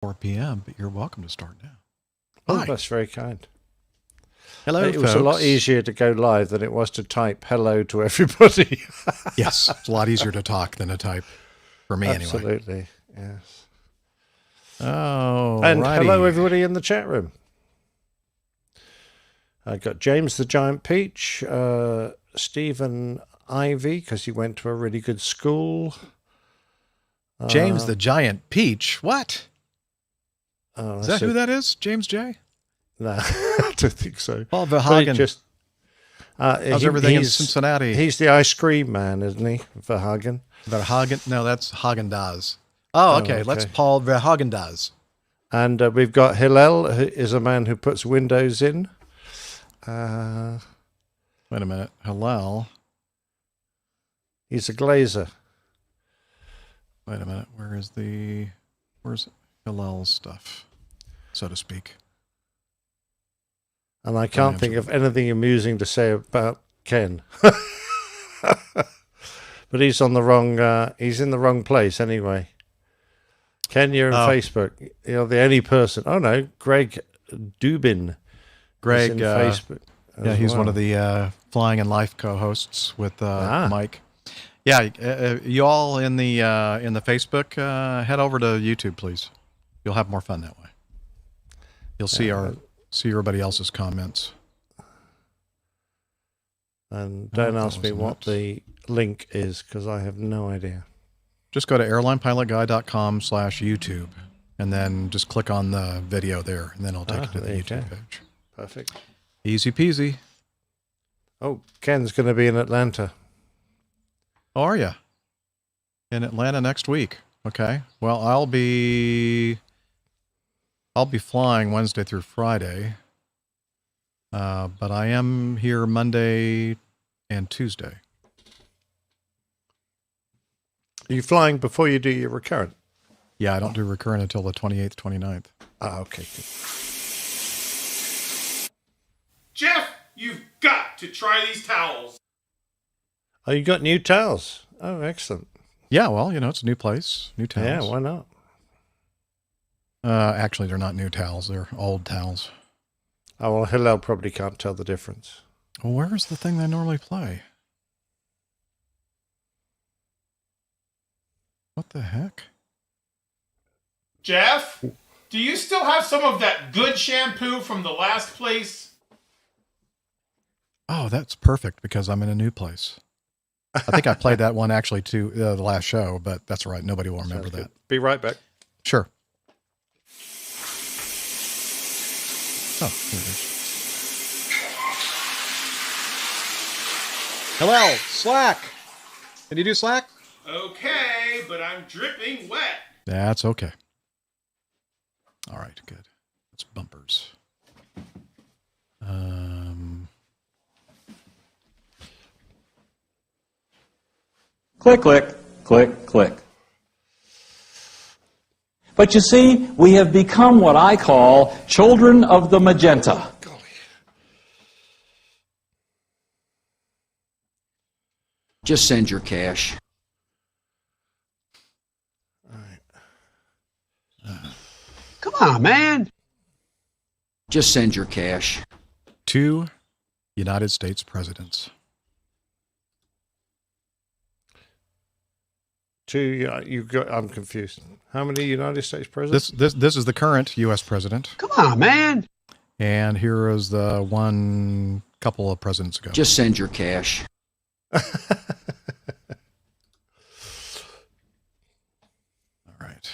4 p.m., but you're welcome to start now. Oh, Hi. that's very kind. Hello, It was folks. a lot easier to go live than it was to type hello to everybody. Yes, it's a lot easier to talk than to type, for me anyway. Absolutely, yes. Oh, And hello, everybody in the chat room. I got James the Giant Peach, Stephen Ivy, because he went to a really good school. James the Giant Peach. What? Is that who that is? James J? No, I don't think so. Paul Verhagen. How's everything in Cincinnati? He's the ice cream man, isn't he? Verhagen. Verhagen? No, that's Hagen-Dazs. Oh, okay. Let's Paul Verhagen-Dazs. And we've got Hillel, who is a man who puts windows in. Wait a minute. Hillel. He's a glazer. Wait a minute. Where's Hillel's stuff, so to speak? And I can't think of anything amusing to say about Ken. But he's on the wrong, he's in the wrong place anyway. Ken, you're on Facebook. You're the only person. Oh no, Greg Dubin. Greg, in Facebook. Yeah, he's one of the Flying in Life co-hosts with Mike. Yeah, you all in the Facebook, head over to YouTube, please. You'll have more fun that way. You'll see see everybody else's comments. And don't ask me what the link is, because I have no idea. Just go to airlinepilotguy.com/YouTube, and then just click on the video there, and then it'll take you to the YouTube page. Perfect. Easy peasy. Oh, Ken's going to be in Atlanta. Oh, are you? In Atlanta next week. Okay. Well, I'll be flying Wednesday through Friday. But I am here Monday and Tuesday. Are you flying before you do your recurrent? Yeah, I don't do recurrent until the 28th, 29th. Okay. Good. Jeff, you've got to try these towels. Oh, you got new towels. Oh, excellent. Yeah, well, it's a new place, new towels. Yeah, why not? Actually, they're not new towels. They're old towels. Oh, well, Hillel probably can't tell the difference. Well, where's the thing they normally play? What the heck? Jeff, do you still have some of that good shampoo from the last place? Oh, that's perfect because I'm in a new place. I think I played that one actually to the last show, but that's all right. Nobody will remember that. Be right back. Sure. Oh, here it is. Hello, Slack. Can you do Slack? Okay, but I'm dripping wet. That's okay. All right, good. It's bumpers. Click, click, click, click. But you see, we have become what I call children of the magenta. Just send your cash. All right. Come on, man. Just send your cash. 2 United States presidents. 2, I'm confused. How many United States presidents? This is the current U.S. president. Come on, man. And here is the one couple of presidents ago. Just send your cash. All right.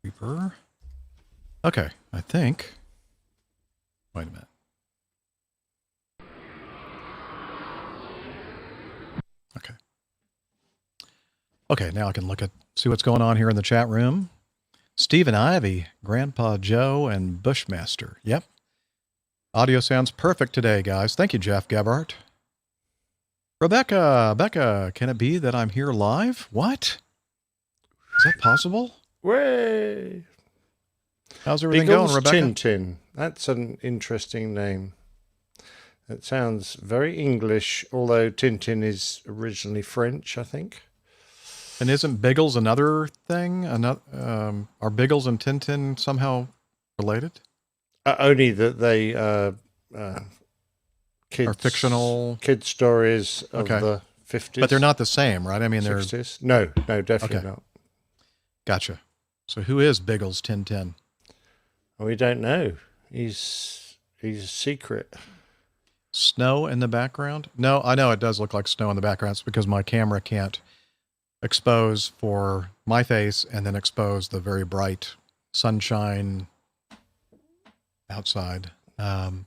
Reaper. Okay, I think. Wait a minute. Okay. Okay, now I can see what's going on here in the chat room. Stephen Ivy, Grandpa Joe, and Bushmaster. Yep. Audio sounds perfect today, guys. Thank you, Jeff Gebhardt. Rebecca, can it be that I'm here live? What? Is that possible? Way. How's everything going, Rebecca? Tintin. That's an interesting name. It sounds very English, although Tintin is originally French, I think. And isn't Biggles another thing? Are Biggles and Tintin somehow related? Only that they kids, are fictional kid stories of the 50s. But they're not the same, right? I mean, 60s. No, definitely not. Gotcha. So who is Biggles Tintin? We don't know. He's a secret. Snow in the background? No, I know it does look like snow in the background. It's because my camera can't expose for my face and then expose the very bright sunshine outside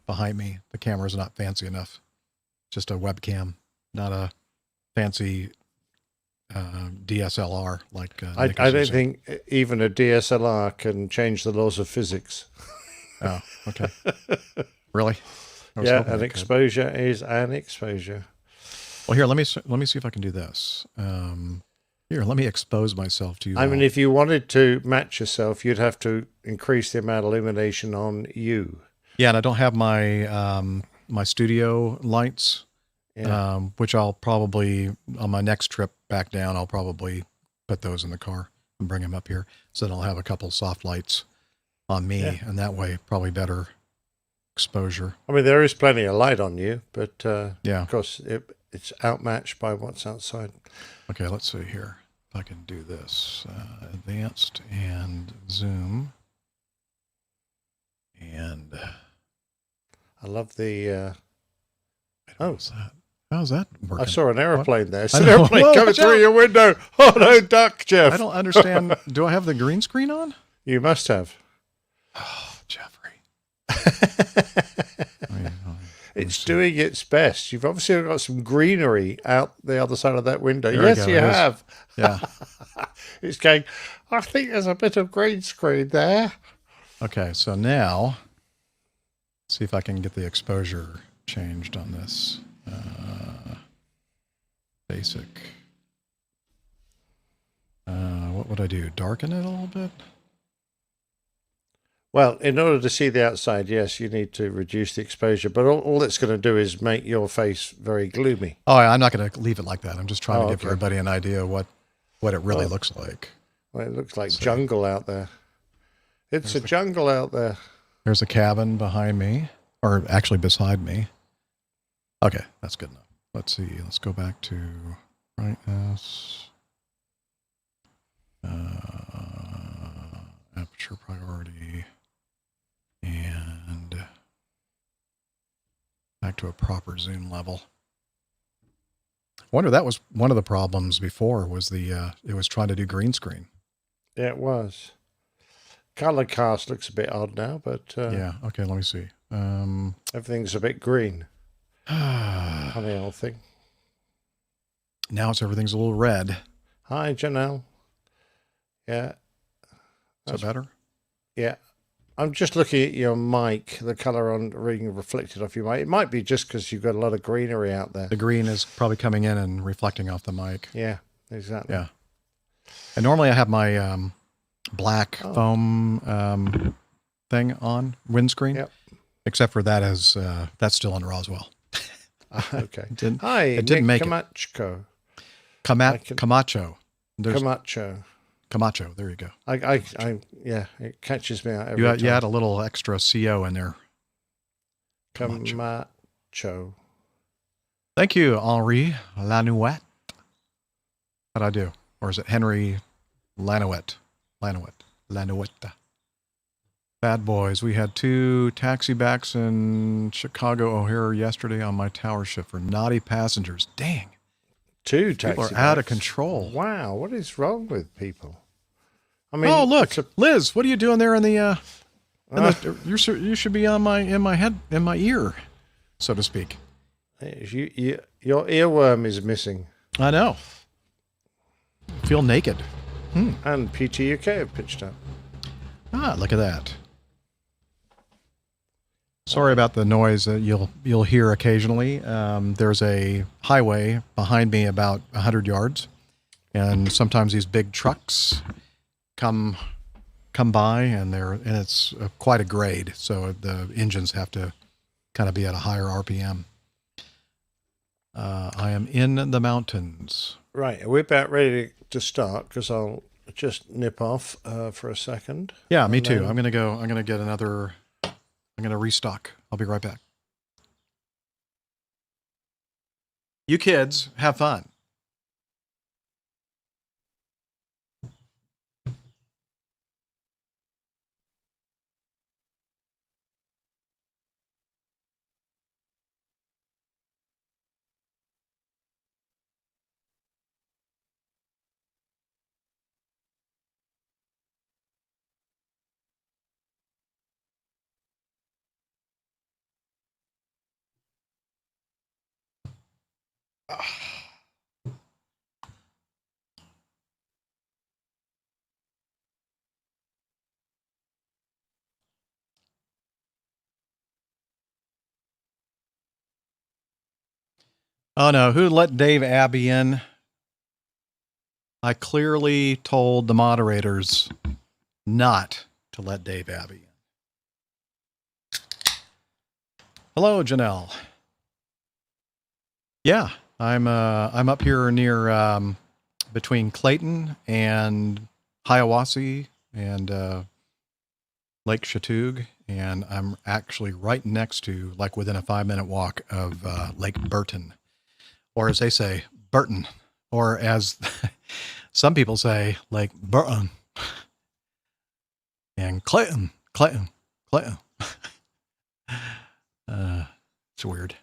behind me. The camera is not fancy enough. Just a webcam, not a fancy DSLR like I don't think even a DSLR can change the laws of physics. Oh, okay. Really? Yeah, an exposure is an exposure. Well, here, let me see if I can do this. Here, let me expose myself to you. I mean, if you wanted to match yourself, you'd have to increase the amount of illumination on you. Yeah, and I don't have my my studio lights, which I'll probably, on my next trip back down, I'll probably put those in the car and bring them up here. So then I'll have a couple soft lights on me, and that way probably better exposure. I mean, there is plenty of light on you, but yeah, of course, it's outmatched by what's outside. Okay, let's see here. If I can do this. Advanced and zoom. And I love the... How's that working? I saw an airplane there. It's I an know. airplane Whoa, coming watch through out. your window. Oh, no, duck, Jeff. I don't understand. Do I have the green screen on? You must have. Oh, Jeffrey. It's doing its best. You've obviously got some greenery out the other side of that window. There Yes, we you go. have. Yeah. It's going, I think there's a bit of green screen there. Okay, so now, see if I can get the exposure changed on this. Basic. What would I do? Darken it a little bit? Well, in order to see the outside, yes, you need to reduce the exposure. But all it's going to do is make your face very gloomy. Oh, I'm not going to leave it like that. I'm just trying to give okay. everybody an idea of what it really looks like. Well, it looks like jungle out there. It's a jungle out there. There's a cabin behind me, or actually beside me. Okay, that's good enough. Let's see. Let's go back to brightness. Aperture priority. And back to a proper zoom level. I wonder, that was one of the problems before, was it was trying to do green screen. Yeah, it was. Color cast looks a bit odd now, but yeah. Okay, let me see. everything's a bit green. Funny old thing. Now everything's a little red. Hi, Janelle. Yeah. Is that better? Yeah. I'm just looking at your mic, the color on being reflected off your mic. It might be just because you've got a lot of greenery out there. The green is probably coming in and reflecting off the mic. Yeah, exactly. Yeah. And normally I have my black foam thing on windscreen. Yep. Except for that is that's still in Roswell. Okay. Hi, it didn't make Camacho. Camacho. Camacho. There you go. Yeah, it catches me out every You time. had a little extra CO in there. Camacho. Thank you, Henri Lanouette. How'd I do? Or is it Henry Lanouette? Lanouette. Bad boys. We had 2 taxi backs in Chicago O'Hare yesterday on my tower shift for naughty passengers. Dang. 2 taxi People are out of control. Wow, what is wrong with people? I mean, Oh, look, Liz, what are you doing there in the? You should be on in my ear, so to speak. Your earworm is missing. I know. Feel naked. And PTUK have pitched up. Ah, look at that. Sorry about the noise that you'll hear occasionally. There's a highway behind me about 100 yards, and sometimes these big trucks come by, and it's quite a grade, so the engines have to kind of be at a higher RPM. I am in the mountains. Right, we're about ready to start because I'll just nip off for a second. Yeah, me too. I'm gonna get another. I'm gonna restock. I'll be right back. You kids, have fun. Oh no, who let Dave Abbey in? I clearly told the moderators not to let Dave Abbey in. Hello, Janelle. Yeah, I'm up here near between Clayton and Hiawassee and Lake Chatoog, and I'm actually right next to, like within a 5-minute walk of Lake Burton. Or as they say, Burton. Or as some people say, like Burton. And Clayton. It's weird.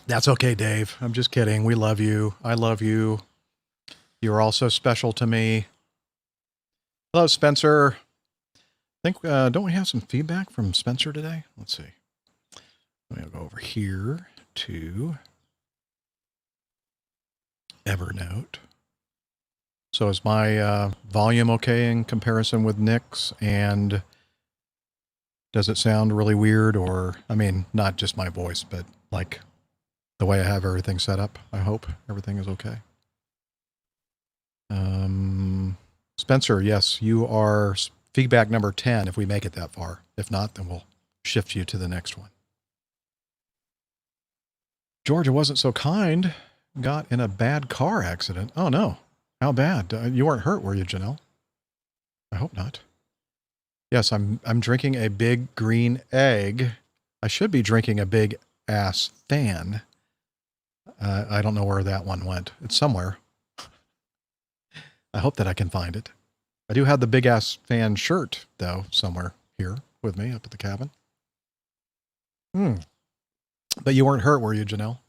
That's okay, Dave. I'm just kidding. We love you. I love you. You're all so special to me. Hello, Spencer. I think, don't we have some feedback from Spencer today? Let's see. I'm going to go over here to Evernote. So is my volume okay in comparison with Nick's? And does it sound really weird? Or, I mean, not just my voice, but like the way I have everything set up. I hope everything is okay. Spencer, yes, you are feedback number 10 if we make it that far. If not, then we'll shift you to the next one. Georgia wasn't so kind. Got in a bad car accident. Oh, no. How bad? You weren't hurt, were you, Janelle? I hope not. Yes, I'm drinking a big green egg. I should be drinking a big ass fan. I don't know where that one went. It's somewhere. I hope that I can find it. I do have the big ass fan shirt, though, somewhere here with me up at the cabin. But you weren't hurt, were you, Janelle?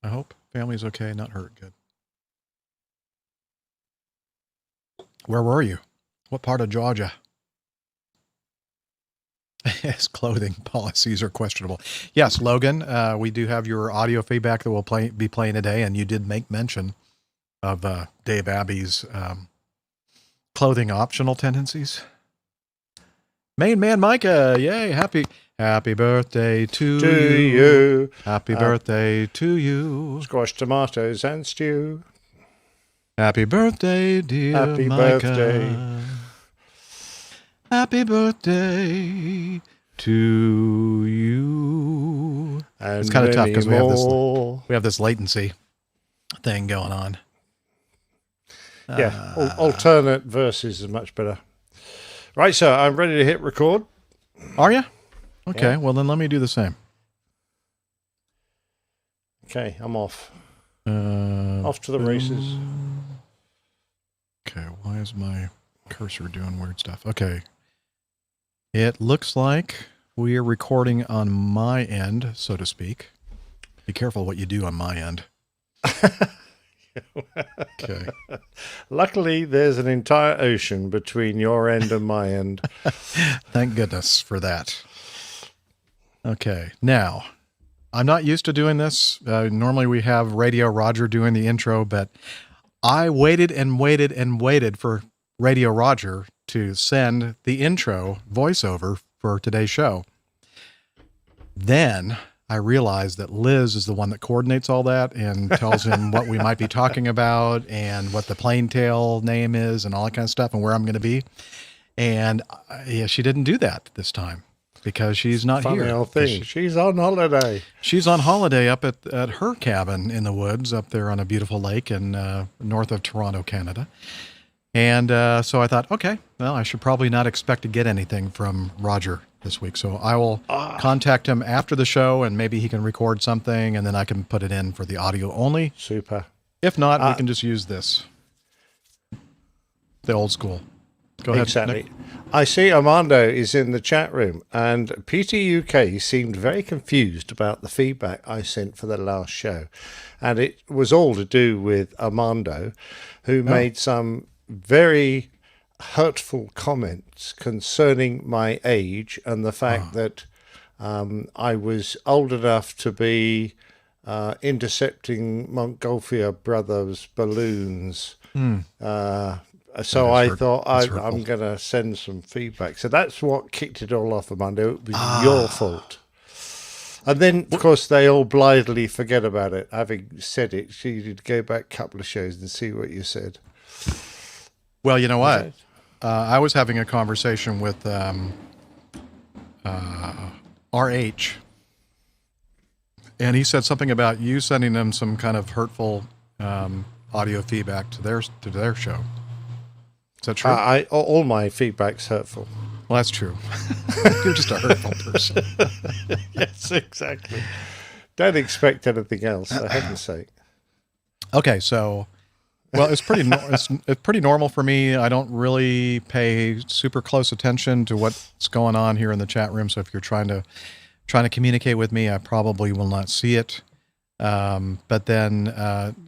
I hope. Family's okay, not hurt. Good. Where were you? What part of Georgia? His clothing policies are questionable. Yes, Logan, we do have your audio feedback that we'll be playing today, and you did make mention of Dave Abbey's clothing optional tendencies. Main man Micah, yay, happy birthday to you. Happy birthday to you. Squash tomatoes and stew. Happy birthday, dear Happy Micah. birthday. Happy birthday to you. And it's kind of tough because we have this latency thing going on. Yeah, alternate verses is much better. Right, so I'm ready to hit record. Are you? Okay, Yeah. well then let me do the same. Okay, I'm off. Off to the races. Okay, why is my cursor doing weird stuff? Okay. It looks like we are recording on my end, so to speak. Be careful what you do on my end. Okay. Luckily, there's an entire ocean between your end and my end. Thank goodness for that. Okay, now, I'm not used to doing this. Normally we have Radio Roger doing the intro, but I waited and waited and waited for Radio Roger to send the intro voiceover for today's show. Then I realized that Liz is the one that coordinates all that and tells him what we might be talking about and what the plane tail name is and all that kind of stuff and where I'm going to be. And yeah, she didn't do that this time. because she's not Funny here. old thing. She's on holiday. She's on holiday up at her cabin in the woods up there on a beautiful lake in north of Toronto, Canada. And so I thought, okay, well, I should probably not expect to get anything from Roger this week. So I will contact him after the show, and maybe he can record something, and then I can put it in for the audio only. Super. If not, we can just use this. The old school. Go ahead, Exactly. Nick. I see Armando is in the chat room, and PTUK seemed very confused about the feedback I sent for the last show. And it was all to do with Armando, who made some very hurtful comments concerning my age and the fact that I was old enough to be intercepting Montgolfier brothers' balloons. So I thought I'm going to send some feedback. So that's what kicked it all off, Armando. It was your fault. And then, of course, they all blithely forget about it. Having said it, so you need to go back a couple of shows and see what you said. Well, you know what? I was having a conversation with RH, and he said something about you sending them some kind of hurtful audio feedback to their show. Is that true? All my feedback's hurtful. Well, that's true. You're just a hurtful person. Yes, exactly. Don't expect anything else, for heaven's sake. Okay, so, well, it's pretty it's pretty normal for me. I don't really pay super close attention to what's going on here in the chat room. So if you're trying to communicate with me, I probably will not see it. But then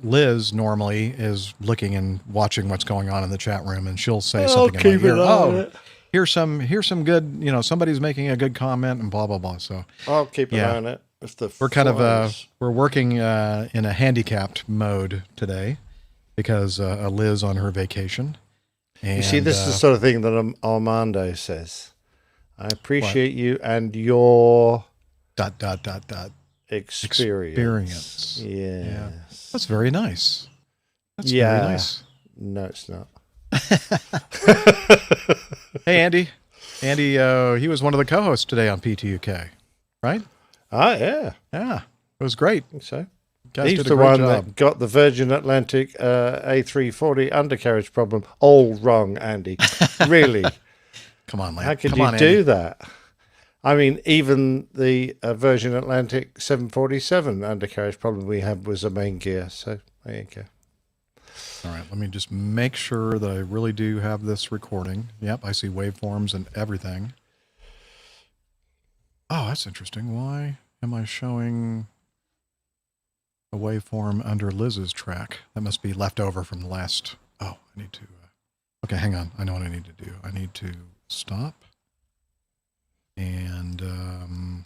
Liz normally is looking and watching what's going on in the chat room, and she'll say something in my ear. Oh, here's some good, somebody's making a good comment, and blah blah blah. So I'll keep an eye on it. We're kind of we're working in a handicapped mode today because Liz on her vacation. And, you see, this is the sort of thing that Armando says. I appreciate you and your ... experience. Yeah. That's very nice. That's very nice. No, it's not. Hey, Andy. Andy, he was one of the co-hosts today on PTUK, right? Yeah. Yeah. It was great. I think so. Guys He's did a the great one job. that got the Virgin Atlantic A340 undercarriage problem all wrong, Andy. Really? Come on, man. How could Come you on, do Andy. that? I mean, even the Virgin Atlantic 747 undercarriage problem we had was a main gear. So there you go. All right, let me just make sure that I really do have this recording. Yep, I see waveforms and everything. Oh, that's interesting. Why am I showing a waveform under Liz's track? That must be left over from the last... Oh, I need to... Okay, hang on. I know what I need to do. I need to stop. And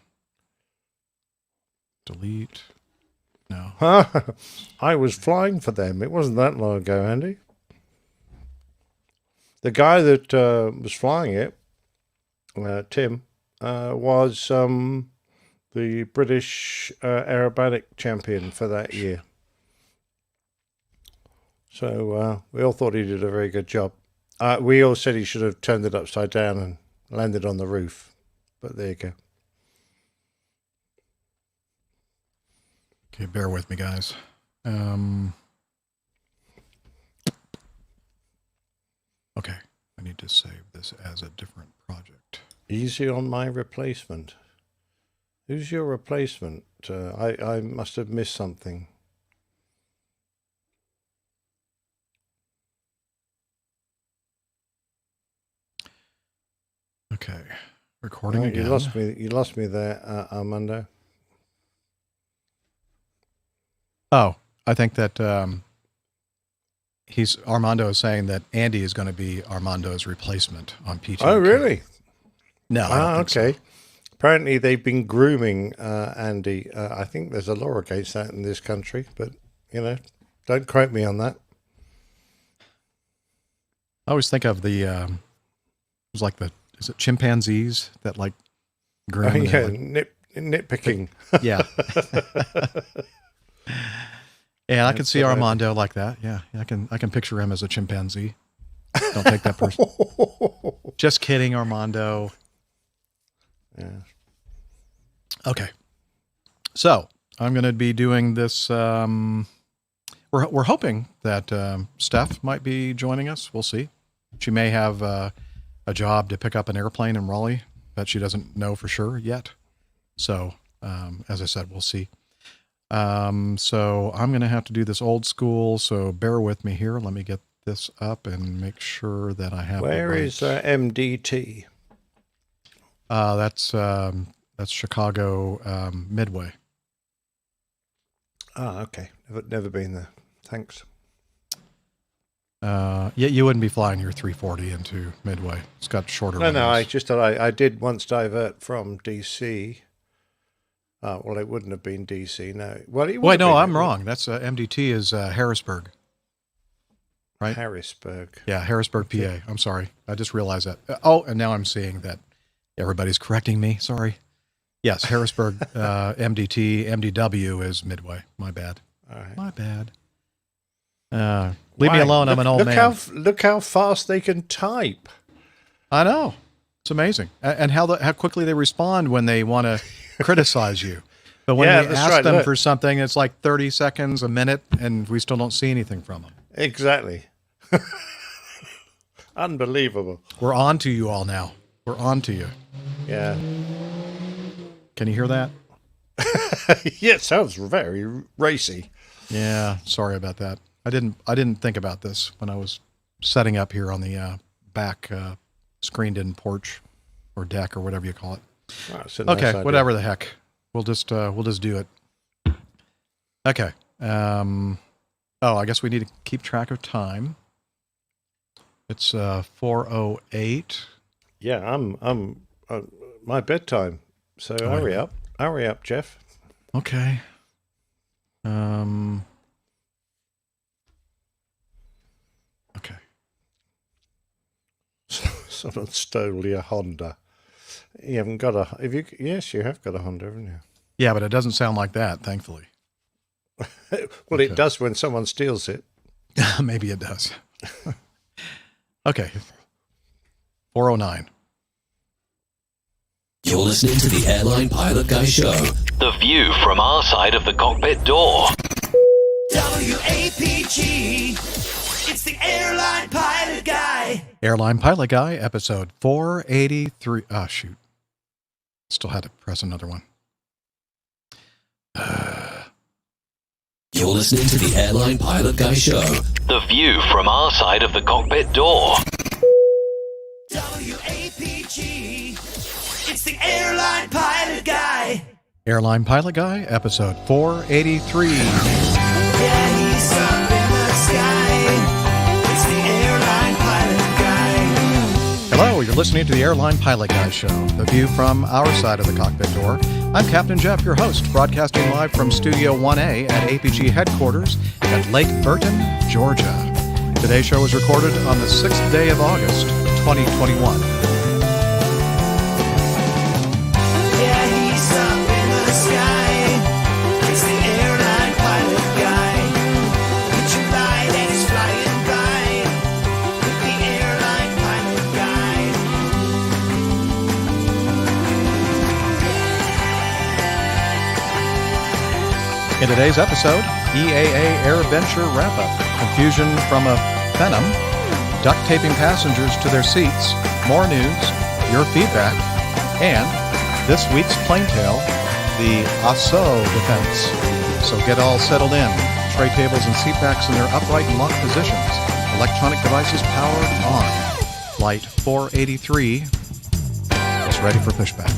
delete. No. I was flying for them. It wasn't that long ago, Andy. The guy that was flying it, Tim, was the British aerobatic champion for that year. So we all thought he did a very good job. We all said he should have turned it upside down and landed on the roof. But there you go. Okay, bear with me, guys. Okay, I need to save this as a different project. Easy on my replacement. Who's your replacement? I must have missed something. Okay, recording Oh, again. You lost me there, Armando. Oh, I think that Armando is saying that Andy is going to be Armando's replacement on PTUK. Oh, really? No, I don't think okay. so. Apparently, they've been grooming Andy. I think there's a law against that in this country, but don't quote me on that. I always think of the it was like is it chimpanzees that like groom? And Yeah, like, nitpicking. yeah. Yeah, I can see Armando like that. Yeah, I can picture him as a chimpanzee. Don't take that person. Just kidding, Armando. Yeah. Okay. So I'm going to be doing this. We're hoping that Steph might be joining us. We'll see. She may have a job to pick up an airplane in Raleigh, but she doesn't know for sure yet. So as I said, we'll see. So I'm going to have to do this old school. So bear with me here. Let me get this up and make sure that I have. Where is MDT? That's Chicago Midway. Okay. Never been there. Thanks. Yeah, you wouldn't be flying your 340 into Midway. It's got shorter. No. I just thought I did once divert from DC. Well, it wouldn't have been DC. No. Wait, no, I'm wrong. That's MDT is Harrisburg. Right? Harrisburg. Yeah, Harrisburg, PA. I'm sorry. I just realized that. And now I'm seeing that everybody's correcting me. Sorry. Yes, Harrisburg, MDT, MDW is Midway. My bad. All right. My bad. Leave me alone. I'm an old man. Look how fast they can type. I know. It's amazing. And how quickly they respond when they want to criticize you. But when we ask them for something, it's like 30 seconds, a minute, and we still don't see anything from them. Exactly. Unbelievable. We're on to you all now. We're on to you. Yeah. Can you hear that? Yeah, it sounds very racy. Yeah, sorry about that. I didn't think about this when I was setting up here on the back screened-in porch or deck or whatever you call it. Oh, nice whatever the heck. We'll just do it. Okay. I guess we need to keep track of time. It's 4:08. Yeah, I'm my bedtime. So hurry up, Jeff. Okay. Okay. Someone stole your Honda. You haven't got a. Yes, you have got a Honda, haven't you? Yeah, but it doesn't sound like that, thankfully. Well, It does when someone steals it. Maybe it does. Okay. 4:09. You're listening to the Airline Pilot Guy Show. The view from our side of the cockpit door. WAPG. It's the Airline Pilot Guy. Airline Pilot Guy, episode 483. Oh, shoot. Still had to press another one. You're listening to the Airline Pilot Guy Show. The view from our side of the cockpit door. WAPG. It's the Airline Pilot Guy. Airline Pilot Guy, episode 483. Yeah, he's up in the sky. It's the Airline Pilot Guy. Hello, you're listening to the Airline Pilot Guy Show, the view from our side of the cockpit door. I'm Captain Jeff, your host, broadcasting live from Studio 1A at APG headquarters at Lake Burton, Georgia. Today's show was recorded on the 6th day of August, 2021. Yeah, he's up in the sky. It's the Airline Pilot Guy. It's your light and he's flying by. With the Airline Pilot Guy. In today's episode, EAA AirVenture wrap-up, confusion from a Phenom, duct taping passengers to their seats, more news, your feedback, and this week's plane tale, the Asoh Defence. So get all settled in. Tray tables and seat backs in their upright and locked positions. Electronic devices powered on. Flight 483 is ready for pushback.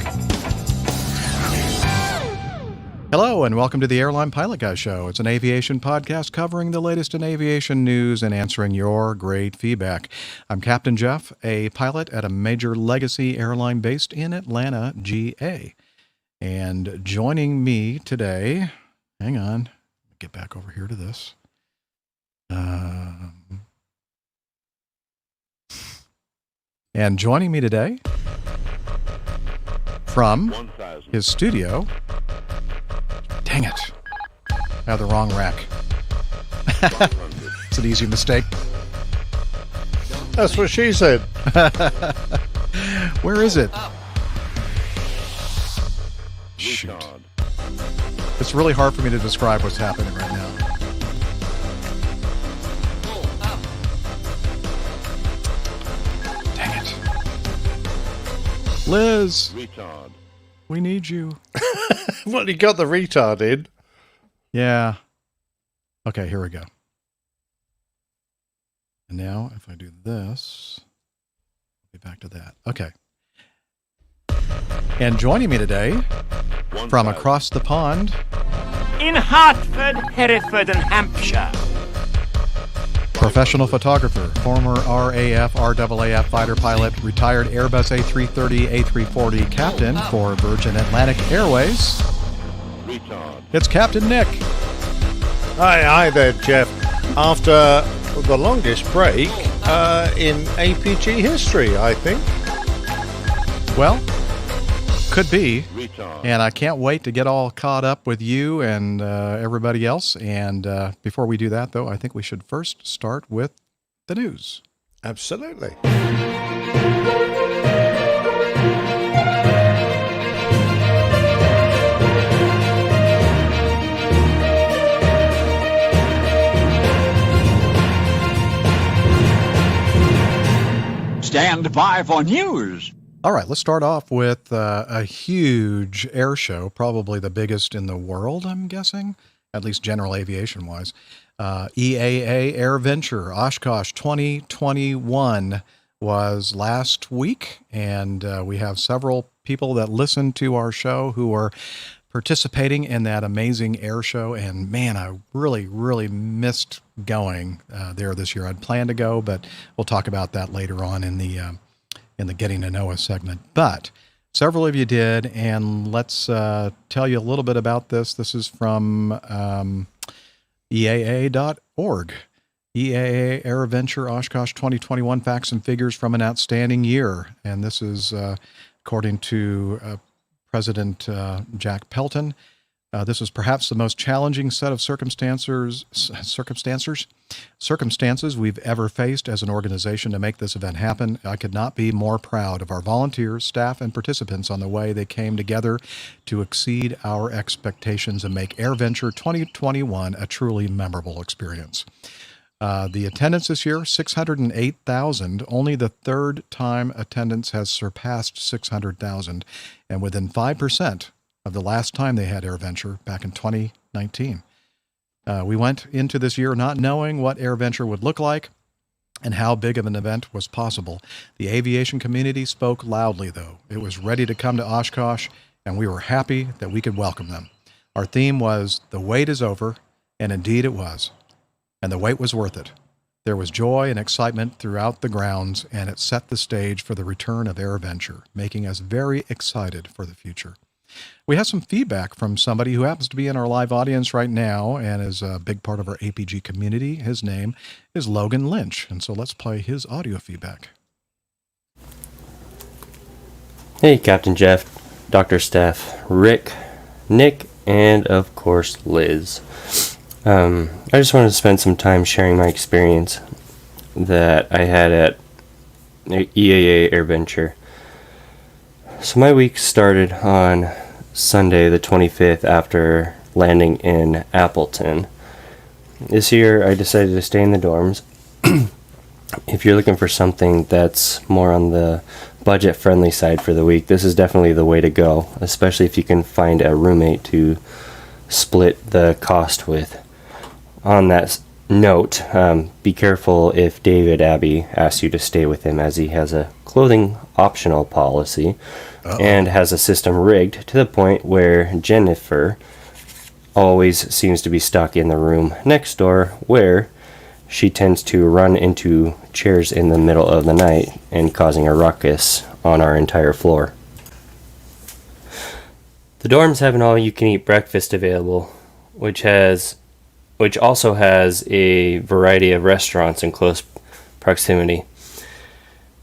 Hello and welcome to the Airline Pilot Guy Show. It's an aviation podcast covering the latest in aviation news and answering your great feedback. I'm Captain Jeff, a pilot at a major legacy airline based in Atlanta, GA. And joining me today, hang on, get back over here to this. And joining me today from his studio. Dang it. I have the wrong rack. It's an easy mistake. That's what she said. Where is it? Shoot. It's really hard for me to describe what's happening right now. Dang it. Liz. Retard. We need you. What, you got the retard in? Yeah. Okay, here we go. And now, if I do this, I'll be back to that. Okay. And joining me today, from across the pond, in Hartford, Hereford, and Hampshire, professional photographer, former RAF, RAAF fighter pilot, retired Airbus A330, A340 captain for Virgin Atlantic Airways. It's Captain Nick. Hi there, Jeff. After the longest break in APG history, I think. Well, could be. And I can't wait to get all caught up with you and everybody else. And before we do that, though, I think we should first start with the news. Absolutely. Stand by for news. All right, let's start off with a huge air show, probably the biggest in the world, I'm guessing, at least general aviation-wise. EAA AirVenture Oshkosh 2021 was last week, and we have several people that listen to our show who are participating in that amazing air show. And man, I really, really missed going there this year. I'd planned to go, but we'll talk about that later on in the Getting to Know Us segment. But several of you did, and let's tell you a little bit about this. This is from EAA.org. EAA AirVenture Oshkosh 2021 Facts and Figures from an Outstanding Year. And this is according to President Jack Pelton. This was perhaps the most challenging set of circumstances we've ever faced as an organization to make this event happen. I could not be more proud of our volunteers, staff, and participants on the way they came together to exceed our expectations and make AirVenture 2021 a truly memorable experience. The attendance this year, 608,000. Only the third time attendance has surpassed 600,000, and within 5% of the last time they had AirVenture back in 2019. We went into this year not knowing what AirVenture would look like and how big of an event was possible. The aviation community spoke loudly, though. It was ready to come to Oshkosh, and we were happy that we could welcome them. Our theme was, "The wait is over," and indeed it was. And the wait was worth it. There was joy and excitement throughout the grounds, and it set the stage for the return of AirVenture, making us very excited for the future. We have some feedback from somebody who happens to be in our live audience right now and is a big part of our APG community. His name is Logan Lynch, and so let's play his audio feedback. Hey, Captain Jeff, Dr. Steph, Rick, Nick, and of course Liz. I just wanted to spend some time sharing my experience that I had at EAA AirVenture. So my week started on Sunday the 25th after landing in Appleton. This year I decided to stay in the dorms. If you're looking for something that's more on the budget-friendly side for the week, this is definitely the way to go, especially if you can find a roommate to split the cost with. On that note, be careful if David Abbey asks you to stay with him, as he has a clothing optional policy and has a system rigged to the point where Jennifer always seems to be stuck in the room next door, where she tends to run into chairs in the middle of the night and causing a ruckus on our entire floor. The dorms have an all-you-can-eat breakfast available, which also has a variety of restaurants in close proximity.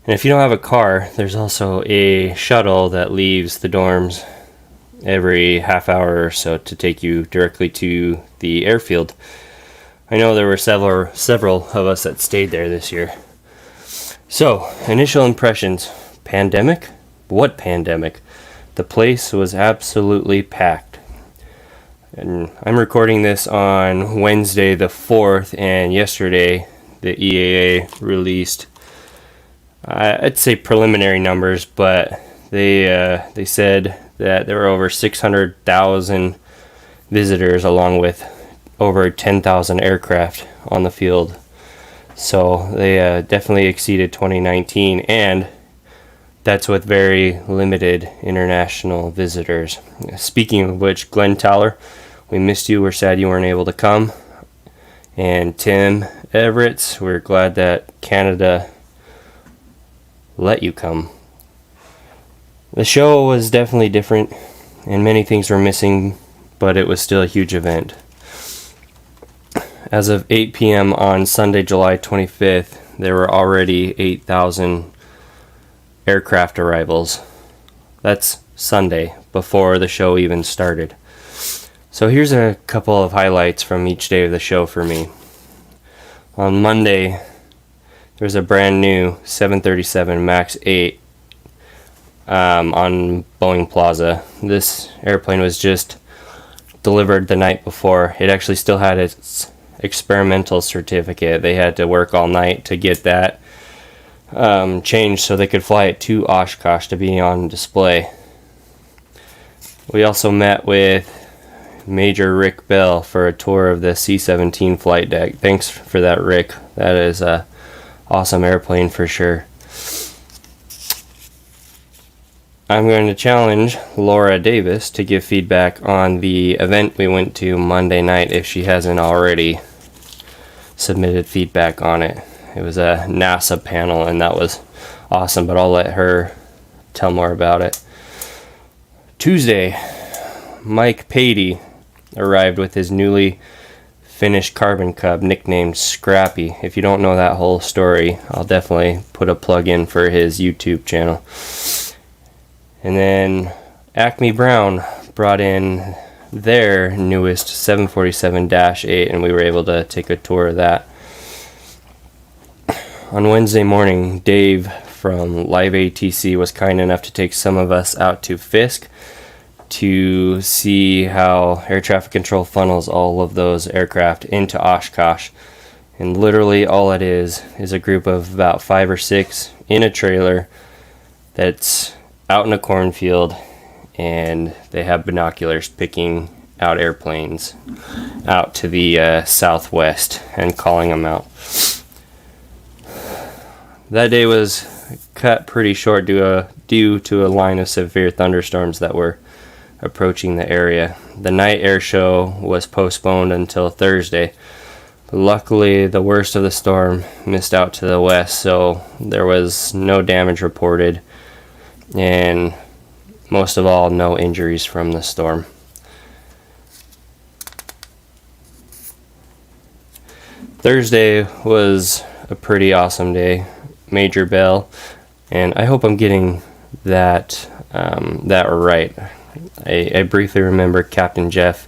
And if you don't have a car, there's also a shuttle that leaves the dorms every half hour or so to take you directly to the airfield. I know there were several of us that stayed there this year. So, initial impressions. Pandemic? What pandemic? The place was absolutely packed. And I'm recording this on Wednesday the 4th, and yesterday the EAA released, I'd say preliminary numbers, but they said that there were over 600,000 visitors along with over 10,000 aircraft on the field. So they definitely exceeded 2019, and that's with very limited international visitors. Speaking of which, Glenn Towler, we missed you. We're sad you weren't able to come. And Tim Everett, we're glad that Canada let you come. The show was definitely different, and many things were missing, but it was still a huge event. As of 8 p.m. on Sunday, July 25th, there were already 8,000 aircraft arrivals. That's Sunday, before the show even started. So here's a couple of highlights from each day of the show for me. On Monday, there's a brand new 737 MAX 8 on Boeing Plaza. This airplane was just delivered the night before. It actually still had its experimental certificate. They had to work all night to get that changed so they could fly it to Oshkosh to be on display. We also met with Major Rick Bell for a tour of the C-17 flight deck. Thanks for that, Rick. That is a awesome airplane for sure. I'm going to challenge Laura Davis to give feedback on the event we went to Monday night if she hasn't already submitted feedback on it. It was a NASA panel, and that was awesome, but I'll let her tell more about it. Tuesday, Mike Patey arrived with his newly finished Carbon Cub nicknamed Scrappy. If you don't know that whole story, I'll definitely put a plug in for his YouTube channel. And then Acme Brown brought in their newest 747-8, and we were able to take a tour of that. On Wednesday morning, Dave from Live ATC was kind enough to take some of us out to Fisk to see how air traffic control funnels all of those aircraft into Oshkosh. And literally all it is a group of about 5 or 6 in a trailer that's out in a cornfield, and they have binoculars picking out airplanes out to the southwest and calling them out. That day was cut pretty short due to a line of severe thunderstorms that were approaching the area. The night air show was postponed until Thursday. Luckily, the worst of the storm missed out to the west, so there was no damage reported, and most of all, no injuries from the storm. Thursday was a pretty awesome day. Major Bell, and I hope I'm getting that right. I briefly remember Captain Jeff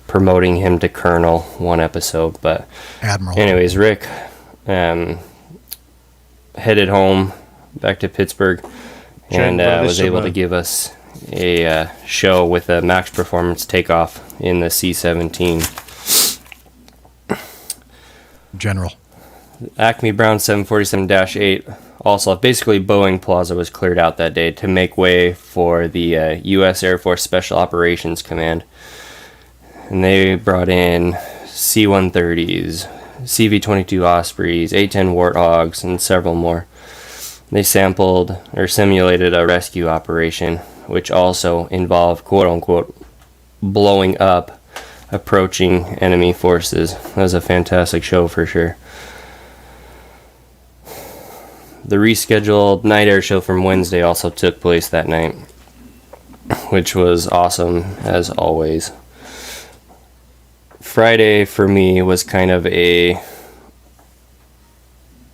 promoting him to Colonel one episode, but Admiral. Anyways, Rick headed home back to Pittsburgh and was able to give us a show with a max performance takeoff in the C-17. General. Acme Brown 747-8 also, basically Boeing Plaza was cleared out that day to make way for the U.S. Air Force Special Operations Command. And they brought in C-130s, CV-22 Ospreys, A-10 Warthogs, and several more. They sampled or simulated a rescue operation, which also involved, quote-unquote, blowing up approaching enemy forces. That was a fantastic show for sure. The rescheduled night air show from Wednesday also took place that night, which was awesome as always. Friday for me was kind of a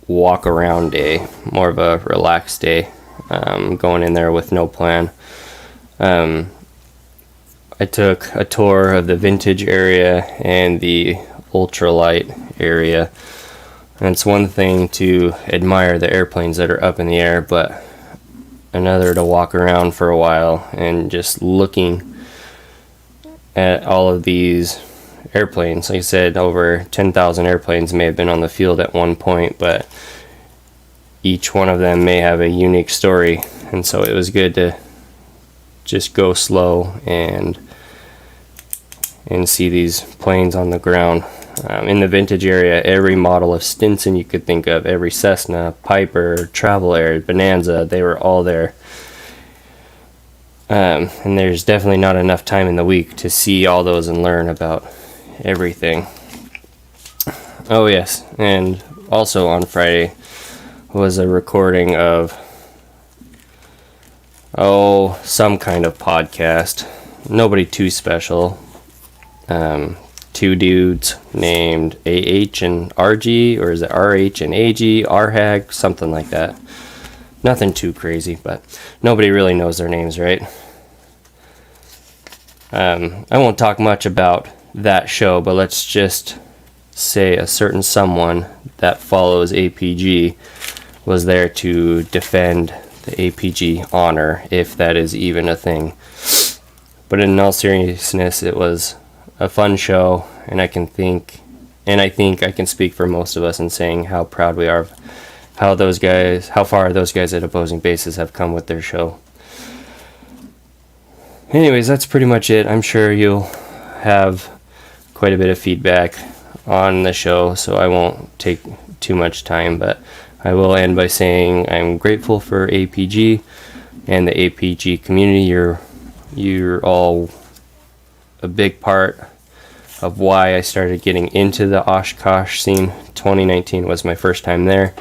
walk around day, more of a relaxed day, going in there with no plan. I took a tour of the vintage area and the ultralight area. And it's one thing to admire the airplanes that are up in the air, but another to walk around for a while and just looking at all of these airplanes. Like I said, over 10,000 airplanes may have been on the field at one point, but each one of them may have a unique story, and so it was good to just go slow and see these planes on the ground. In the vintage area, every model of Stinson you could think of, every Cessna, Piper, Travel Air, Bonanza, they were all there. And there's definitely not enough time in the week to see all those and learn about everything. Oh yes, and also on Friday was a recording of some kind of podcast. Nobody too special. Two dudes named AH and RG, or is it RH and AG, RHAG, something like that. Nothing too crazy, but nobody really knows their names, right? I won't talk much about that show, but let's just say a certain someone that follows APG was there to defend the APG honor, if that is even a thing. But in all seriousness, it was a fun show, and I think I can speak for most of us in saying how proud we are of how far those guys at opposing bases have come with their show. Anyways, that's pretty much it. I'm sure you'll have quite a bit of feedback on the show, so I won't take too much time, but I will end by saying I'm grateful for APG and the APG community. You're all a big part of why I started getting into the Oshkosh scene. 2019 was my first time there,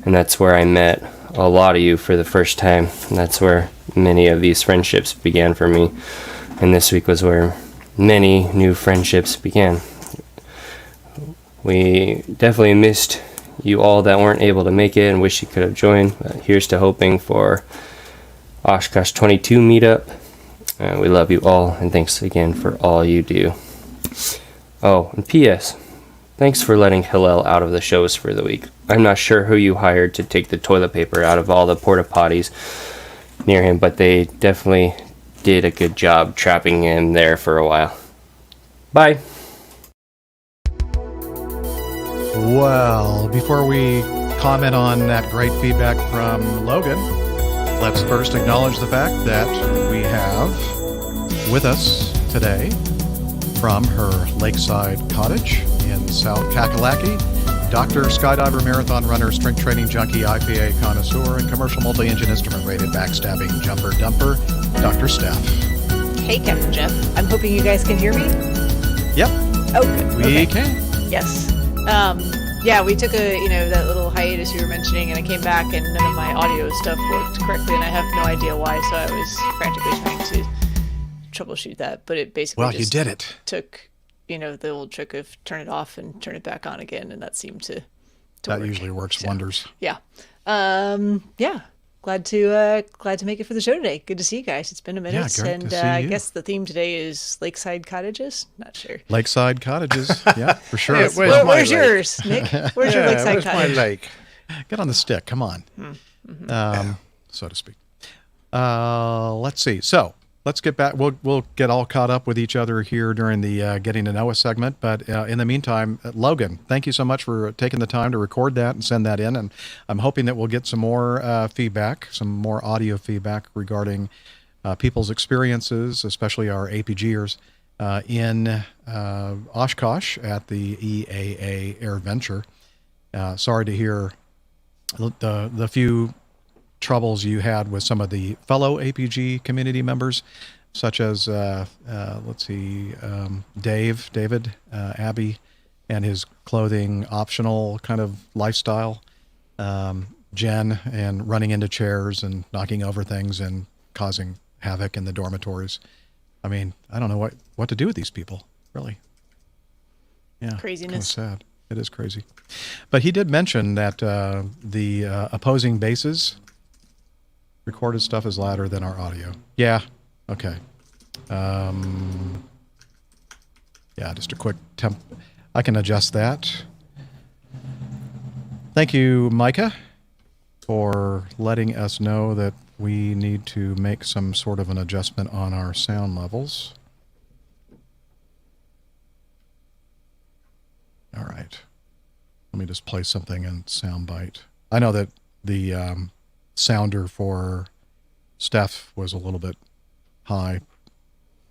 and that's where I met a lot of you for the first time, and that's where many of these friendships began for me, and this week was where many new friendships began. We definitely missed you all that weren't able to make it and wish you could have joined, but here's to hoping for Oshkosh 22 meetup. We love you all, and thanks again for all you do. Oh, and P.S. Thanks for letting Hillel out of the shows for the week. I'm not sure who you hired to take the toilet paper out of all the porta potties near him, but they definitely did a good job trapping him there for a while. Bye. Well, before we comment on that great feedback from Logan, let's first acknowledge the fact that we have with us today from her lakeside cottage in South Kakalaki, Dr. Skydiver, Marathon Runner, Strength Training Junkie, IPA Connoisseur, and Commercial Multi-Engine Instrument Rated Backstabbing Jumper Dumper, Dr. Steph. Hey, Captain Jeff. I'm hoping you guys can hear me. Yep. Oh, good. We can. Yes. Yeah, we took that little hiatus you were mentioning, and I came back and none of my audio stuff worked correctly, and I have no idea why, so I was frantically trying to troubleshoot that, but it basically you did it. Took, the old trick of turn it off and turn it back on again, and that seemed to that work. Usually works wonders. Yeah. Yeah. Glad to make it for the show today. Good to see you guys. It's been a minute, Yeah, great and to see I you. guess the theme today is lakeside cottages. Not sure. Lakeside cottages, yeah, for sure. Yes. Where's yours, Nick? Where's your lakeside cottage? My lake? Get on the stick. Come on, so to speak. Let's see. So let's get back. We'll get all caught up with each other here during the getting to know us segment. But in the meantime, Logan, thank you so much for taking the time to record that and send that in. And I'm hoping that we'll get some more feedback, some more audio feedback regarding people's experiences, especially our APGers in Oshkosh at the EAA AirVenture. Sorry to hear the few troubles you had with some of the fellow APG community members, such as David, Abbey, and his clothing optional kind of lifestyle, Jen, and running into chairs and knocking over things and causing havoc in the dormitories. I mean, I don't know what to do with these people, really. Yeah, craziness. Kind of sad. It is crazy. But he did mention that the opposing bases recorded stuff is louder than our audio. Yeah. Okay. Yeah, just a quick temp. I can adjust that. Thank you, Micah, for letting us know that we need to make some sort of an adjustment on our sound levels. All right. Let me just play something in soundbite. I know that the sounder for Steph was a little bit high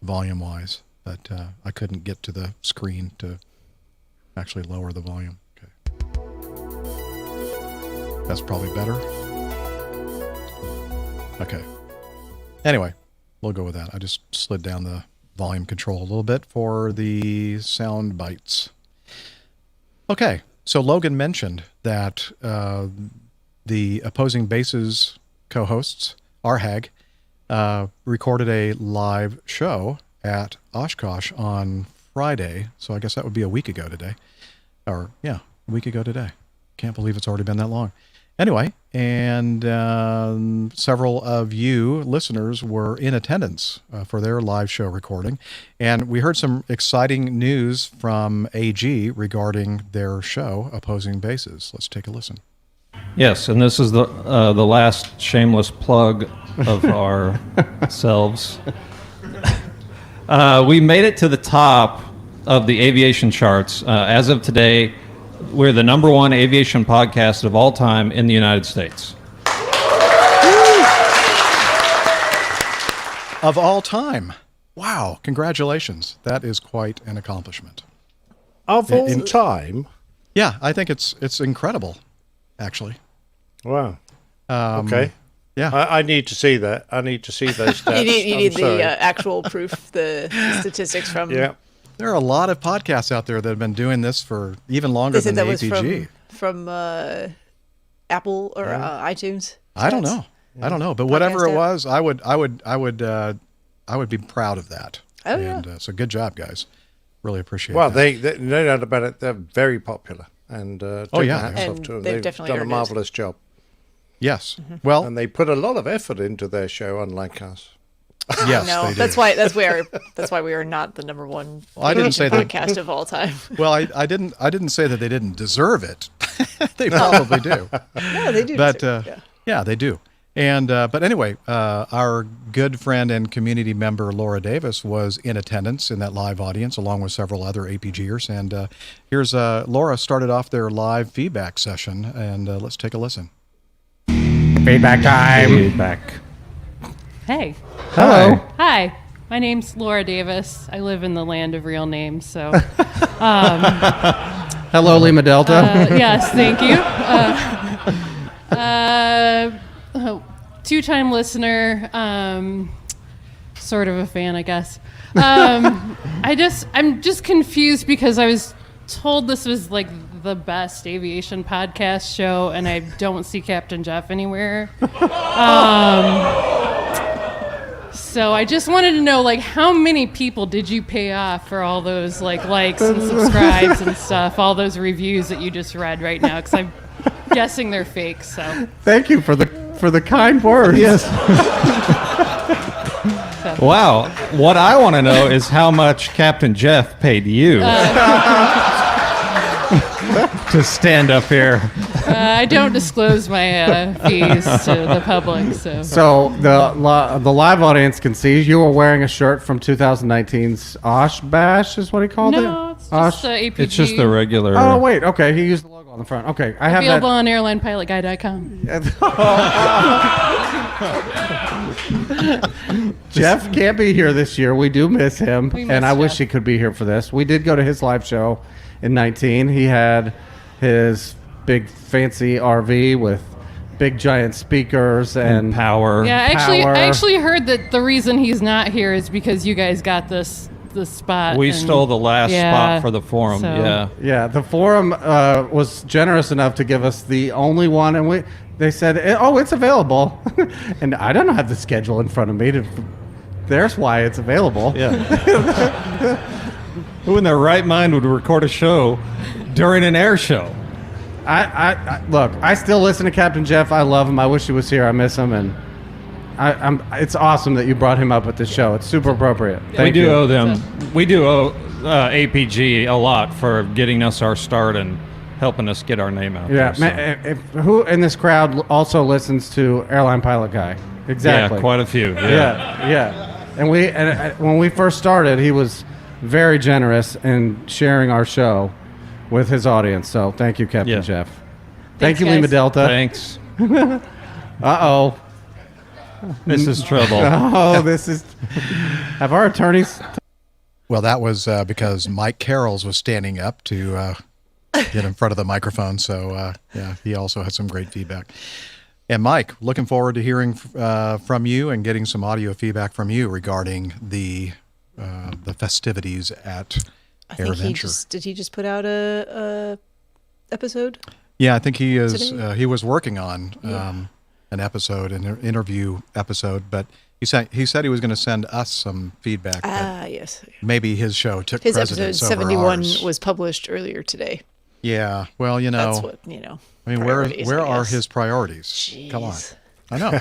volume-wise, but I couldn't get to the screen to actually lower the volume. Okay. That's probably better. Okay. Anyway, we'll go with that. I just slid down the volume control a little bit for the sound bites. Okay, so Logan mentioned that the Opposing Bases co-hosts, RHAG, recorded a live show at Oshkosh on Friday. So I guess that would be a week ago today. Or, yeah, a week ago today. Can't believe it's already been that long. Anyway, and several of you listeners were in attendance for their live show recording. And we heard some exciting news from AG regarding their show, Opposing Bases. Let's take a listen. Yes, and this is the last shameless plug of ourselves. We made it to the top of the aviation charts. As of today, we're the #1 aviation podcast of all time in the United States. Of all time. Wow. Congratulations. That is quite an accomplishment. Of all time? Yeah, I think it's incredible, actually. Wow. Okay. Yeah. I need to see that. I need to see those stats. You need the actual proof, the statistics from... Yeah. There are a lot of podcasts out there that have been doing this for even longer than the APG. From Apple or iTunes. I don't know. I don't know, but whatever it was, I would be proud of that. Oh, and, yeah. So good job, guys. Really appreciate well, that. they no doubt about it. They're very popular, and hats off to them. They've They've definitely done a marvelous job. Yes. Well, and they put a lot of effort into their show, unlike us. Yes, no, they do. that's why we are not the #1 I didn't say podcast of all time. Well, I didn't say that they didn't deserve it. They probably do. No, they do. But yeah, they do. And but anyway, our good friend and community member Laura Davis was in attendance in that live audience, along with several other APGers. And here's Laura started off their live feedback session, and let's take a listen. Feedback time. Feedback. Hey. Hello. Hi. My name's Laura Davis. I live in the land of real names, so. Hello, Lima Delta. Yes, thank you. Two-time listener, sort of a fan, I guess. I'm just confused because I was told this was like the best aviation podcast show, and I don't see Captain Jeff anywhere. So I just wanted to know, like, how many people did you pay off for all those likes and subscribes and stuff, all those reviews that you just read right now? Because I'm guessing they're fake. So thank you for the kind words. Yes. Wow. What I want to know is how much Captain Jeff paid you to stand up here. I don't disclose my fees to the public. So the live audience can see you were wearing a shirt from 2019's Osh Bash, is what he called it? No, it's just the APG. It's just the regular. Oh, wait. Okay. He used the logo on the front. Okay. I have available on airlinepilotguy.com. Jeff can't be here this year. We do miss him. And I wish Jeff. he could be here for this. We did go to his live show in 19. He had his big fancy RV with big giant speakers and power. Yeah, I actually heard that the reason he's not here is because you guys got the spot. We stole the last spot for the forum. So. Yeah. The forum was generous enough to give us the only one, and they said, "Oh, it's available," and I don't have the schedule in front of me. There's why it's available. Yeah. Who in their right mind would record a show during an air show? I look. I still listen to Captain Jeff. I love him. I wish he was here. I miss him, and it's awesome that you brought him up at this show. It's super appropriate. We do owe them. We do owe APG a lot for getting us our start and helping us get our name out Yeah, there. who in this crowd also listens to Airline Pilot Guy? Exactly. Yeah, quite a few. Yeah. And when we first started, he was very generous in sharing our show with his audience. So thank you, Captain Jeff. Thank you, guys. Lima Delta. Thanks. Uh-oh. This is trouble. Oh, this is... Have our attorneys... Well, that was because Mike Carrolls was standing up to get in front of the microphone. So, yeah, he also had some great feedback. And Mike, looking forward to hearing from you and getting some audio feedback from you regarding the festivities at AirVenture. Did he just put out a episode? Yeah, I think he is. Today? He was working on an episode, an interview episode, but he said he was going to send us some feedback. Yes. Maybe his show took His precedence episode over 71 ours. was published earlier today. Yeah, well, That's what, you know. I mean, priorities, where I are guess. his priorities? Come on. Jeez. I know.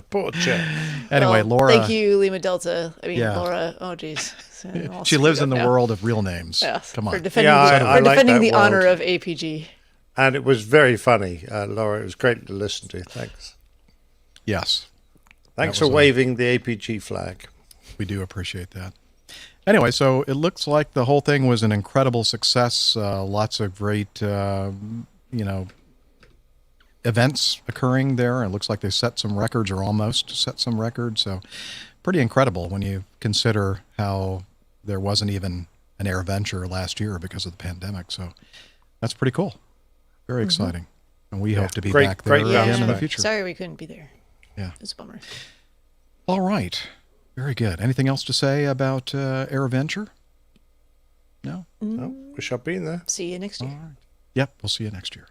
Poor chap. Anyway, Well, Laura. Thank you, Lima Delta. I mean, Yeah. Laura. Oh, geez. She lives in the world of real names. Yes, Come on. For defending, I like defending that the world. honor of APG. And it was very funny, Laura. It was great to listen to. Thanks. Yes. Thanks That for was waving the APG flag. We do appreciate that. Anyway, so it looks like the whole thing was an incredible success. Lots of great, events occurring there. It looks like they set some records or almost set some records. So pretty incredible when you consider how there wasn't even an AirVenture last year because of the pandemic. So that's pretty cool. Very exciting. And we hope to be back there again in the future. Sorry we couldn't be there. Yeah. It's a bummer. All right. Very good. Anything else to say about AirVenture? No? No, wish I'd been there. See you next year. Yep, we'll see you next year.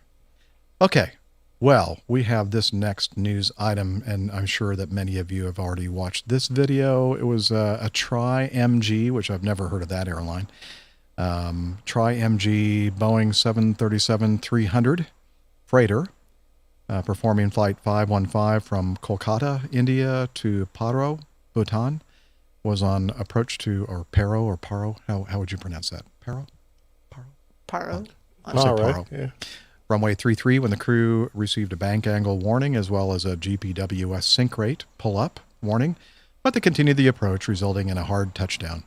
Okay. Well, we have this next news item, and I'm sure that many of you have already watched this video. It was a TriMG, which I've never heard of that airline. TriMG Boeing 737-300 freighter performing Flight 515 from Kolkata, India to Paro, Bhutan, was on approach to, or Paro, how would you pronounce that? Paro? Paro. I'll say Paro. Yeah. Runway 33 when the crew received a bank angle warning as well as a GPWS sink rate pull-up warning, but they continued the approach, resulting in a hard touchdown.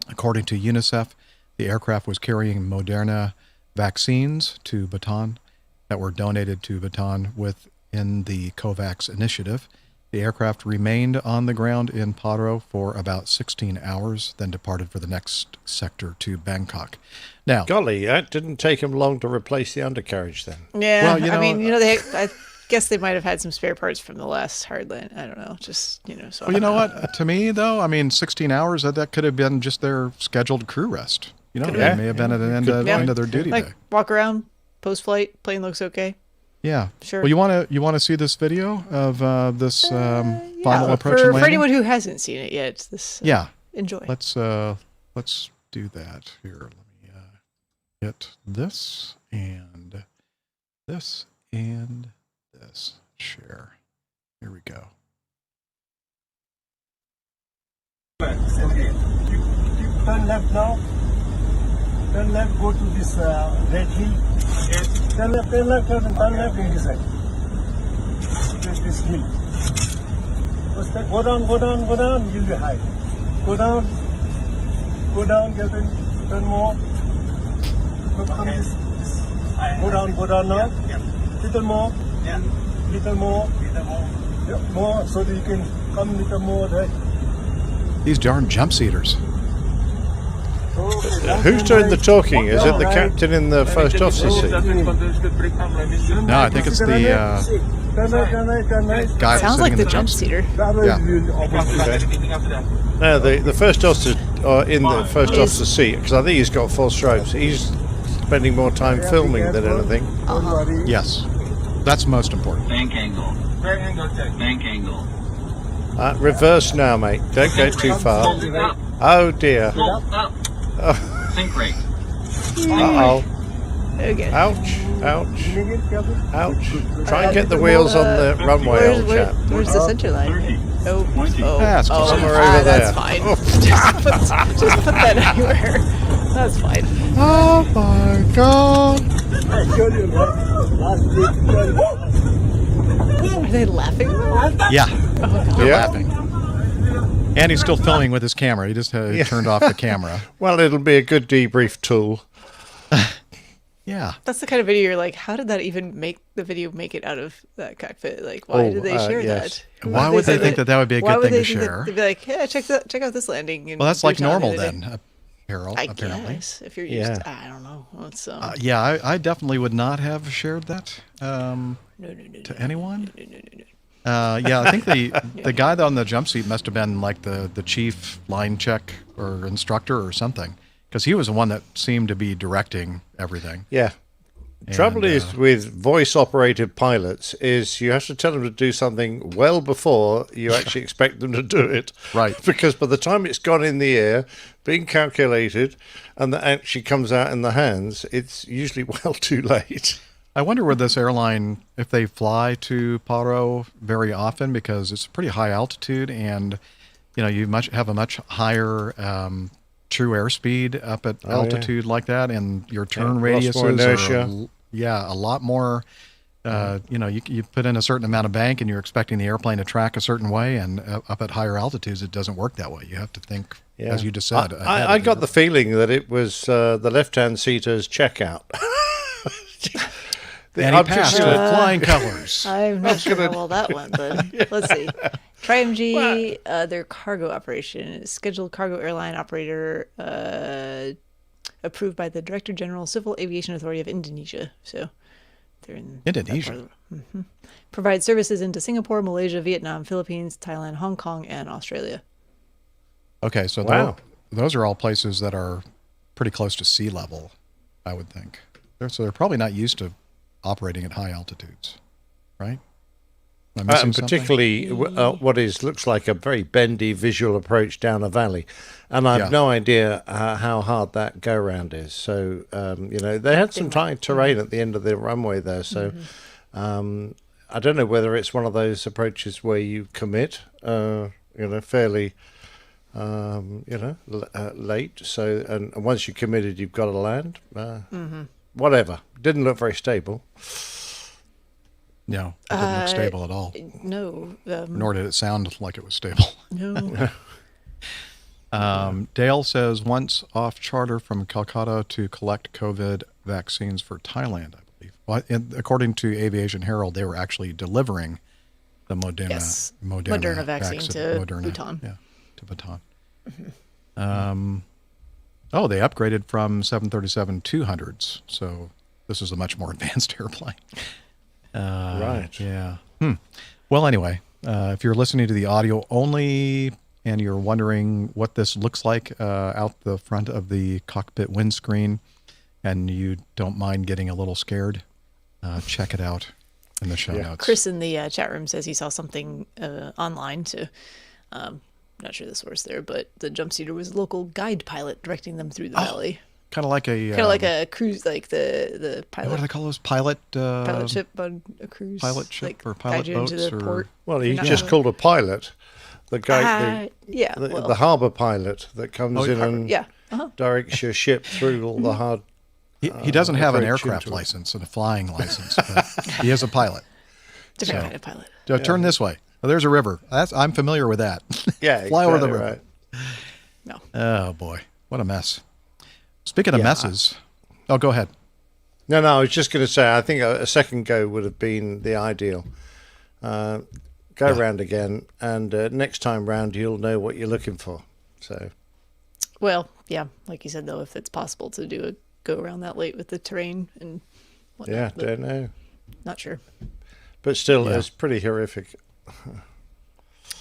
According to UNICEF, the aircraft was carrying Moderna vaccines to Bhutan that were donated to Bhutan within the COVAX initiative. The aircraft remained on the ground in Paro for about 16 hours, then departed for the next sector to Bangkok. Now, golly, that didn't take them long to replace the undercarriage then. Yeah, well, I mean, I guess they might have had some spare parts from the last hardline. I don't know, just, So well, you know what? To me, though, I mean, 16 hours, that could have been just their scheduled crew rest. They may have been at an end of their duty day. Walk around, post-flight, plane looks okay. Yeah, sure. Well, you want to see this video of this final approach and landing? For anyone who hasn't seen it yet, enjoy. Let's do that here. Let me hit this and this and this. Share. Here we go. Okay. Turn left now. Turn left, go to this red hill. Turn left in this side. This hill. Go down, you'll be high. Go down, get in, turn more. Go down now. Little more. More, so that you can come a little more there. These darn jump seaters. Who's doing the talking? Is it the captain in the first officer seat? No, I think it's the guy. Sounds like the jump seater. Yeah. No, the first officer in the first officer seat, because I think he's got full stripes. He's spending more time filming than anything. Yes, that's most important. Bank angle. Bank angle. Reverse now, mate. Don't go too far. Oh dear. Sink rate. Uh-oh. Okay. Ouch. Try and get the wheels on the runway, old chap. Where's the center line? Somewhere over there. That's fine. Just put that anywhere. That's fine. Oh my God. Are they laughing? Yeah. They're Yeah. laughing. And he's still filming with his camera. He just turned off the camera. Well, it'll be a good debrief tool. Yeah. That's the kind of video you're like, how did that even make it out of that cockpit? Like, why did they share yes. that? Why would they think that would be a good thing to share? They'd be like, yeah, check out this landing. In Well, that's like Bhutan normal the other then, day. apparently. I guess, if you're used to, I don't know. It's, yeah, I definitely would not have shared that to anyone. Yeah, I think the guy on the jump seat must have been like the chief line check or instructor or something, because he was the one that seemed to be directing everything. Yeah. Trouble is with voice-operated pilots is you have to tell them to do something well before you actually expect them to do it. Right. Because by the time it's gone in the air, being calculated, and that actually comes out in the hands, it's usually well too late. I wonder with this airline if they fly to Paro very often, because it's a pretty high altitude, and you have a much higher true airspeed up at altitude like that, and your turn radiuses are a lot more. You put in a certain amount of bank, and you're expecting the airplane to track a certain way, and up at higher altitudes, it doesn't work that way. You have to think, as you just said. I got the feeling that it was the left-hand seater's checkout. And he passed with flying colors. I'm not sure how well that went, but let's see. TriMG, their cargo operation is scheduled cargo airline operator approved by the Director General Civil Aviation Authority of Indonesia. So they're in Indonesia. Provides services into Singapore, Malaysia, Vietnam, Philippines, Thailand, Hong Kong, and Australia. Okay, so those are all places that are pretty close to sea level, I would think. So they're probably not used to operating at high altitudes, right? Am I missing particularly what looks like a very bendy visual approach down a valley, and I have no idea how hard that go round is. So they had some tight terrain at the end of the runway there. So I don't know whether it's one of those approaches where you commit, fairly, late. So and once you're committed, you've got to land. Whatever. Didn't look very stable. No, it didn't look stable at all. No. Nor did it sound like it was stable. No. Dale says, once off charter from Calcutta to collect COVID vaccines for Thailand, I believe. Well, according to Aviation Herald, they were actually delivering the Moderna vaccine to Bhutan. Yeah, to Bhutan. They upgraded from 737-200s, so this is a much more advanced airplane. Right. Yeah. Well, anyway, if you're listening to the audio only and you're wondering what this looks like out the front of the cockpit windscreen, and you don't mind getting a little scared, check it out in the show notes. Chris in the chat room says he saw something online to... not sure the source there, but the jumpseater was a local guide pilot directing them through the valley. Kind of like a cruise, like the pilot. What do they call those? Pilot ship on a cruise. Pilot ship like, or pilot boats? Port. Well, he's just called a pilot. The guy, the harbour pilot that comes in and directs your ship through all the hard. He doesn't have an aircraft license and a flying license, but he is a pilot. Different kind of pilot. Turn this way. Oh, there's a river. I'm familiar with that. Yeah, fly over the river. Right. No. Oh boy, what a mess. Speaking of messes, go ahead. No, I was just going to say, I think a second go would have been the ideal. Go round again, and next time round you'll know what you're looking for. So, well, yeah, like you said though, if it's possible to do a go around that late with the terrain and whatnot, don't know. Not sure. But still, it's pretty horrific.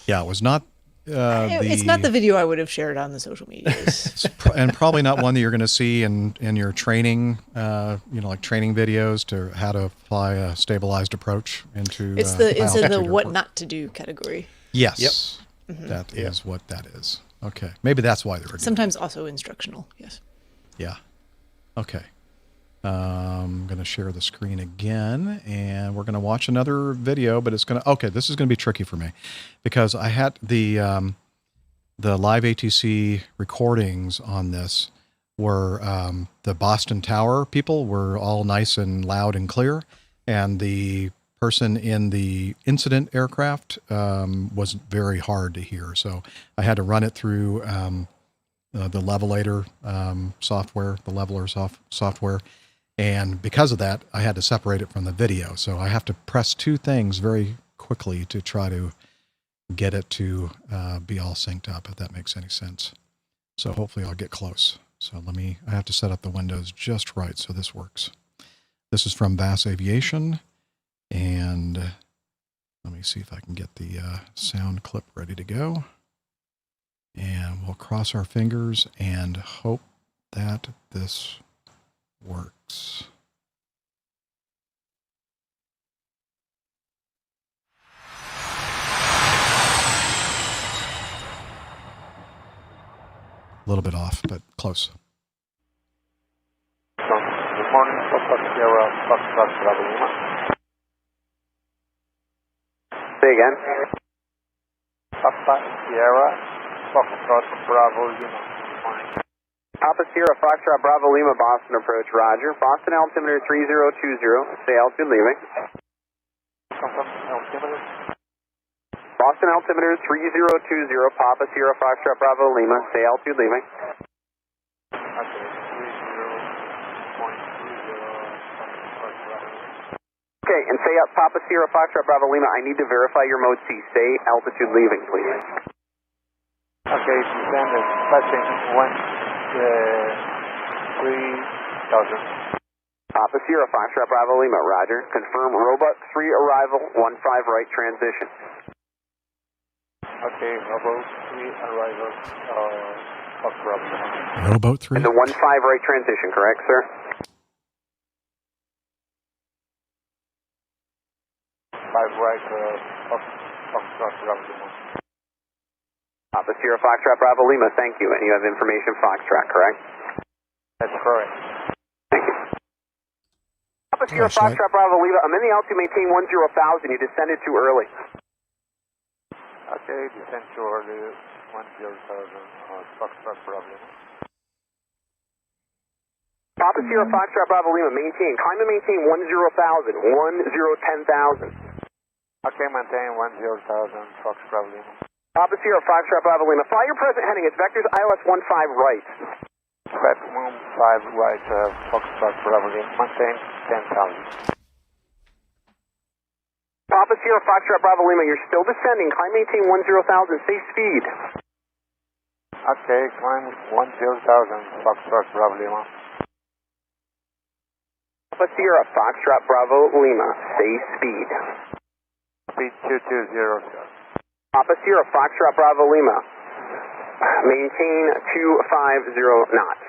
Yeah, it was not. It's not the video I would have shared on the social medias, and probably not one that you're going to see in your training, like training videos to how to fly a stabilized approach into. It's in the what not to do category. Yes, that is what that is. Okay, maybe that's why they were. Sometimes also instructional. Yes. Yeah. Okay. I'm going to share the screen again, and we're going to watch another video, but it's going to... Okay, this is going to be tricky for me because I had the live ATC recordings on this were the Boston Tower people were all nice and loud and clear, and the person in the incident aircraft was very hard to hear. So I had to run it through the levelator software, the leveler software. And because of that, I had to separate it from the video. So I have to press two things very quickly to try to get it to be all synced up, if that makes any sense. So hopefully I'll get close. So I have to set up the windows just right so this works. This is from Bass Aviation. And let me see if I can get the sound clip ready to go. And we'll cross our fingers and hope that this works. A little bit off, but close. Good morning, Papa Sierra, Foxtrot Bravo Lima. Say again. Papa Sierra, Foxtrot Bravo Lima. Papa Sierra, Foxtrot Bravo Lima, Boston approach, roger. Boston altimeter 3020, stay altitude leaving. Altimeter? Boston altimeter 3020, Papa Sierra, Foxtrot Bravo Lima, stay altitude leaving. Okay, and say up Papa Sierra, Foxtrot Bravo Lima, I need to verify your mode C. Stay altitude leaving, please. Okay, descended, touching 3,000. Papa Sierra, Foxtrot Bravo Lima, roger. Confirm Robot 3 arrival, 15 right transition. Okay, Robot 3 arrival, Fox Bravo Lima. Rowboat 3? And the 15 right transition, correct, sir? Right, Foxtrot Bravo Lima. Papa Sierra, Foxtrot Bravo Lima, thank you. And you have information Foxtrot, correct? That's correct. Thank you. Papa Sierra, Foxtrot Bravo Lima, I'm in the altitude, maintain 10,000. You descended too early. Okay, descend too early, 10,000, Foxtrot Bravo Lima. Papa Sierra, Foxtrot Bravo Lima, climb and maintain 10,000. Okay, maintain 10,000, Fox Bravo Lima. Papa Sierra, Foxtrot Bravo Lima, fly your present heading, it's vectors ILS 15 right. Vec 15 right, Foxtrot Bravo Lima, maintain 10,000. Papa Sierra, Foxtrot Bravo Lima, you're still descending, climb maintain 10,000, stay speed. Okay, climb 10,000, Foxtrot Bravo Lima. Papa Sierra, Foxtrot Bravo Lima, stay speed. Speed 220, sir. Papa Sierra, Foxtrot Bravo Lima, maintain 250 knots.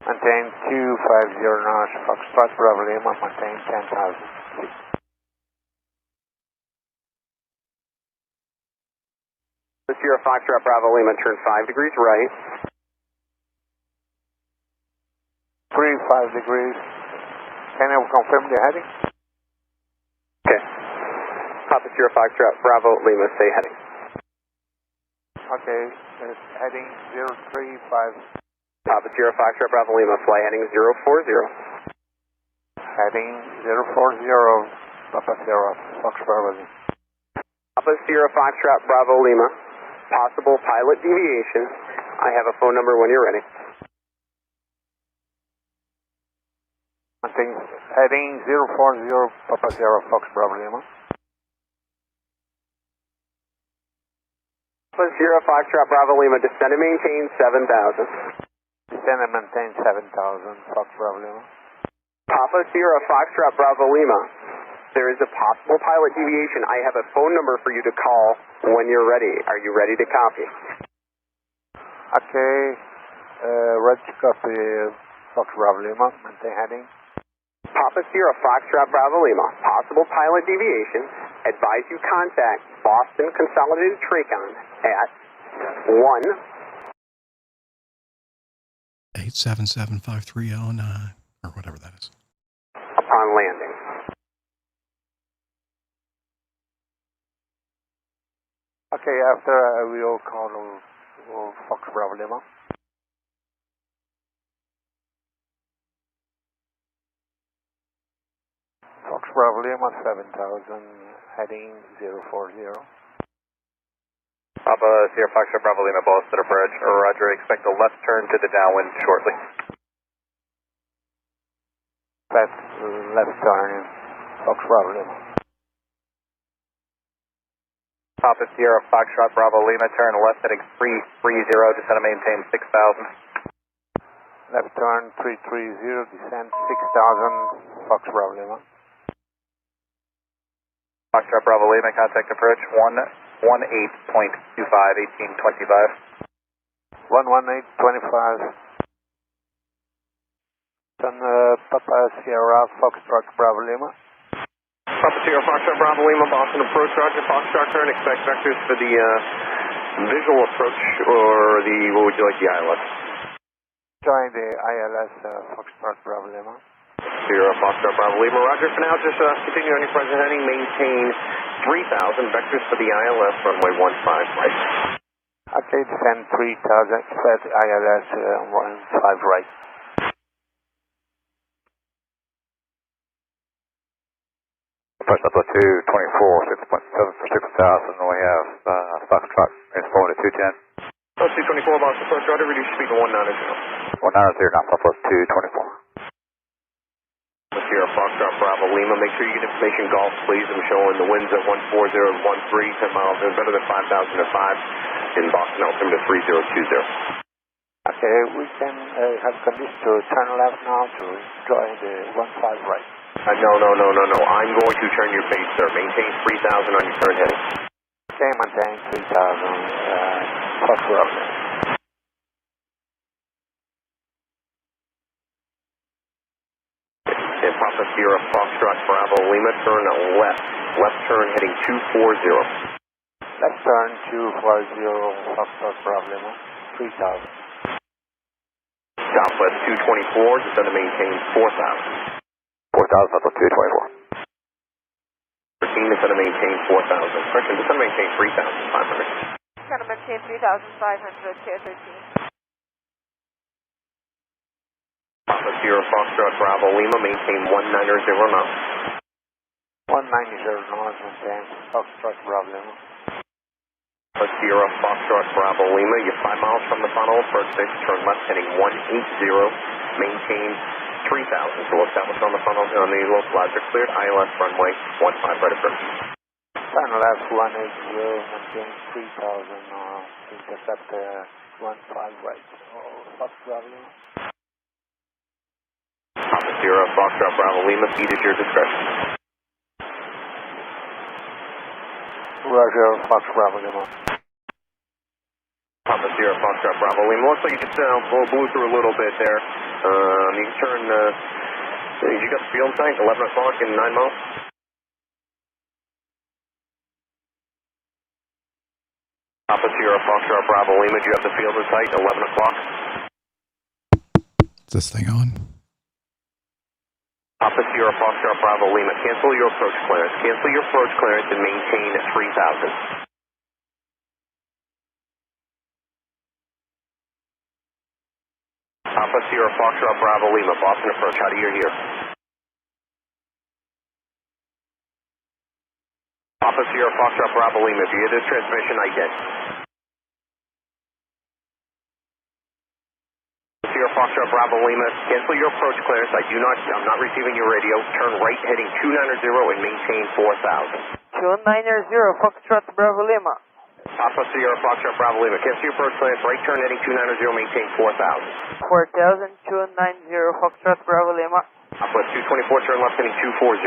Maintain 250 knots, Foxtrot Bravo Lima, maintain 10,000 feet. Papa Sierra, Foxtrot Bravo Lima, turn 5 degrees right. 5 degrees. Can you confirm the heading? Okay. Papa Sierra, Foxtrot Bravo Lima, stay heading. Okay, heading 035. Papa Sierra, Foxtrot Bravo Lima, fly heading 040. Heading 040, Papa Sierra, Foxtrot Bravo Lima. Papa Sierra, Foxtrot Bravo Lima, possible pilot deviation. I have a phone number when you're ready. Heading 040, Papa Sierra, Fox Bravo Lima. Papa Sierra, Foxtrot Bravo Lima, descend and maintain 7,000. Descend and maintain 7,000, Fox Bravo Lima. Papa Sierra, Foxtrot Bravo Lima, there is a possible pilot deviation. I have a phone number for you to call when you're ready. Are you ready to copy? Okay, ready to copy, Fox Bravo Lima, maintain heading. Papa Sierra, Foxtrot Bravo Lima, possible pilot deviation. Advise you contact Boston Consolidated Tracon at 1-877-5309, or whatever that is. Upon landing. Okay, after we will call Fox Bravo Lima. Fox Bravo Lima 7000, heading 040. Papa Sierra Foxtrot Bravo Lima, Ball Center Bridge. Roger, expect a left turn to the downwind shortly. Left turn, Fox Bravo Lima. Papa Sierra Foxtrot Bravo Lima, turn left heading 330, descend and maintain 6000. Left turn 330, descend 6000, Fox Bravo Lima. Foxtrot Bravo Lima, contact approach 118.25, 1825. 118.25. Then Papa Sierra Foxtrot Bravo Lima. Papa Sierra Foxtrot Bravo Lima, Boston approach, Roger, Foxtrot turn, expect vectors for the visual approach or the, what would you like, the ILS? Join the ILS Foxtrot Bravo Lima. Sierra Foxtrot Bravo Lima, Roger, for now just continue on your present heading, maintain 3000, vectors for the ILS, runway 15 right. Okay, descend 3000, expect ILS 15 right. Approach level 224, 6.7 for 6000, and we have Foxtrot transport at 210. Approach 224, Boston approach, Roger, reduce speed to 190. 190, now Papa 224. Sierra Foxtrot Bravo Lima, make sure you get information golf, please. I'm showing the winds at 140 to 13, 10 miles, better than 5,000 at 5 in Boston, altimeter 3020. Okay, we can have conditions to turn left now to join the 15 right. No. I'm going to turn your base, sir. Maintain 3000 on your current heading. Okay, maintain 3000, Fox Bravo. Papa Sierra Foxtrot Bravo Lima, turn left turn heading 240. Left turn 240, Foxtrot Bravo Lima, 3000. Southwest 224, descend to maintain 4000. 4000, Papa 224. 13, descend to maintain 4000. Correction, descend to maintain 3500. Descend to maintain 3500, Tier 13. Papa Sierra Foxtrot Bravo Lima, maintain 190 knots. 190 knots, maintain Foxtrot Bravo Lima. Papa Sierra Foxtrot Bravo Lima, you're 5 miles from the funnel, approach 6, turn left heading 180, maintain 3000. So establish on the funnel, on the localizer cleared, ILS runway 15 right approach. Turn left 180, maintain 3000, intercept 15 right. Fox Bravo Lima. Papa Sierra Foxtrot Bravo Lima, feed at your discretion. Roger, Fox Bravo Lima. Papa Sierra Foxtrot Bravo Lima. Looks like you just blew through a little bit there. You can turn, you got the field tank, 11 o'clock in 9 miles. Papa Sierra Foxtrot Bravo Lima, do you have the field in sight, 11 o'clock? Is this thing on? Papa Sierra Foxtrot Bravo Lima, cancel your approach clearance. Cancel your approach clearance and maintain 3000. Papa Sierra Foxtrot Bravo Lima, Boston approach, how do you hear? Papa Sierra Foxtrot Bravo Lima, if you hear this transmission, ident. Sierra Foxtrot Bravo Lima, cancel your approach clearance. I'm not receiving your radio. Turn right heading 290 and maintain 4000. 290, Foxtrot Bravo Lima. Papa Sierra Foxtrot Bravo Lima, cancel your approach clearance. Right turn heading 290, maintain 4000. 4000, 290, Foxtrot Bravo Lima. Southwest 224, turn left heading 240.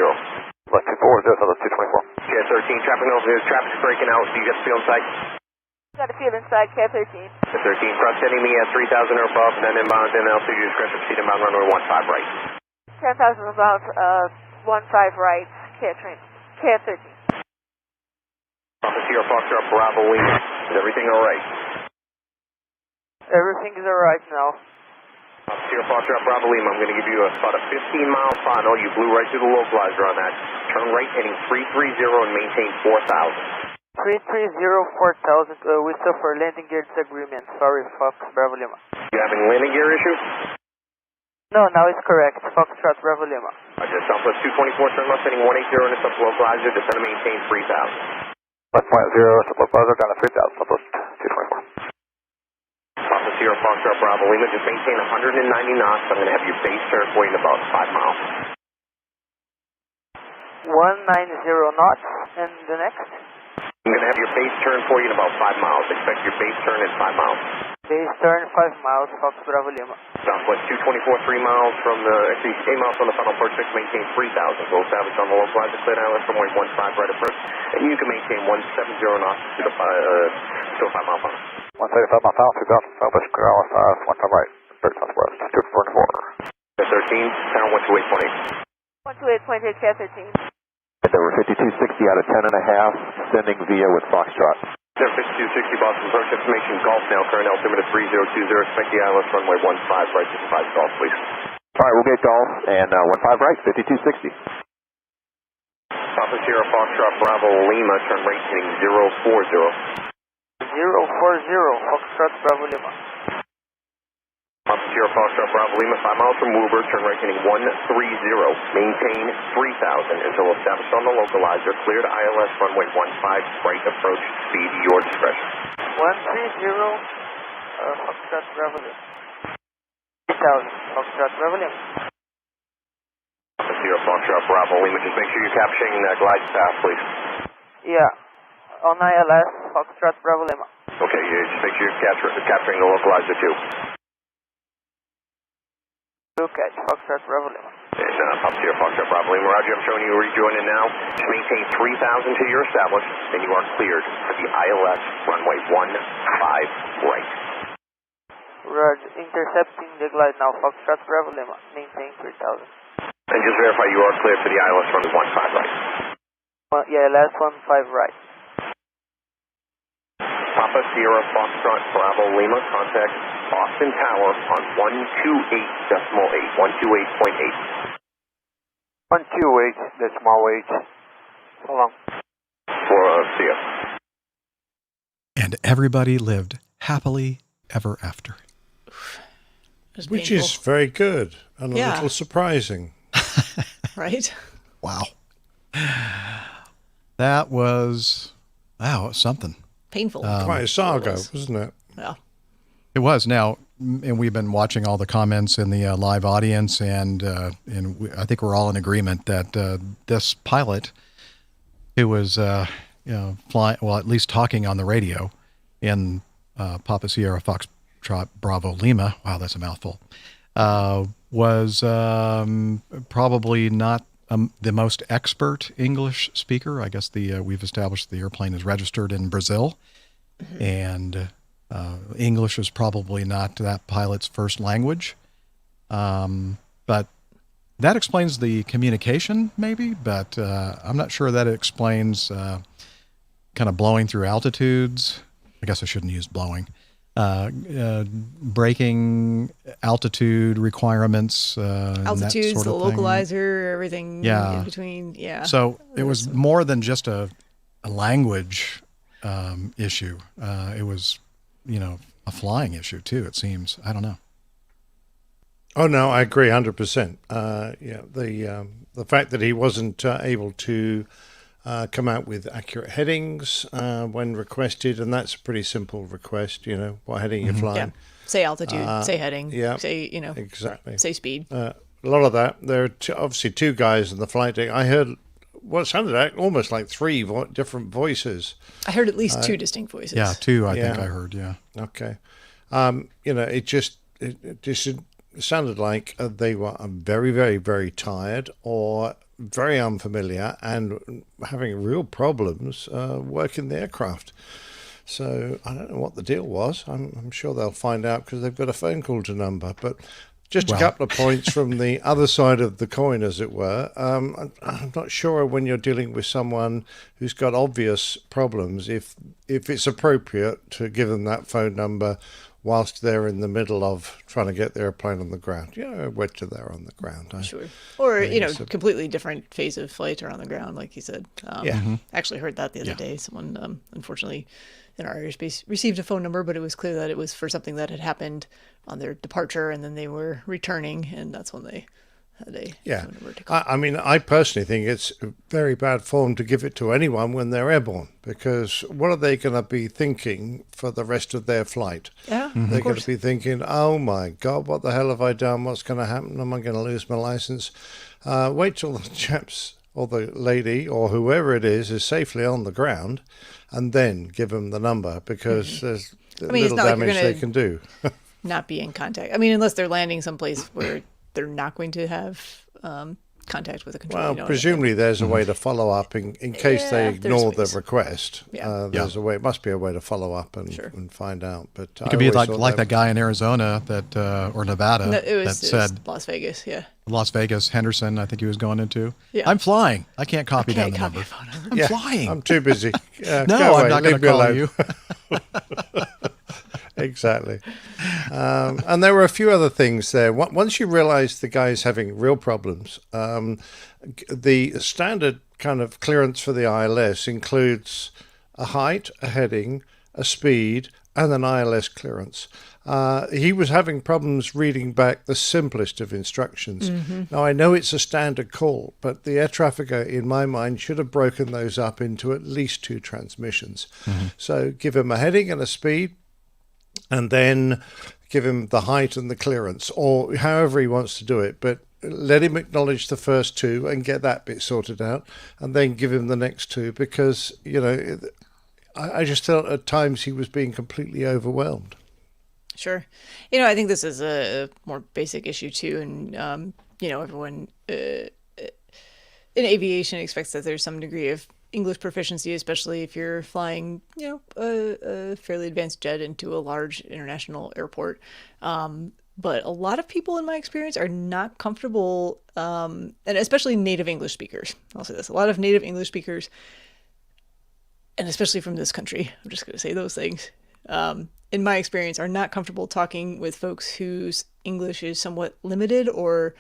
Left 240, Southwest 224. Jet 13, traffic noise news, traffic's breaking out. Do you get the field in sight? Got a field inside, Cat 13. Cat 13, cross heading me at 3000 or above, and then inbound, then altitude discretion, proceed inbound runway 15 right. 10,000 above, 15 right, Cat 13. Papa Sierra Foxtrot Bravo Lima, is everything alright? Everything is alright now. Papa Sierra Foxtrot Bravo Lima, I'm going to give you about a 15-mile final. You blew right through the localizer on that. Turn right heading 330 and maintain 4000. 330, 4000, we suffer landing gear disagreement. Sorry, Fox Bravo Lima. You having landing gear issues? No, now it's correct. Foxtrot Bravo Lima. Roger, Southwest 224, turn left, heading 180, and it's up to localizer, descend and maintain 3000. Left 0, localizer, down to 3000, Southwest 224. Papa Sierra Foxtrot Bravo Lima, just maintain 190 knots. I'm going to have your base turn for you in about 5 miles. 190 knots, and the next? I'm going to have your base turn for you in about 5 miles. Expect your base turn in 5 miles. Base turn 5 miles, Fox Bravo Lima. Southwest 224, 3 miles from the, actually 8 miles from the final port 6, maintain 3000. We'll establish on the localizer cleared island from 15 right approach, and you can maintain 170 knots to the 5 mile final. 175 mile final, 2000, Southwest clear island, 15 right, approach southwest, 244. 13, town 128.8. 128.8, Cat 13. Over 5260 out of 10 and a half, sending via with Foxtrot. 5260 Boston approach information, golf now, current altimeter 3020, expect the ILS runway 15 right, 55 golf, please. Alright, we'll get golf, and 15 right, 5260. Papa Sierra Foxtrot Bravo Lima, turn rate heading 040. 040, Foxtrot Bravo Lima. Papa Sierra Foxtrot Bravo Lima, 5 miles from Woburn, turn right heading 130, maintain 3000 until established on the localizer, cleared ILS runway 15 right approach, speed your discretion. 130, Foxtrot Bravo Lima. 3000, Foxtrot Bravo Lima. Papa Sierra Foxtrot Bravo Lima, just make sure you're capturing glide path, please. Yeah, on ILS, Foxtrot Bravo Lima. Okay, just make sure you're capturing the localizer too. Look at Foxtrot Bravo Lima. And Papa Sierra Foxtrot Bravo Lima, Roger, I'm showing you rejoining now. Just maintain 3000 till you're established, and you are cleared for the ILS runway 15 right. Roger, intercepting the glide now, Foxtrot Bravo Lima, maintain 3000. And just verify you are cleared for the ILS runway 15 right. Yeah, last 15 right. Papa Sierra Foxtrot Bravo Lima, contact Boston Tower on 128.8, 128.8. 128.8. So long. See ya. And everybody lived happily ever after. Which is very good and a little surprising. Right? Wow. That was something. Painful. Quite a saga, wasn't it? Yeah. It was. Now, and we've been watching all the comments in the live audience, and I think we're all in agreement that this pilot, who was flying, well, at least talking on the radio in Papa Sierra Foxtrot Bravo Lima. Wow, that's a mouthful. Was probably not the most expert English speaker. I guess we've established the airplane is registered in Brazil, and English is probably not that pilot's first language. But that explains the communication, maybe. But I'm not sure that it explains kind of blowing through altitudes. I guess I shouldn't use blowing. Breaking altitude requirements, altitudes, sort the of localizer, everything in between. Yeah. So it was more than just a language issue. It was, a flying issue too. It seems. I don't know. Oh no, I agree 100%. The fact that he wasn't able to come out with accurate headings when requested, and that's a pretty simple request. What heading you're flying. Yeah. Say altitude, say heading, say exactly, say speed. A lot of that. There are obviously two guys in the flight deck. I heard what sounded like almost like three different voices. I heard at least two distinct voices. Yeah, two. I think I heard. Yeah. Okay. It just sounded like they were very, very, very tired or very unfamiliar and having real problems working the aircraft. So I don't know what the deal was. I'm sure they'll find out because they've got a phone call to number. But just a couple of points from the other side of the coin, as it were. I'm not sure when you're dealing with someone who's got obvious problems if it's appropriate to give them that phone number whilst they're in the middle of trying to get the airplane on the ground. Where to they're on the ground. Sure. Or, completely different phase of flight or on the ground, like you said. Actually heard that the other day. Someone, unfortunately, in our airspace received a phone number, but it was clear that it was for something that had happened on their departure, and then they were returning, and that's when they Yeah. I mean, I personally think it's very bad form to give it to anyone when they're airborne, because what are they going to be thinking for the rest of their flight? Yeah, They're going to be thinking, oh my God, what the hell have I done? What's going to happen? Am I going to lose my license? Wait till the chaps or the lady or whoever it is safely on the ground, and then give them the number, because there's little damage they can do. Not be in contact. I mean, unless they're landing someplace where they're not going to have contact with a controller. Well, presumably there's a way to follow up in case they ignore the request. There's a way. It must be a way to follow up and find out. But it could be like that guy in Arizona that or Nevada that said Las Vegas. Yeah. Las Vegas, Henderson, I think he was going into. Yeah. I'm flying. I can't copy down the number. I'm flying. I'm too busy. No, I'm not going to call you. Exactly. And there were a few other things there. Once you realize the guy's having real problems, the standard kind of clearance for the ILS includes a height, a heading, a speed, and an ILS clearance. He was having problems reading back the simplest of instructions. Now, I know it's a standard call, but the air trafficker, in my mind, should have broken those up into at least 2 transmissions. So give him a heading and a speed, and then give him the height and the clearance, or however he wants to do it. But let him acknowledge the first 2 and get that bit sorted out, and then give him the next 2, because, I just felt at times he was being completely overwhelmed. Sure. I think this is a more basic issue too. And, everyone in aviation expects that there's some degree of English proficiency, especially if you're flying, a fairly advanced jet into a large international airport. But a lot of people, in my experience, are not comfortable, and especially native English speakers. I'll say this. A lot of native English speakers, and especially from this country, I'm just going to say those things, in my experience, are not comfortable talking with folks whose English is somewhat limited or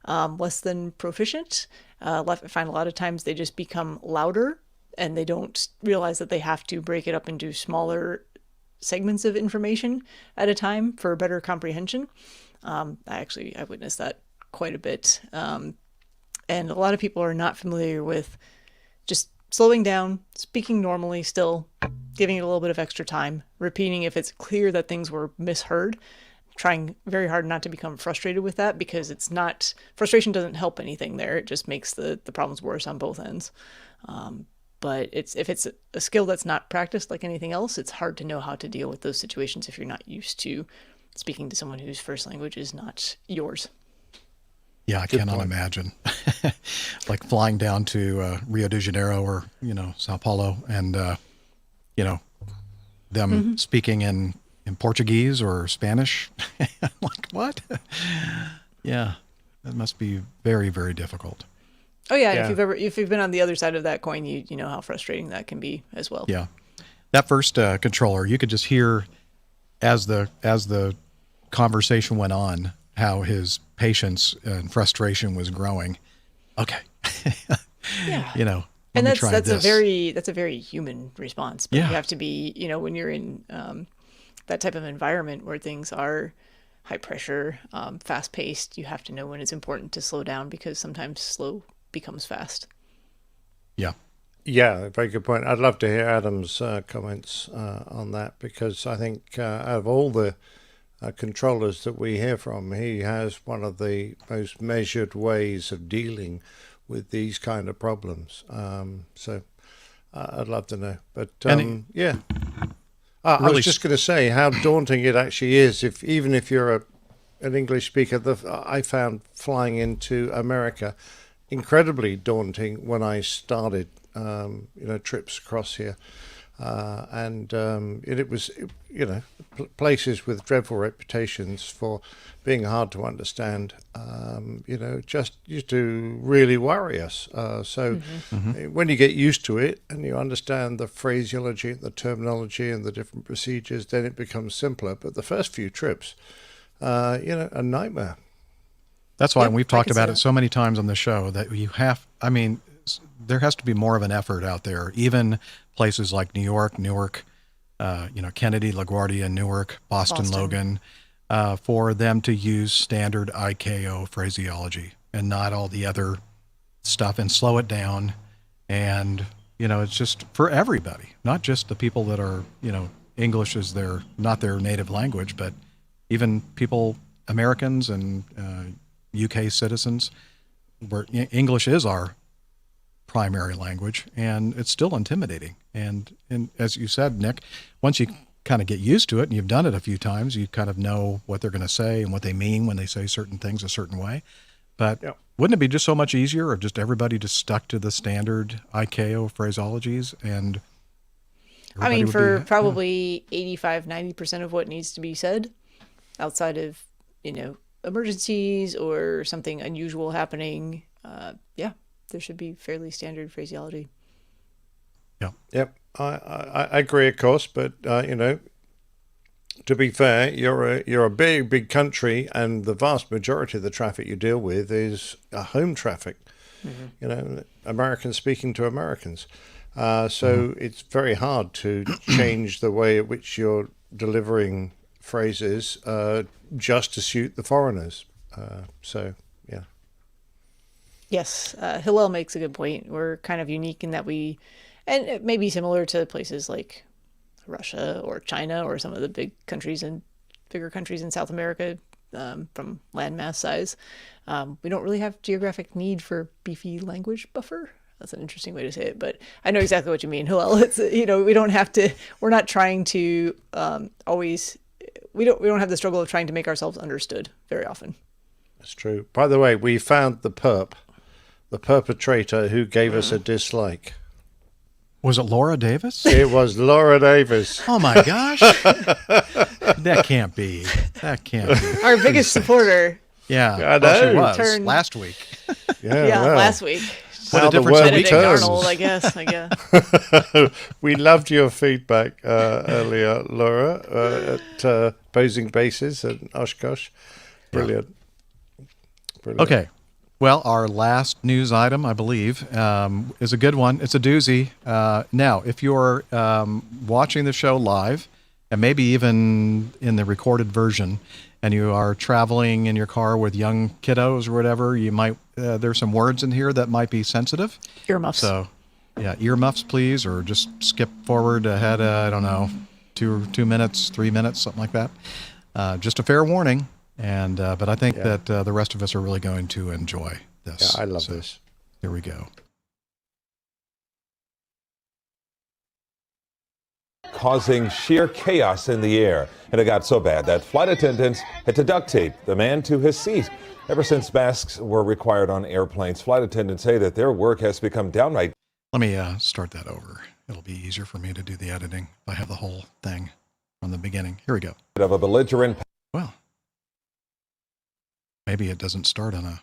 less than proficient. I find a lot of times they just become louder, and they don't realize that they have to break it up into smaller segments of information at a time for better comprehension. I witnessed that quite a bit. And a lot of people are not familiar with just slowing down, speaking normally still, giving it a little bit of extra time, repeating if it's clear that things were misheard, trying very hard not to become frustrated with that, because frustration doesn't help anything there. It just makes the problems worse on both ends. But if it's a skill that's not practiced like anything else, it's hard to know how to deal with those situations if you're not used to speaking to someone whose first language is not yours. Yeah, I cannot imagine. Like flying down to Rio de Janeiro or, Sao Paulo, and, them speaking in Portuguese or Spanish. Like, what? Yeah, that must be very, very difficult. Oh yeah, and if you've been on the other side of that coin, you know how frustrating that can be as well. Yeah, that first controller, you could just hear as the conversation went on how his patience and frustration was growing. Okay, yeah, and that's a very human response. But you have to be, when you're in that type of environment where things are high pressure, fast paced, you have to know when it's important to slow down, because sometimes slow becomes fast. Yeah, very good point. I'd love to hear Adam's comments on that, because I think out of all the controllers that we hear from, he has one of the most measured ways of dealing with these kind of problems. So I'd love to know. But yeah, I was just going to say how daunting it actually is. Even if you're an English speaker, I found flying into America incredibly daunting when I started, trips across here. And it was, places with dreadful reputations for being hard to understand, just used to really worry us. So when you get used to it and you understand the phraseology, the terminology and the different procedures, then it becomes simpler. But the first few trips, a nightmare. That's why we've talked about it so many times on the show that there has to be more of an effort out there, even places like Newark, Kennedy, LaGuardia, Newark, Boston. Logan, for them to use standard ICAO phraseology. and not all the other stuff, and slow it down. And, it's just for everybody, not just the people that are, English is not their native language, but even people, Americans and UK citizens, where English is our primary language, and it's still intimidating. And as you said, Nick, once you kind of get used to it and you've done it a few times, you kind of know what they're going to say and what they mean when they say certain things a certain way. But wouldn't it be just so much easier if just everybody just stuck to the standard ICAO phraseologies? And I mean, for probably 85-90% of what needs to be said, outside of emergencies or something unusual happening, there should be fairly standard phraseology. Yep. I agree, of course, but to be fair, you're a big country, and the vast majority of the traffic you deal with is home traffic. Americans speaking to Americans. So it's very hard to change the way at which you're delivering phrases just to suit the foreigners. Yes, Hillel makes a good point. We're kind of unique in that and it may be similar to places like Russia or China or some of the bigger countries in South America from landmass size. We don't really have geographic need for beefy language buffer. That's an interesting way to say it, but I know exactly what you mean, Hillel. It's we don't have to. We're not trying to always. We don't have the struggle of trying to make ourselves understood very often. That's true. By the way, we found the perpetrator who gave us a dislike. Was it Laura Davis? It was Laura Davis. Oh my gosh. That can't be. Our biggest supporter. Yeah. I know. She was last week. Last week. What a difference in week Arnold, I guess. We loved your feedback earlier, Laura, at Posing Bases at Oshkosh. Brilliant. Okay. Well, our last news item, I believe, is a good one. It's a doozy. Now, if you're watching the show live, and maybe even in the recorded version, and you are traveling in your car with young kiddos or whatever, you might there's some words in here that might be sensitive. Earmuffs. So, earmuffs, please, or just skip forward ahead. I don't know, 2 minutes, 3 minutes, something like that. Just a fair warning. And but I think that the rest of us are really going to enjoy this. Yeah, I love this. Here we go. Causing sheer chaos in the air. And it got so bad that flight attendants had to duct tape the man to his seat. Ever since masks were required on airplanes, flight attendants say that their work has become downright. Let me start that over. It'll be easier for me to do the editing if I have the whole thing from the beginning. Here we go. Of a belligerent. Well, maybe it doesn't start on a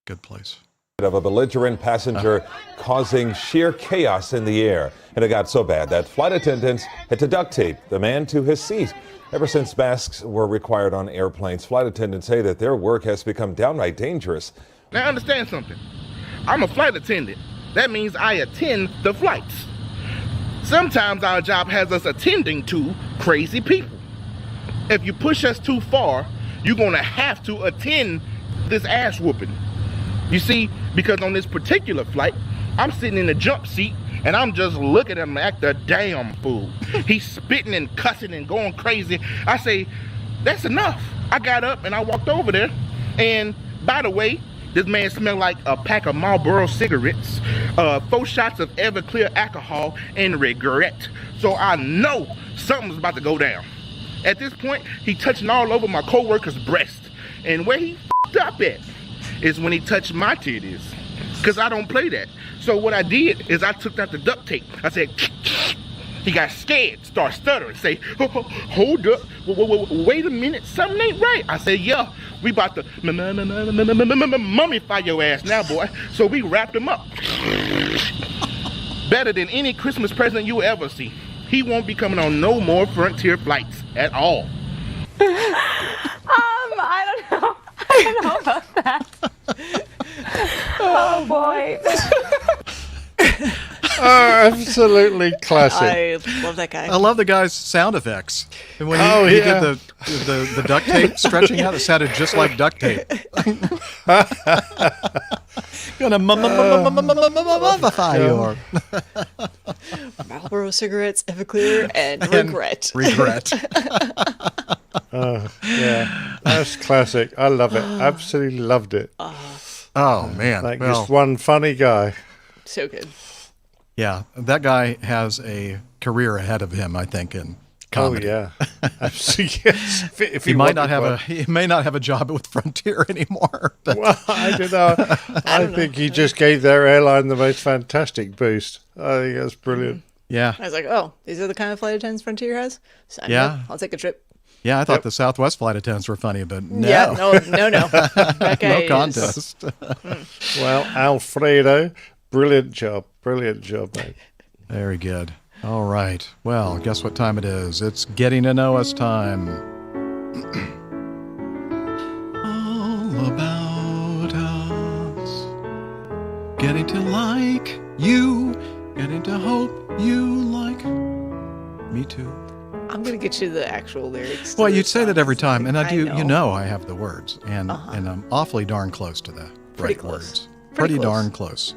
good place. Of a belligerent passenger causing sheer chaos in the air. And it got so bad that flight attendants had to duct tape the man to his seat. Ever since masks were required on airplanes, flight attendants say that their work has become downright dangerous. Now understand something. I'm a flight attendant. That means I attend the flights. Sometimes our job has us attending to crazy people. If you push us too far, you're gonna have to attend this ass whooping. You see, because on this particular flight, I'm sitting in the jump seat and I'm just looking at him like the damn fool. He's spitting and cussing and going crazy. I say, that's enough. I got up and I walked over there, and by the way, this man smelled like a pack of Marlboro cigarettes, 4 shots of Everclear alcohol, and regret. So I know something's about to go down. At this point, he touching all over my co-worker's breast. And where he f***ed up at is when he touched my titties. Because I don't play that. So what I did is I took out the duct tape. I said, he got scared, start stuttering, say, hold up, wait a minute, something ain't right. I said, yeah, we about to mummify your ass now, boy. So we wrapped him up. Better than any Christmas present you will ever see. He won't be coming on no more Frontier flights at all. I don't know. I don't know about that. Oh boy. Absolutely classic. I love that guy. I love the guy's sound effects. And when he did the duct tape stretching out, it sounded just like duct tape. Gonna mummify your Marlboro cigarettes, Everclear, and regret. Regret. Yeah, that's classic. I love it. Absolutely loved it. Oh man, like just one funny guy. So good. Yeah, that guy has a career ahead of him, I think, in comedy. Oh yeah, absolutely. Yes. If he might not have he may not have a job with Frontier anymore. But. Well, I don't know. I think he just gave their airline the most fantastic boost. I think that's brilliant. Yeah. I was like, oh, these are the kind of flight attendants Frontier has? Sign me up. I'll take a trip. Yeah, I thought the Southwest flight attendants were funny, but no. Yeah, no. That guy no contest. Well, Alfredo, brilliant job, mate. Very good. All right. Well, guess what time it is? It's getting to know us time. All about us. Getting to like you. Getting to hope you like me too. I'm going to get you the actual lyrics. Well, you'd say that every time, and I do. know. You know, I have the words, and I'm awfully darn close to the right words. Pretty close. Darn close.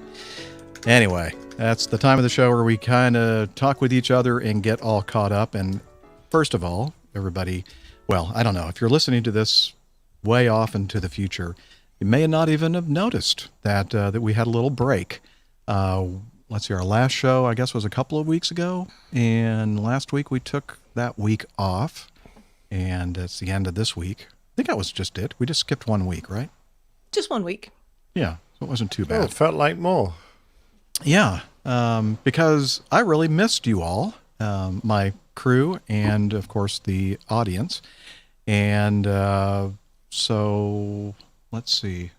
Anyway, that's the time of the show where we kind of talk with each other and get all caught up. And first of all, everybody, well, I don't know if you're listening to this way off into the future, you may not even have noticed that that we had a little break. Let's see, our last show, I guess, was a couple of weeks ago, and last week we took that week off, and it's the end of this week. I think that was just it. We just skipped 1 week, right? Just 1 week. Yeah, so it wasn't too bad. Oh, it felt like more. Yeah, because I really missed you all, my crew, and of course the audience. And so let's see.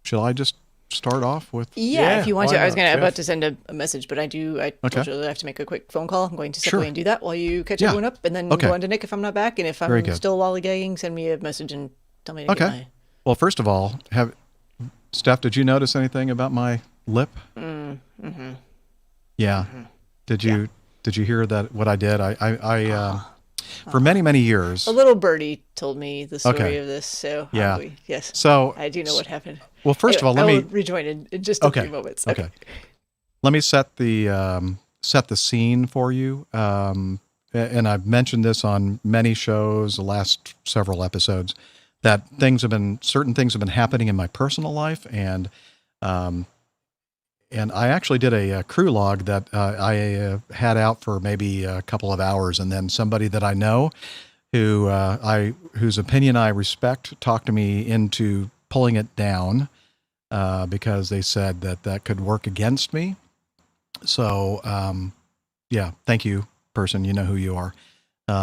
Shall I just start off with? Yeah, if you want to. I was not, about to send a message, but I told you that I have to make a quick phone call. I'm going to step away and do that while you catch everyone up, and then go on to Nick if I'm not back. And if I'm still lollygagging, send me a message and tell me to get my... Well, first of all, Steph, did you notice anything about my lip? Mm-hmm. Yeah. Mm-hmm. Did you hear that? What I did? I for many years. A little birdie told me the story of this, so yes. So I do know what happened. Well, first of all, let me me rejoin in just a few moments. Okay. Let me set the scene for you. And I've mentioned this on many shows, the last several episodes, that certain things have been happening in my personal life, and I actually did a crew log that I had out for maybe a couple of hours, and then somebody that I know, whose opinion I respect, talked to me into pulling it down because they said that could work against me. So, thank you, person. You know who you are,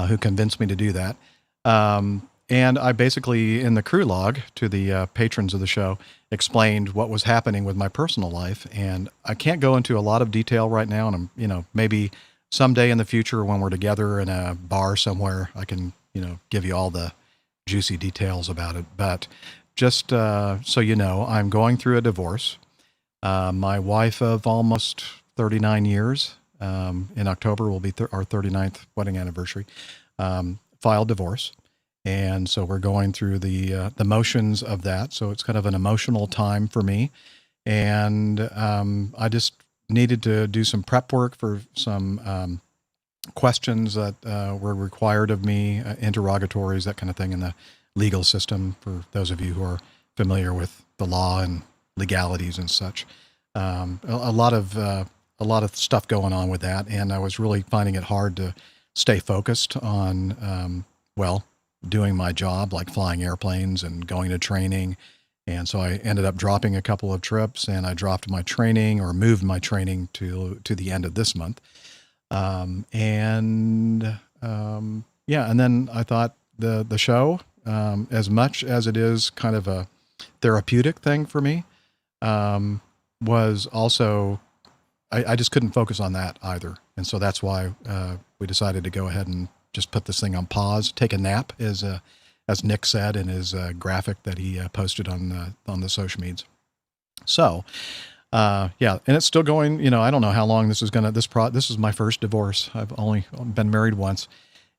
who convinced me to do that. And I basically, in the crew log to the patrons of the show, explained what was happening with my personal life. And I can't go into a lot of detail right now. And maybe someday in the future when we're together in a bar somewhere, I can, give you all the juicy details about it. But just so you know, I'm going through a divorce. My wife of almost 39 years, in October will be our 39th wedding anniversary, filed divorce. And so we're going through the motions of that. So it's kind of an emotional time for me. And I just needed to do some prep work for some questions that were required of me, interrogatories, that kind of thing in the legal system, for those of you who are familiar with the law and legalities and such. A lot of stuff going on with that. And I was really finding it hard to stay focused on, doing my job, like flying airplanes and going to training. And so I ended up dropping a couple of trips, and I dropped my training, or moved my training to the end of this month. And then I thought the show, as much as it is kind of a therapeutic thing for me, was also, I just couldn't focus on that either. And so that's why we decided to go ahead and just put this thing on pause, take a nap, as Nick said in his graphic that he posted on the social medias. So, and it's still going. I don't know how long this is gonna. This is my first divorce. I've only been married once,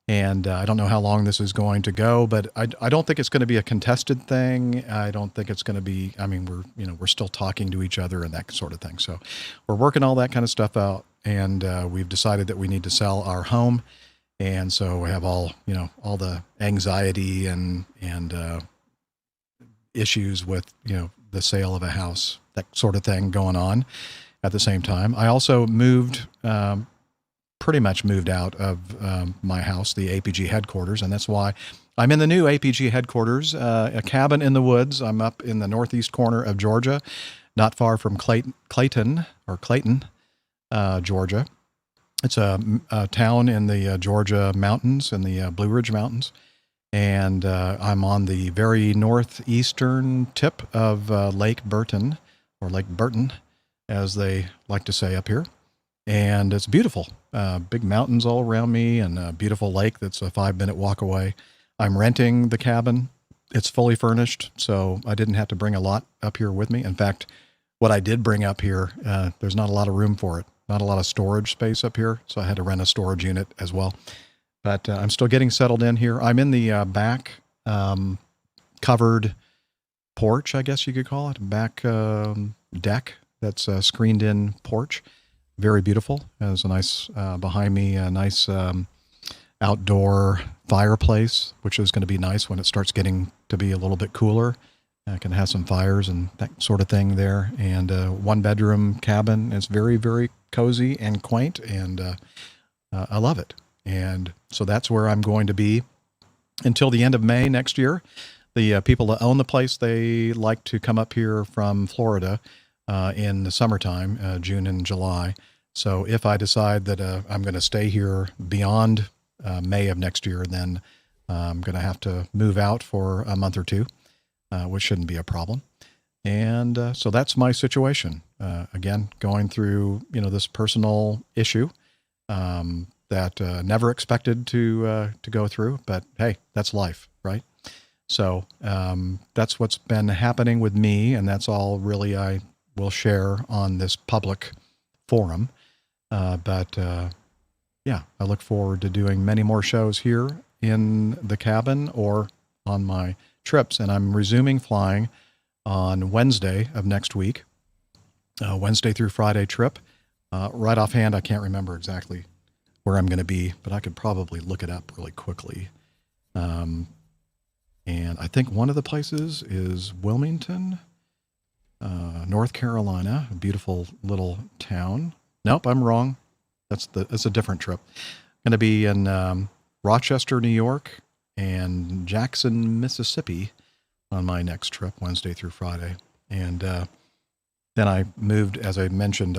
And I don't know how long this is going to go, but I don't think it's going to be a contested thing. I don't think it's going to be, I mean, we're still talking to each other and that sort of thing. So we're working all that kind of stuff out, and we've decided that we need to sell our home. And so we have all the anxiety and issues with, the sale of a house, that sort of thing going on at the same time. I also pretty much moved out of my house, the APG headquarters, and that's why I'm in the new APG headquarters, a cabin in the woods. I'm up in the northeast corner of Georgia, not far from Clayton, Georgia. It's a town in the Georgia mountains, in the Blue Ridge Mountains, and I'm on the very northeastern tip of Lake Burton, or Lake Burton, as they like to say up here. And it's beautiful. Big mountains all around me, and a beautiful lake that's a 5-minute walk away. I'm renting the cabin. It's fully furnished, so I didn't have to bring a lot up here with me. In fact, what I did bring up here, there's not a lot of room for it. Not a lot of storage space up here, so I had to rent a storage unit as well. But I'm still getting settled in here. I'm in the back covered porch, I guess you could call it. Back deck that's a screened-in porch. Very beautiful. There's a nice, behind me, a nice outdoor fireplace, which is going to be nice when it starts getting to be a little bit cooler. I can have some fires and that sort of thing there. And one-bedroom cabin. It's very, very cozy and quaint, and I love it. And so that's where I'm going to be until the end of May next year. The people that own the place, they like to come up here from Florida in the summertime, June and July. So if I decide that I'm going to stay here beyond May of next year, then I'm going to have to move out for a month or two, which shouldn't be a problem. And so that's my situation. Again, going through this personal issue that never expected to go through, but hey, that's life, right? So that's what's been happening with me, and that's all really I will share on this public forum. But yeah, I look forward to doing many more shows here in the cabin or on my trips. And I'm resuming flying on Wednesday of next week, Wednesday through Friday trip. Right offhand, I can't remember exactly where I'm going to be, but I could probably look it up really quickly. And I think one of the places is Wilmington, North Carolina, a beautiful little town. Nope, I'm wrong. That's a different trip. Going to be in Rochester, New York, and Jackson, Mississippi on my next trip, Wednesday through Friday. And then I moved, as I mentioned,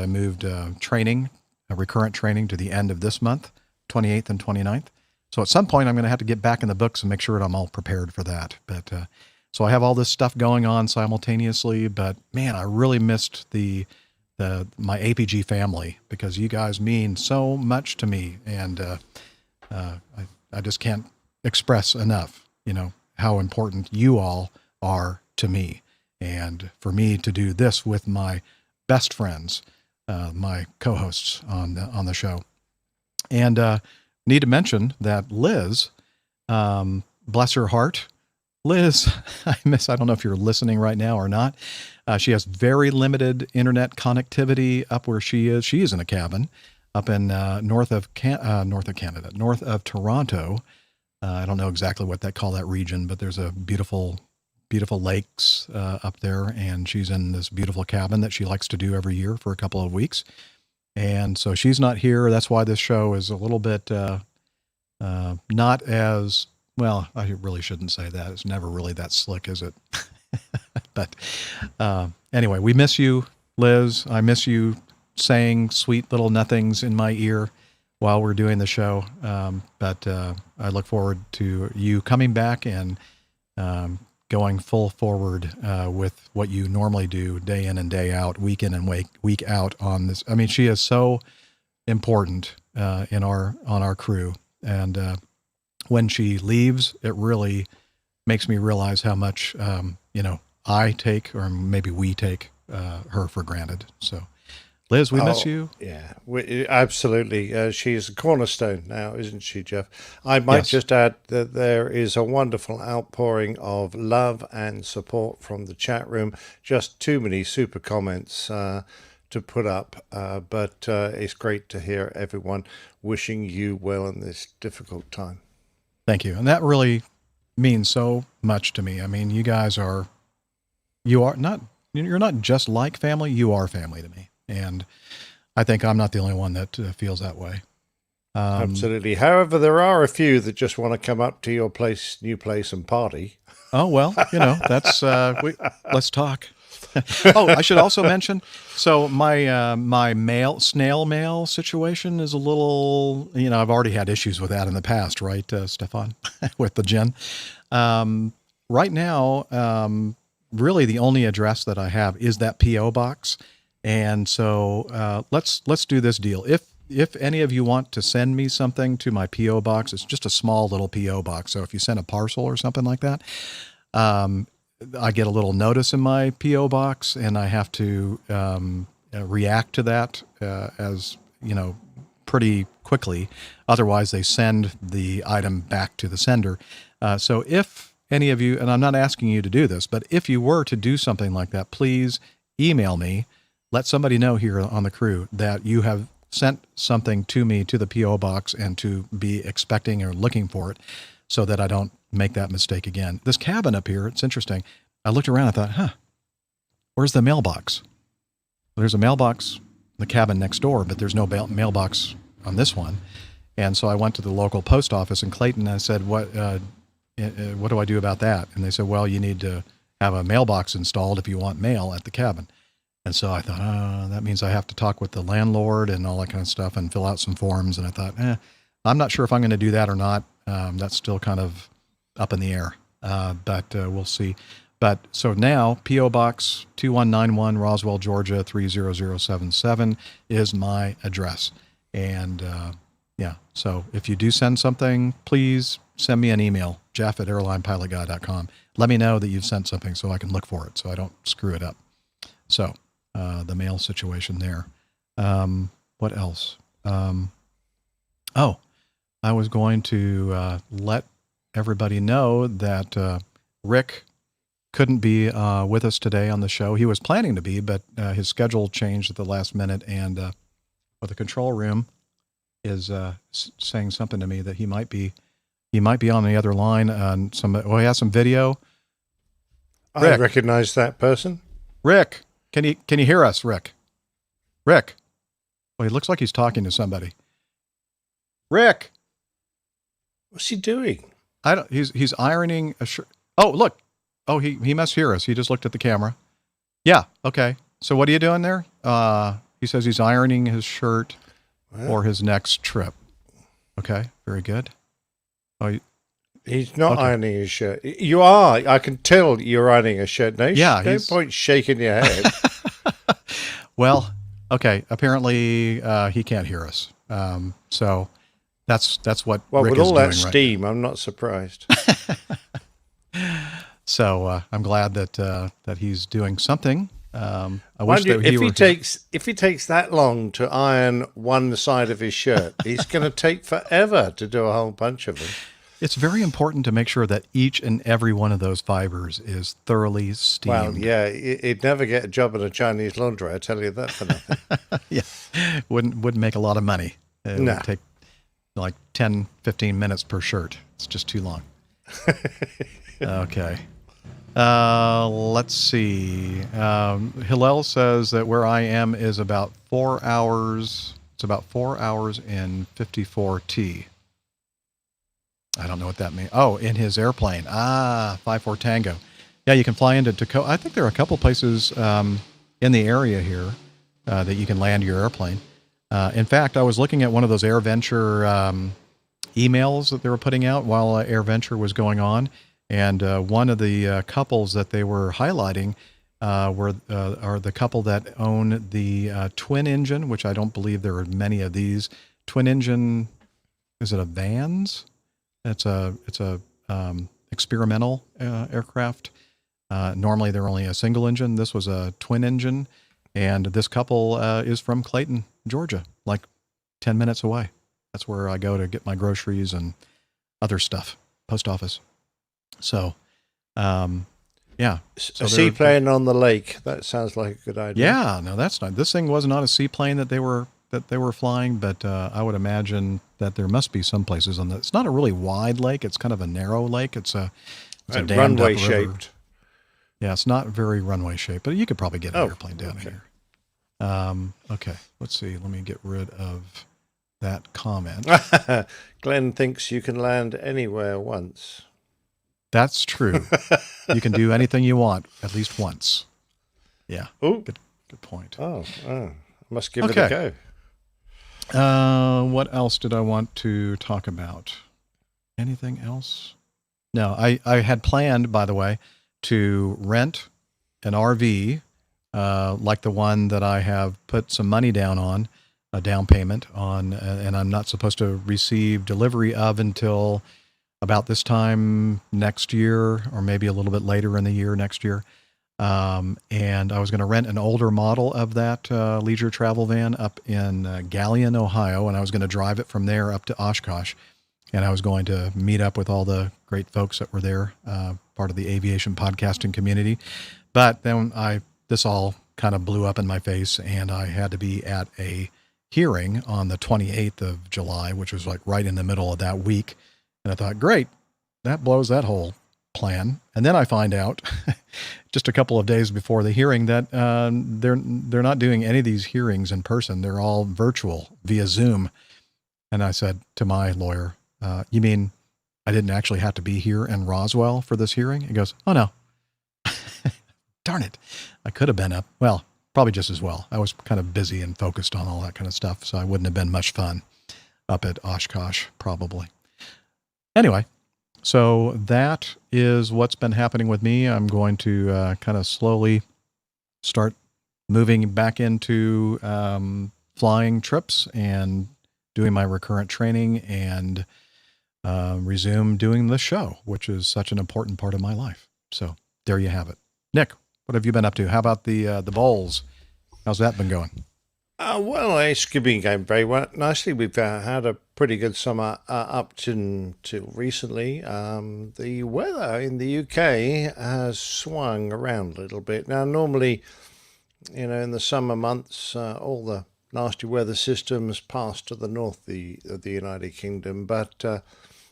training, recurrent training to the end of this month, 28th and 29th. So at some point, I'm going to have to get back in the books and make sure that I'm all prepared for that. But so I have all this stuff going on simultaneously. But man, I really missed my APG family, because you guys mean so much to me, and I just can't express enough, how important you all are to me, and for me to do this with my best friends, my co-hosts on the show. And need to mention that Liz, bless her heart, Liz, I don't know if you're listening right now or not. She has very limited internet connectivity up where she is. She is in a cabin up in north of Canada, north of Toronto. I don't know exactly what they call that region, but there's a beautiful lakes up there, and she's in this beautiful cabin that she likes to do every year for a couple of weeks. And so she's not here. That's why this show is a little bit not as well. I really shouldn't say that. It's never really that slick, is it? But anyway, we miss you, Liz. I miss you saying sweet little nothings in my ear while we're doing the show. But I look forward to you coming back and going full forward with what you normally do day in and day out, week in and week out on this. I mean, she is so important on our crew. And when she leaves, it really makes me realize how much, I take, or maybe we take her for granted. So Liz, we miss you. Yeah, absolutely. She's a cornerstone now, isn't she, Jeff? I might just add that there is a wonderful outpouring of love and support from the chat room. Just too many super comments to put up, but it's great to hear everyone wishing you well in this difficult time. Thank you. And that really means so much to me. I mean, you're not just like family, you are family to me. And I think I'm not the only one that feels that way. Absolutely. However, there are a few that just want to come up to your new place and party. Oh, well, that's, let's talk. Oh, I should also mention, so my snail mail situation is a little, I've already had issues with that in the past, right, Stefan, with the gin. Right now, really the only address that I have is that P.O. box. And so let's do this deal. If any of you want to send me something to my P.O. box, it's just a small little P.O. box. So if you send a parcel or something like that, I get a little notice in my P.O. box, and I have to react to that as pretty quickly. Otherwise, they send the item back to the sender. So if any of you, and I'm not asking you to do this, but if you were to do something like that, please email me. Let somebody know here on the crew that you have sent something to me to the P.O. box and to be expecting or looking for it so that I don't make that mistake again. This cabin up here, it's interesting. I looked around, I thought, where's the mailbox? There's a mailbox in the cabin next door, but there's no mailbox on this one. And so I went to the local post office in Clayton and I said, what do I do about that? And they said, well, you need to have a mailbox installed if you want mail at the cabin. And so I thought, that means I have to talk with the landlord and all that kind of stuff and fill out some forms. And I thought, I'm not sure if I'm going to do that or not. That's still kind of up in the air, but we'll see. But so now P.O. Box 2191, Roswell, Georgia 30077 is my address. And so if you do send something, please send me an email, jeff@airlinepilotguy.com. Let me know that you've sent something so I can look for it so I don't screw it up. So the mail situation there. What else? I was going to let everybody know that Rick couldn't be with us today on the show. He was planning to be, but his schedule changed at the last minute, and the control room is saying something to me that he might be on the other line. He has some video. Rick. I recognize that person. Rick, can you hear us, Rick? Rick. Well, he looks like he's talking to somebody. Rick. What's he doing? He's ironing a shirt. Oh, look. Oh, he must hear us. He just looked at the camera. Yeah. Okay. So what are you doing there? He says he's ironing his shirt for his next trip. Okay. Very good. Oh, he's not ironing his shirt. You are. I can tell you're ironing a shirt. No, no point shaking your head. Well, okay. Apparently, he can't hear us. So that's what. Well, Rick with all that steam, I'm not surprised. So I'm glad that he's doing something. I wish that if he takes that long to iron one side of his shirt, he's going to take forever to do a whole bunch of them. It's very important to make sure that each and every one of those fibers is thoroughly steamed. Well, yeah, he'd never get a job at a Chinese laundry, I tell you that for nothing. Yeah, wouldn't make a lot of money. It would take like 10, 15 minutes per shirt. It's just too long. Okay. Let's see. Hillel says that where I am is about 4 hours. It's about 4 hours and 54 T. I don't know what that means. Oh, in his airplane. 5-4 Tango. Yeah, you can fly into Tacoma. I think there are a couple places in the area here that you can land your airplane. In fact, I was looking at one of those AirVenture emails that they were putting out while AirVenture was going on. And one of the couples that they were highlighting are the couple that own the twin engine, which I don't believe there are many of these. Twin engine, is it a Vans? It's a experimental aircraft. Normally they're only a single engine. This was a twin engine, And this couple is from Clayton, Georgia, like 10 minutes away. That's where I go to get my groceries and other stuff, post office. So, yeah. So a seaplane on the lake. That sounds like a good idea. Yeah, no, that's not. This thing was not a seaplane that they were flying, but I would imagine that there must be some places on that. It's not a really wide lake. It's kind of a narrow lake. It's a dammed runway up river. shaped. Yeah, it's not very runway shaped, but you could probably get an airplane down here. Okay, let's see. Let me get rid of that comment. Glenn thinks you can land anywhere once. That's true. You can do anything you want at least once. Yeah. Ooh. Good point. Oh, must give it a go. What else did I want to talk about? Anything else? No, I had planned, by the way, to rent an RV, like the one that I have put some money down on, a down payment on, and I'm not supposed to receive delivery of until about this time next year, or maybe a little bit later in the year next year. And I was going to rent an older model of that leisure travel van up in Galion, Ohio, and I was going to drive it from there up to Oshkosh. And I was going to meet up with all the great folks that were there, part of the aviation podcasting community. But then this all kind of blew up in my face, and I had to be at a hearing on the 28th of July, which was like right in the middle of that week. And I thought, great, that blows that whole plan. And then I find out just a couple of days before the hearing that they're not doing any of these hearings in person. They're all virtual via Zoom. And I said to my lawyer, you mean I didn't actually have to be here in Roswell for this hearing? He goes, oh no. Darn it. I could have been up. Well, probably just as well. I was kind of busy and focused on all that kind of stuff, so I wouldn't have been much fun up at Oshkosh, probably. Anyway, so that is what's been happening with me. I'm going to kind of slowly start moving back into flying trips and doing my recurrent training and resume doing the show, which is such an important part of my life. So there you have it. Nick, what have you been up to? How about the bowls? How's that been going? Well, it's been going very well, nicely. We've had a pretty good summer up till recently. The weather in the UK has swung around a little bit. Now, normally, in the summer months, all the nasty weather systems pass to the north of the United Kingdom, but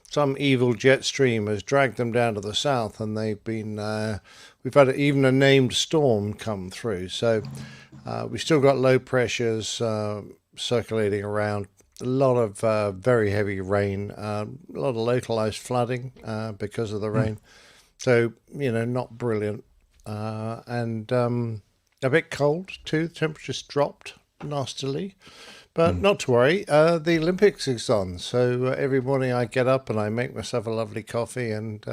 some evil jet stream has dragged them down to the south, and they've been we've had even a named storm come through. So we still got low pressures circulating around, a lot of very heavy rain, a lot of localized flooding because of the rain. So, not brilliant. And a bit cold too. The temperature's dropped nastily. But not to worry, the Olympics is on. So every morning I get up and I make myself a lovely coffee, and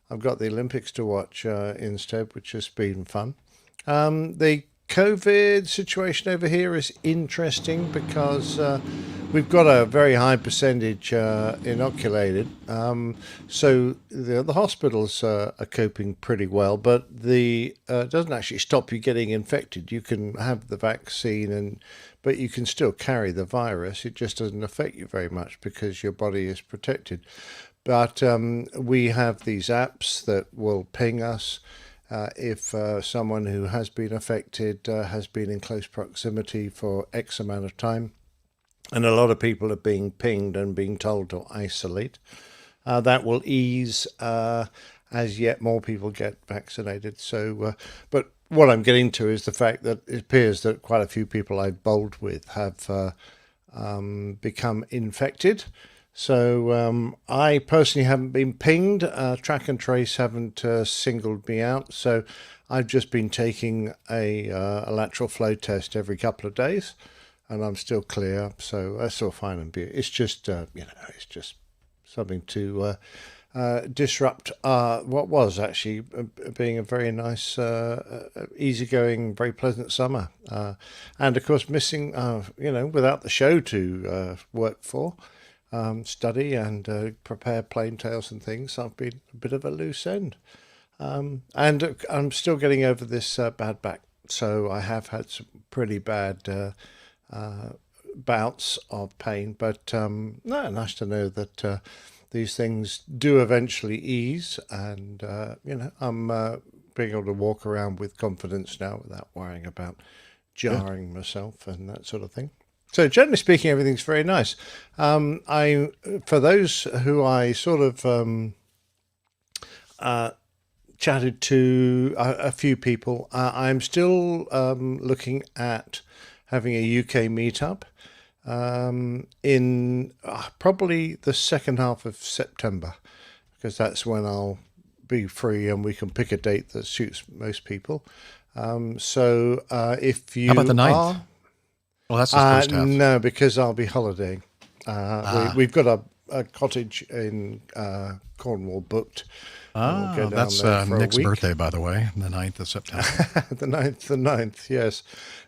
I've got the Olympics to watch instead, which has been fun. The COVID situation over here is interesting because we've got a very high percentage inoculated. So the hospitals are coping pretty well, but it doesn't actually stop you getting infected. You can have the vaccine, but you can still carry the virus. It just doesn't affect you very much because your body is protected. But we have these apps that will ping us if someone who has been affected has been in close proximity for X amount of time. And a lot of people are being pinged and being told to isolate. That will ease as yet more people get vaccinated. So, but what I'm getting to is the fact that it appears that quite a few people I've bowled with have become infected. So I personally haven't been pinged. Track and Trace haven't singled me out. So I've just been taking a lateral flow test every couple of days, and I'm still clear. So that's all fine and beautiful. It's just it's just something to disrupt what was actually being a very nice, easygoing, very pleasant summer. And of course, missing without the show to work for. Study and prepare plane tales and things. I've been a bit of a loose end. And I'm still getting over this bad back. So I have had some pretty bad bouts of pain, but no, nice to know that these things do eventually ease, and I'm being able to walk around with confidence now without worrying about jarring myself and that sort of thing. So generally speaking, everything's very nice. For those who I sort of chatted to a few people, I'm still looking at having a UK meetup in probably the second half of September, because that's when I'll be free and we can pick a date that suits most people. So if you How about the 9th? Well, that's the first half. No, because I'll be holidaying. We've got a cottage in Cornwall booked. We'll That's Nick's birthday, by the way, the 9th of September. the 9th, yes.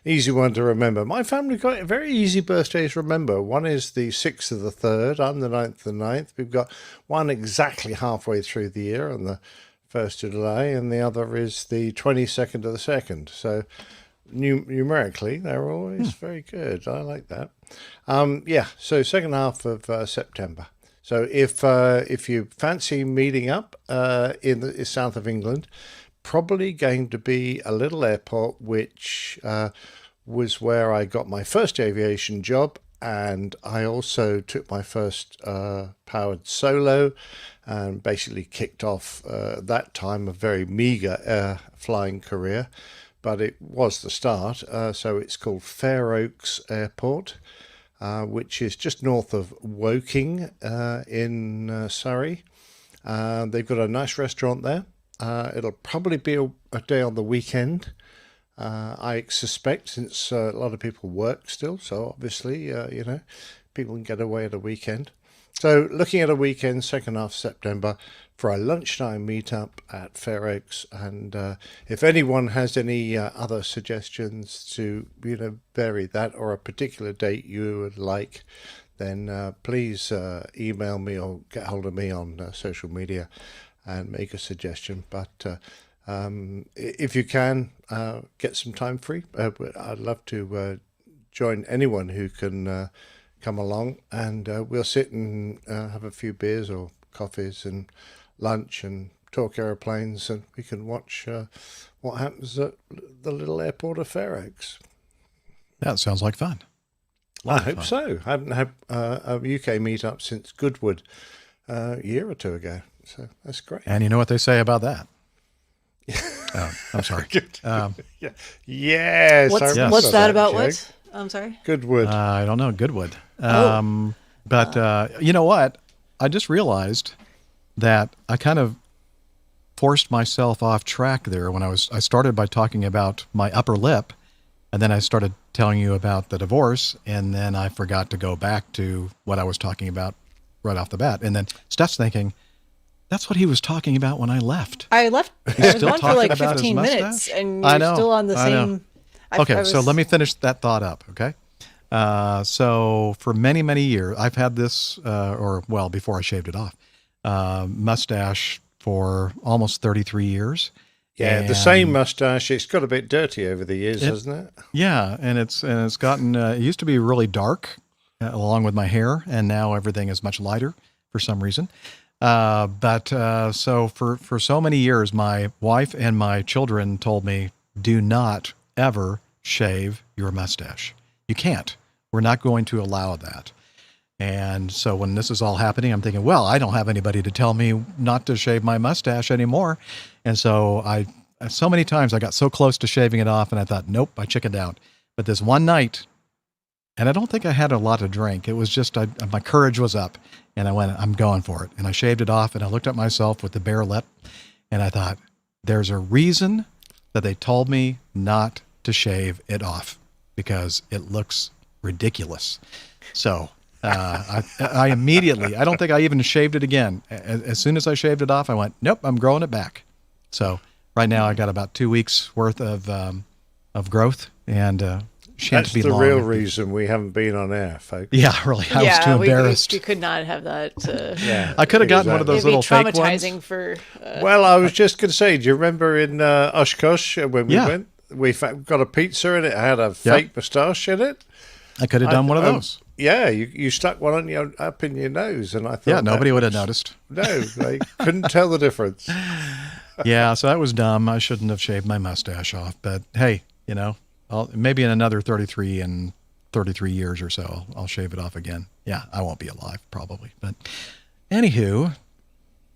Easy one to remember. My family got very easy birthdays to remember. One is the 6th of the 3rd. I'm the 9th of the 9th. We've got one exactly halfway through the year on the 1st of July, and the other is the 22nd of the 2nd. So numerically, they're always very good. I like that. So second half of September. So if you fancy meeting up in the south of England, probably going to be a little airport which was where I got my first aviation job, and I also took my first powered solo and basically kicked off that time a very meagre flying career, but it was the start. So it's called Fair Oaks Airport, which is just north of Woking in Surrey. They've got a nice restaurant there. It'll probably be a day on the weekend, I suspect, since a lot of people work still. So obviously, people can get away at a weekend. So looking at a weekend, second half of September, for a lunchtime meetup at Fair Oaks. And if anyone has any other suggestions to vary that, or a particular date you would like, then please email me or get hold of me on social media and make a suggestion. But if you can get some time free, I'd love to join anyone who can come along, and we'll sit and have a few beers or coffees and lunch and talk airplanes, and we can watch what happens at the little airport of Fair Oaks. That sounds like fun. I hope so. I haven't had a UK meetup since Goodwood a year or two ago, so that's great. And you know what they say about that? I'm sorry. Yes. What's that about? Joke. What? I'm sorry. Goodwood. I don't know. Goodwood. But you know what? I just realized that I kind of forced myself off track there when I started by talking about my upper lip, and then I started telling you about the divorce, and then I forgot to go back to what I was talking about right off the bat. And then Steph's thinking, that's what he was talking about when I left. I left. He's I was still gone for talking like about 15 his minutes, mustache? and I you're know, still on the I know. same. Okay, so let me finish that thought up, okay? So for many, many years, I've had this, before I shaved it off, mustache for almost 33 years. Yeah, the same mustache. It's got a bit dirty over the years, hasn't it? Yeah, and it's gotten, it used to be really dark along with my hair, and now everything is much lighter for some reason. So for so many years, my wife and my children told me, do not ever shave your mustache. You can't. We're not going to allow that. And so when this is all happening, I'm thinking, well, I don't have anybody to tell me not to shave my mustache anymore. And so so many times I got so close to shaving it off, and I thought, nope, I chickened out. But this one night, and I don't think I had a lot to drink. It was just, my courage was up, and I went, I'm going for it. And I shaved it off, and I looked at myself with the bare lip, and I thought, there's a reason that they told me not to shave it off, because it looks ridiculous. So I immediately, I don't think I even shaved it again. As soon as I shaved it off, I went, nope, I'm growing it back. So right now I got about 2 weeks worth of growth, and that's the real reason we haven't been on air, folks. Yeah, really. I was too embarrassed. We could not have that. I could have gotten one of those little fake ones. It'd be traumatizing for. Well, I was just going to say, do you remember in Oshkosh when we went? got a pizza in it. It had a fake moustache in it. I could have done one of those. Yeah, you stuck one on up in your nose, and I thought, nobody would have noticed. No, they couldn't tell the difference. Yeah, so that was dumb. I shouldn't have shaved my mustache off. But hey, maybe in another 33 years or so, I'll shave it off again. Yeah, I won't be alive probably. But anywho,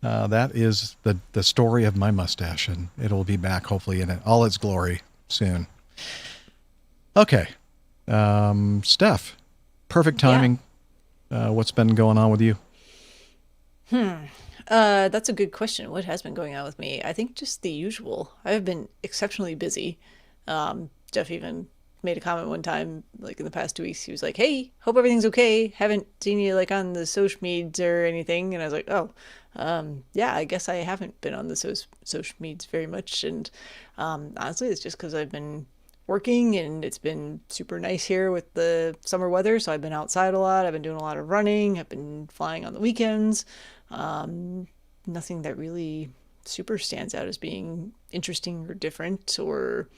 that is the story of my mustache, and it'll be back hopefully in all its glory soon. Okay. Steph, perfect timing. Yeah. What's been going on with you? That's a good question. What has been going on with me? I think just the usual. I've been exceptionally busy. Jeff even made a comment one time, like in the past 2 weeks. He was like, "Hey, hope everything's okay. Haven't seen you like on the social medias or anything." And I was like, "Oh, yeah, I guess I haven't been on the social medias very much." And honestly, it's just because I've been working, and it's been super nice here with the summer weather, so I've been outside a lot. I've been doing a lot of running. I've been flying on the weekends. Nothing that really super stands out as being interesting or different. Or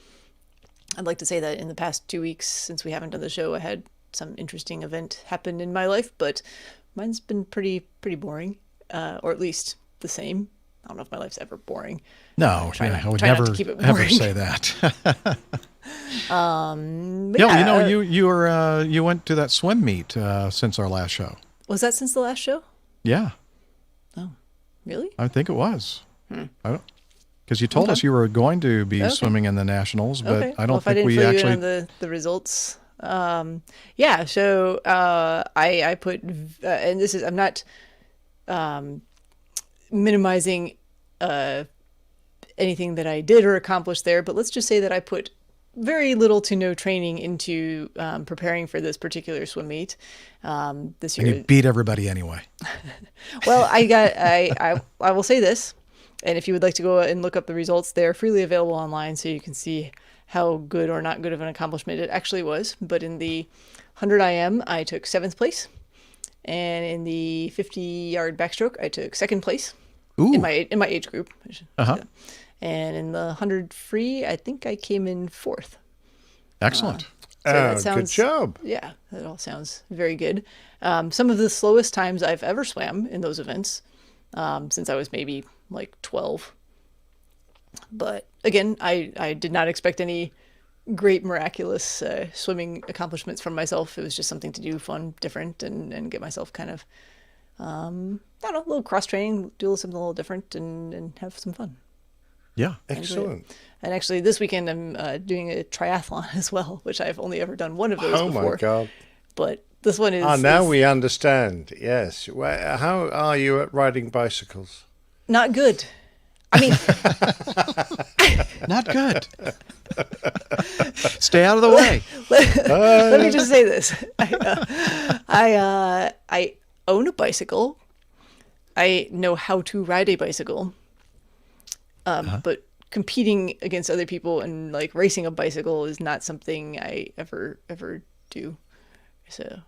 I'd like to say that in the past 2 weeks since we haven't done the show, I had some interesting event happen in my life, but mine's been pretty boring, or at least the same. I don't know if my life's ever boring. No, I would never say that. You went to that swim meet since our last show. Was that since the last show? Yeah. Oh, really? I think it was. Because you told us you were going to be swimming in the nationals, but I don't think we actually. The results. Yeah. So I put, and this is, I'm not minimizing anything that I did or accomplished there, but let's just say that I put very little to no training into preparing for this particular swim meet this year. And you beat everybody anyway. Well, I will say this, and if you would like to go and look up the results, they're freely available online, so you can see how good or not good of an accomplishment it actually was. But in the 100 IM, I took 7th place, and in the 50-yard backstroke, I took 2nd place. Ooh. In my age group. And in the 100 free, I think I came in 4th. Excellent. So that sounds, good job. Yeah, that all sounds very good. Some of the slowest times I've ever swam in those events, since I was maybe like 12. But again, I did not expect any great miraculous swimming accomplishments from myself. It was just something to do, fun, different, and get myself kind of, I don't know, a little cross training, do something a little different, and have some fun. Yeah, excellent. And actually, this weekend I'm doing a triathlon as well, which I've only ever done one of those before. Oh my God! But this one is. Now we understand. Yes. How are you at riding bicycles? Not good. I mean, not good. Stay out of the way. Let me just say this: I own a bicycle. I know how to ride a bicycle. But competing against other people and like racing a bicycle is not something I ever do. So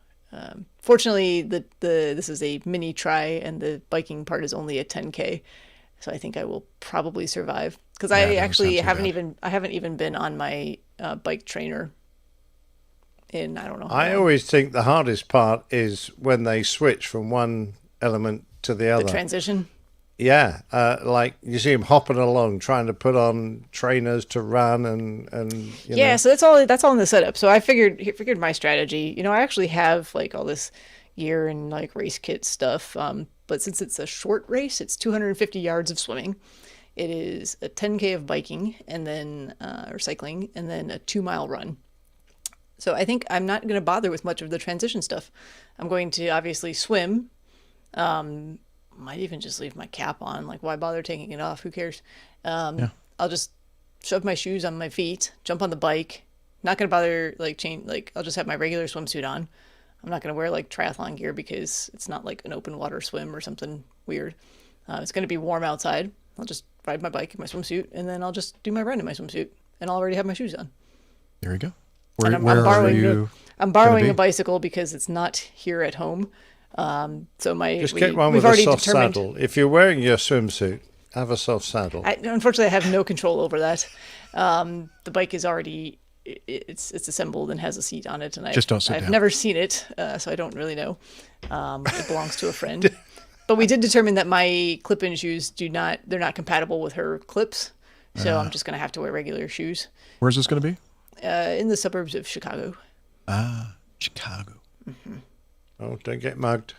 fortunately, this is a mini tri, and the biking part is only a 10K. So I think I will probably survive, because I actually haven't even been on my bike trainer in, I don't know. I always think the hardest part is when they switch from one element to the other. The transition. Yeah, like you see him hopping along, trying to put on trainers to run, and you know. So that's all in the setup. So I figured my strategy. I actually have like all this gear and like race kit stuff. But since it's a short race, it's 250 yards of swimming. It is a 10K of biking, and then or cycling, and then a 2-mile run. So I think I'm not going to bother with much of the transition stuff. I'm going to obviously swim. Might even just leave my cap on. Like, why bother taking it off? Who cares? I'll just shove my shoes on my feet, jump on the bike. Not gonna bother I'll just have my regular swimsuit on. I'm not gonna wear like triathlon gear because it's not like an open water swim or something weird. It's gonna be warm outside. I'll just ride my bike in my swimsuit, and then I'll just do my run in my swimsuit, and I'll already have my shoes on. There you go. I'm borrowing a bicycle because it's not here at home. So just get one with a soft saddle. If you're wearing your swimsuit have a soft saddle. Unfortunately, I have no control over that. The bike is already it's assembled and has a seat on it, and Just don't sit I've down. never seen it, so I don't really know. It belongs to a friend. But we did determine that my clip-in shoes they're not compatible with her clips, so I'm just going to have to wear regular shoes. Where's this going to be? In the suburbs of Chicago. Chicago. Mm-hmm. Oh, don't get mugged.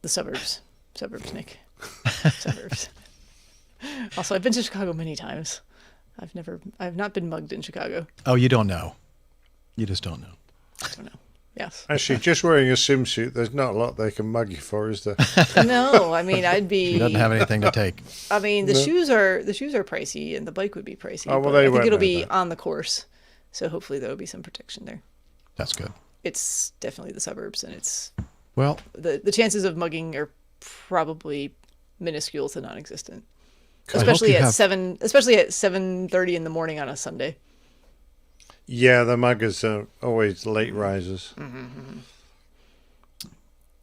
The suburbs, Nick. Suburbs. Also, I've been to Chicago many times. I've not been mugged in Chicago. Oh, you don't know. You just don't know. I don't know. Yes. Actually, just wearing a swimsuit, there's not a lot they can mug you for, is there? No, I mean, I'd be. He doesn't have anything to take. I mean, the shoes are pricey, and the bike would be pricey. Oh, well, but they I think it'll won't be know that. on the course, so hopefully there will be some protection there. That's good. It's definitely the suburbs, and it's Well, the chances of mugging are probably minuscule to non-existent, I hope especially you at have- 7:30 in the morning on a Sunday. Yeah, the muggers are always late risers.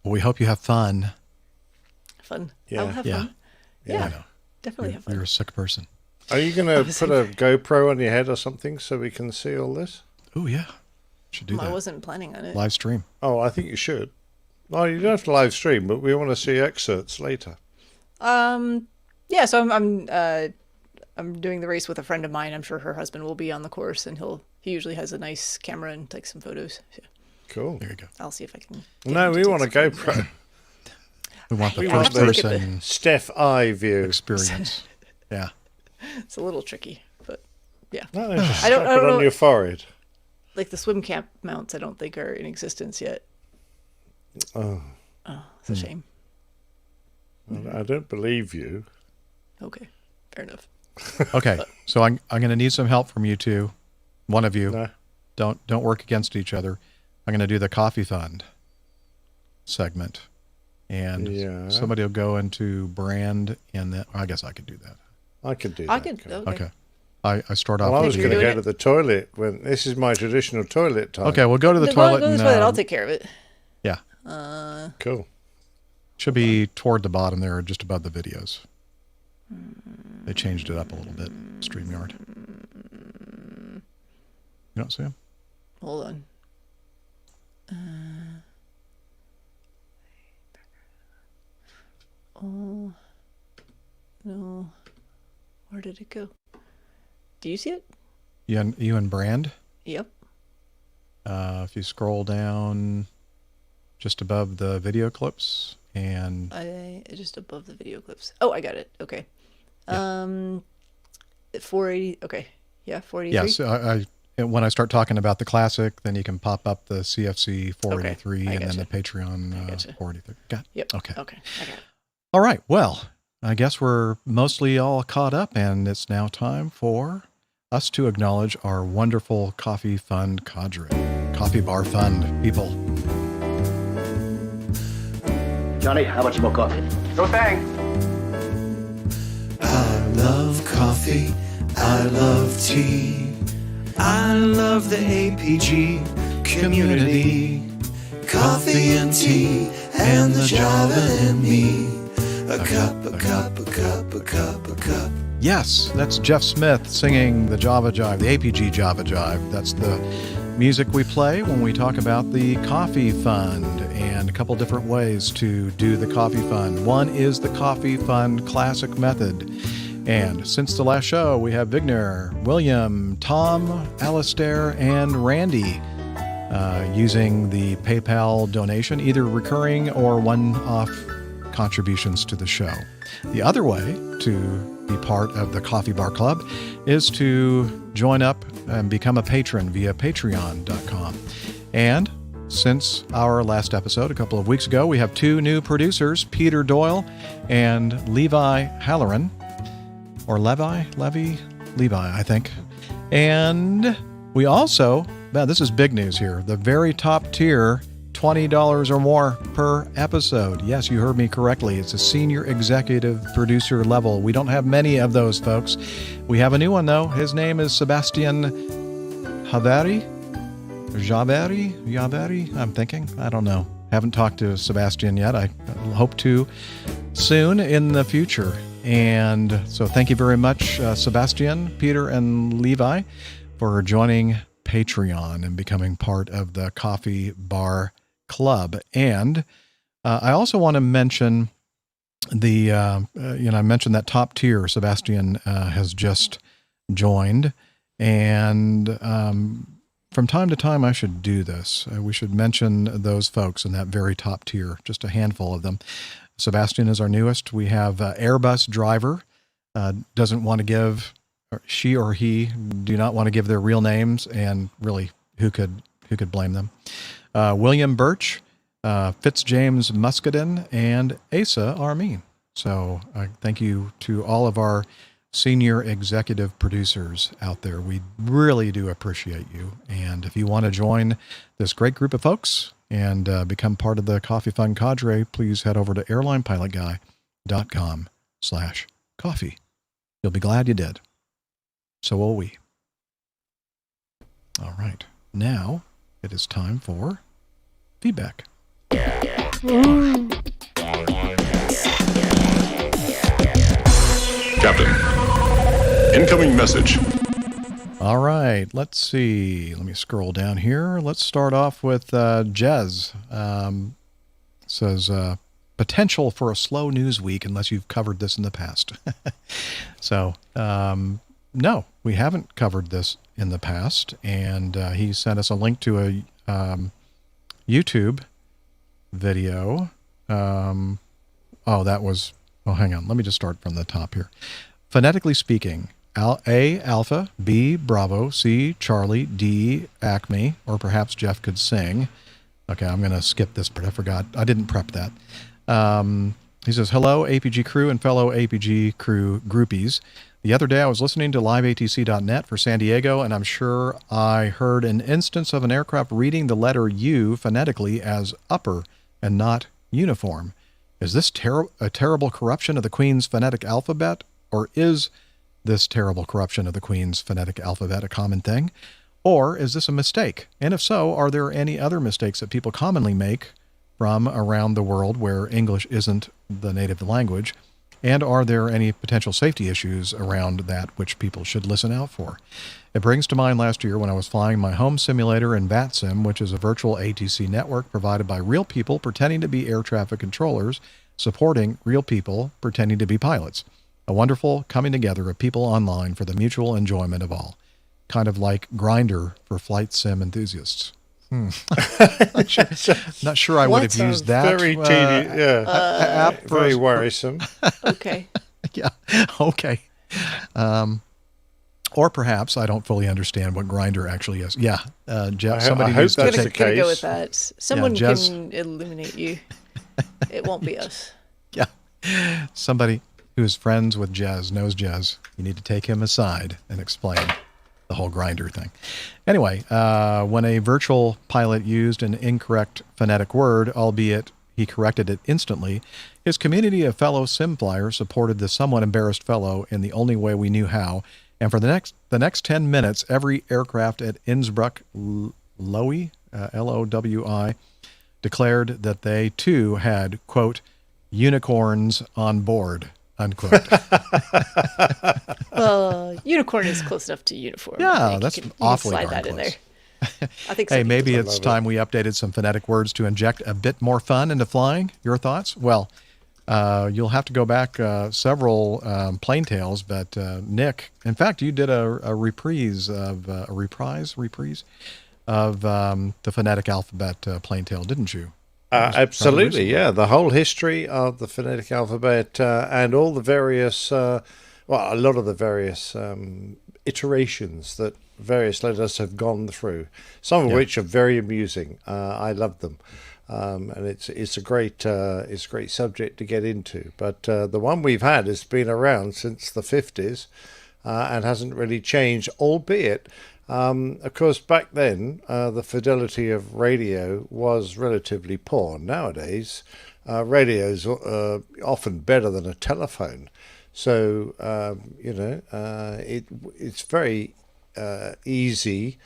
well, we hope you have fun. Fun. Yeah. I'll have Yeah. fun. I Yeah, know. definitely have fun. You're a sick person. Are you going to put a GoPro on your head or something so we can see all this? Oh, yeah. Should do I that. wasn't planning on it. Live stream. Oh, I think you should. Well, you don't have to live stream, but we want to see excerpts later. Yeah, so I'm doing the race with a friend of mine. I'm sure her husband will be on the course, and he usually has a nice camera and takes some photos. So Cool. There you go. I'll see if I can. No, we want a GoPro. We want the We first want to get person Steph eye view experience. Yeah. It's a little tricky, but yeah. No, just I don't strap it on know. your forehead. Like the swim cap mounts, I don't think are in existence yet. Oh, It's a shame. I don't believe you. Okay, fair enough. Okay, so I'm going to need some help from you two. One of you. No. Don't work against each other. I'm going to do the coffee fund segment, and Yeah. somebody will go into brand, and then I guess I could do that. I could do I that. could. Cool. Okay. Okay. I start off. Well, I with was You're going to doing go it? to the toilet when this is my traditional toilet time. Okay, we'll go to the Go toilet. this and, way, I'll take care of it. Yeah, Cool. should be toward the bottom there, just above the videos. They changed it up a little bit. StreamYard. You don't see them? Hold on. Oh no, where did it go? Do you see it? You and Brand. Yep. If you scroll down just above the video clips and Just above the video clips. Oh, I got it. Okay. 480. Okay. Yeah, 483. yes, when I start talking about the classic, then you can pop up the CFC 483 Okay, I and then gotcha. the Patreon gotcha. 483. Got it? Yep. Okay. Okay. I got it. All right. Well, I guess we're mostly all caught up, and it's now time for us to acknowledge our wonderful coffee fund cadre, coffee bar fund people. Johnny, how much more coffee? No thanks. I love coffee. I love tea. I love the APG community. Coffee and tea and the Java in me. A cup, a cup, a cup, a cup, a cup. Yes, that's Jeff Smith singing the Java Jive, the APG Java Jive. That's the music we play when we talk about the Coffee Fund and a couple different ways to do the Coffee Fund. One is the Coffee Fund Classic Method. And since the last show, we have Vigner, William, Tom, Alistair, and Randy using the PayPal donation, either recurring or one-off contributions to the show. The other way to be part of the Coffee Bar Club is to join up and become a patron via patreon.com. And since our last episode a couple of weeks ago, we have two new producers, Peter Doyle and Levi Halloran. Or Levi, I think. And we also, this is big news here, the very top tier, $20 or more per episode. Yes, you heard me correctly. It's a senior executive producer level. We don't have many of those, folks. We have a new one, though. His name is Sebastian Javeri, I'm thinking. I don't know. Haven't talked to Sebastian yet. I hope to soon in the future. And so thank you very much, Sebastian, Peter, and Levi, for joining Patreon and becoming part of the Coffee Bar Club. And I also want to mention I mentioned that top tier Sebastian has just joined. And from time to time, I should do this. We should mention those folks in that very top tier, just a handful of them. Sebastian is our newest. We have Airbus driver, doesn't want to give, she or he do not want to give their real names, and really, who could blame them? William Birch, Fitzjames Muscadin, and Asa Armin. So thank you to all of our senior executive producers out there. We really do appreciate you. And if you want to join this great group of folks and become part of the Coffee Fun cadre, please head over to airlinepilotguy.com/coffee. You'll be glad you did. So will we. All right. Now it is time for feedback. Captain, incoming message. All right, let's see. Let me scroll down here. Let's start off with Jez. Says, potential for a slow news week unless you've covered this in the past. So, no, we haven't covered this in the past. And he sent us a link to a YouTube video. Hang on. Let me just start from the top here. Phonetically speaking, A, Alpha, B, Bravo, C, Charlie, D, Acme, or perhaps Jeff could sing. Okay, I'm going to skip this, but I forgot. I didn't prep that. He says, hello, APG crew and fellow APG crew groupies. The other day I was listening to liveatc.net for San Diego, and I'm sure I heard an instance of an aircraft reading the letter U phonetically as upper and not uniform. Is this a terrible corruption of the Queen's phonetic alphabet, or is this terrible corruption of the Queen's phonetic alphabet a common thing? Or is this a mistake? And if so, are there any other mistakes that people commonly make from around the world where English isn't the native language? And are there any potential safety issues around that which people should listen out for? It brings to mind last year when I was flying my home simulator in VATSIM, which is a virtual ATC network provided by real people pretending to be air traffic controllers, supporting real people pretending to be pilots. A wonderful coming together of people online for the mutual enjoyment of all. Kind of like Grindr for flight sim enthusiasts. Not sure I would have used that. Very tedious, very worrisome. Okay. Yeah, okay. Or perhaps I don't fully understand what Grindr actually is. Yeah, Jeff, somebody hope needs to that's take... the Gonna go case. with that. Someone Yeah, Jez- can illuminate you. It won't be us. Yeah, somebody who is friends with Jez, knows Jez. You need to take him aside and explain the whole Grindr thing. Anyway, when a virtual pilot used an incorrect phonetic word, albeit he corrected it instantly, his community of fellow sim flyers supported the somewhat embarrassed fellow in the only way we knew how. And for the next 10 minutes, every aircraft at Innsbruck Lowy, L-O-W-I, declared that they too had, quote, unicorns on board, unquote. Well, unicorn is close enough to uniform. Yeah, that's you can awfully slide darn that in close. there. I think. Hey, some maybe people it's time we updated some phonetic words to inject a bit more fun into flying. Your thoughts? Well, you'll have to go back several plane tales, but Nick, in fact, you did a reprise of the phonetic alphabet plane tale, didn't you? Absolutely, yeah. The whole history of the phonetic alphabet and all the various, a lot of the various iterations that various letters have gone through, some of which are very amusing. I love them. And it's a great subject to get into. But the one we've had has been around since the 50s and hasn't really changed, albeit, of course, back then the fidelity of radio was relatively poor. Nowadays, radio is often better than a telephone. So it's very easy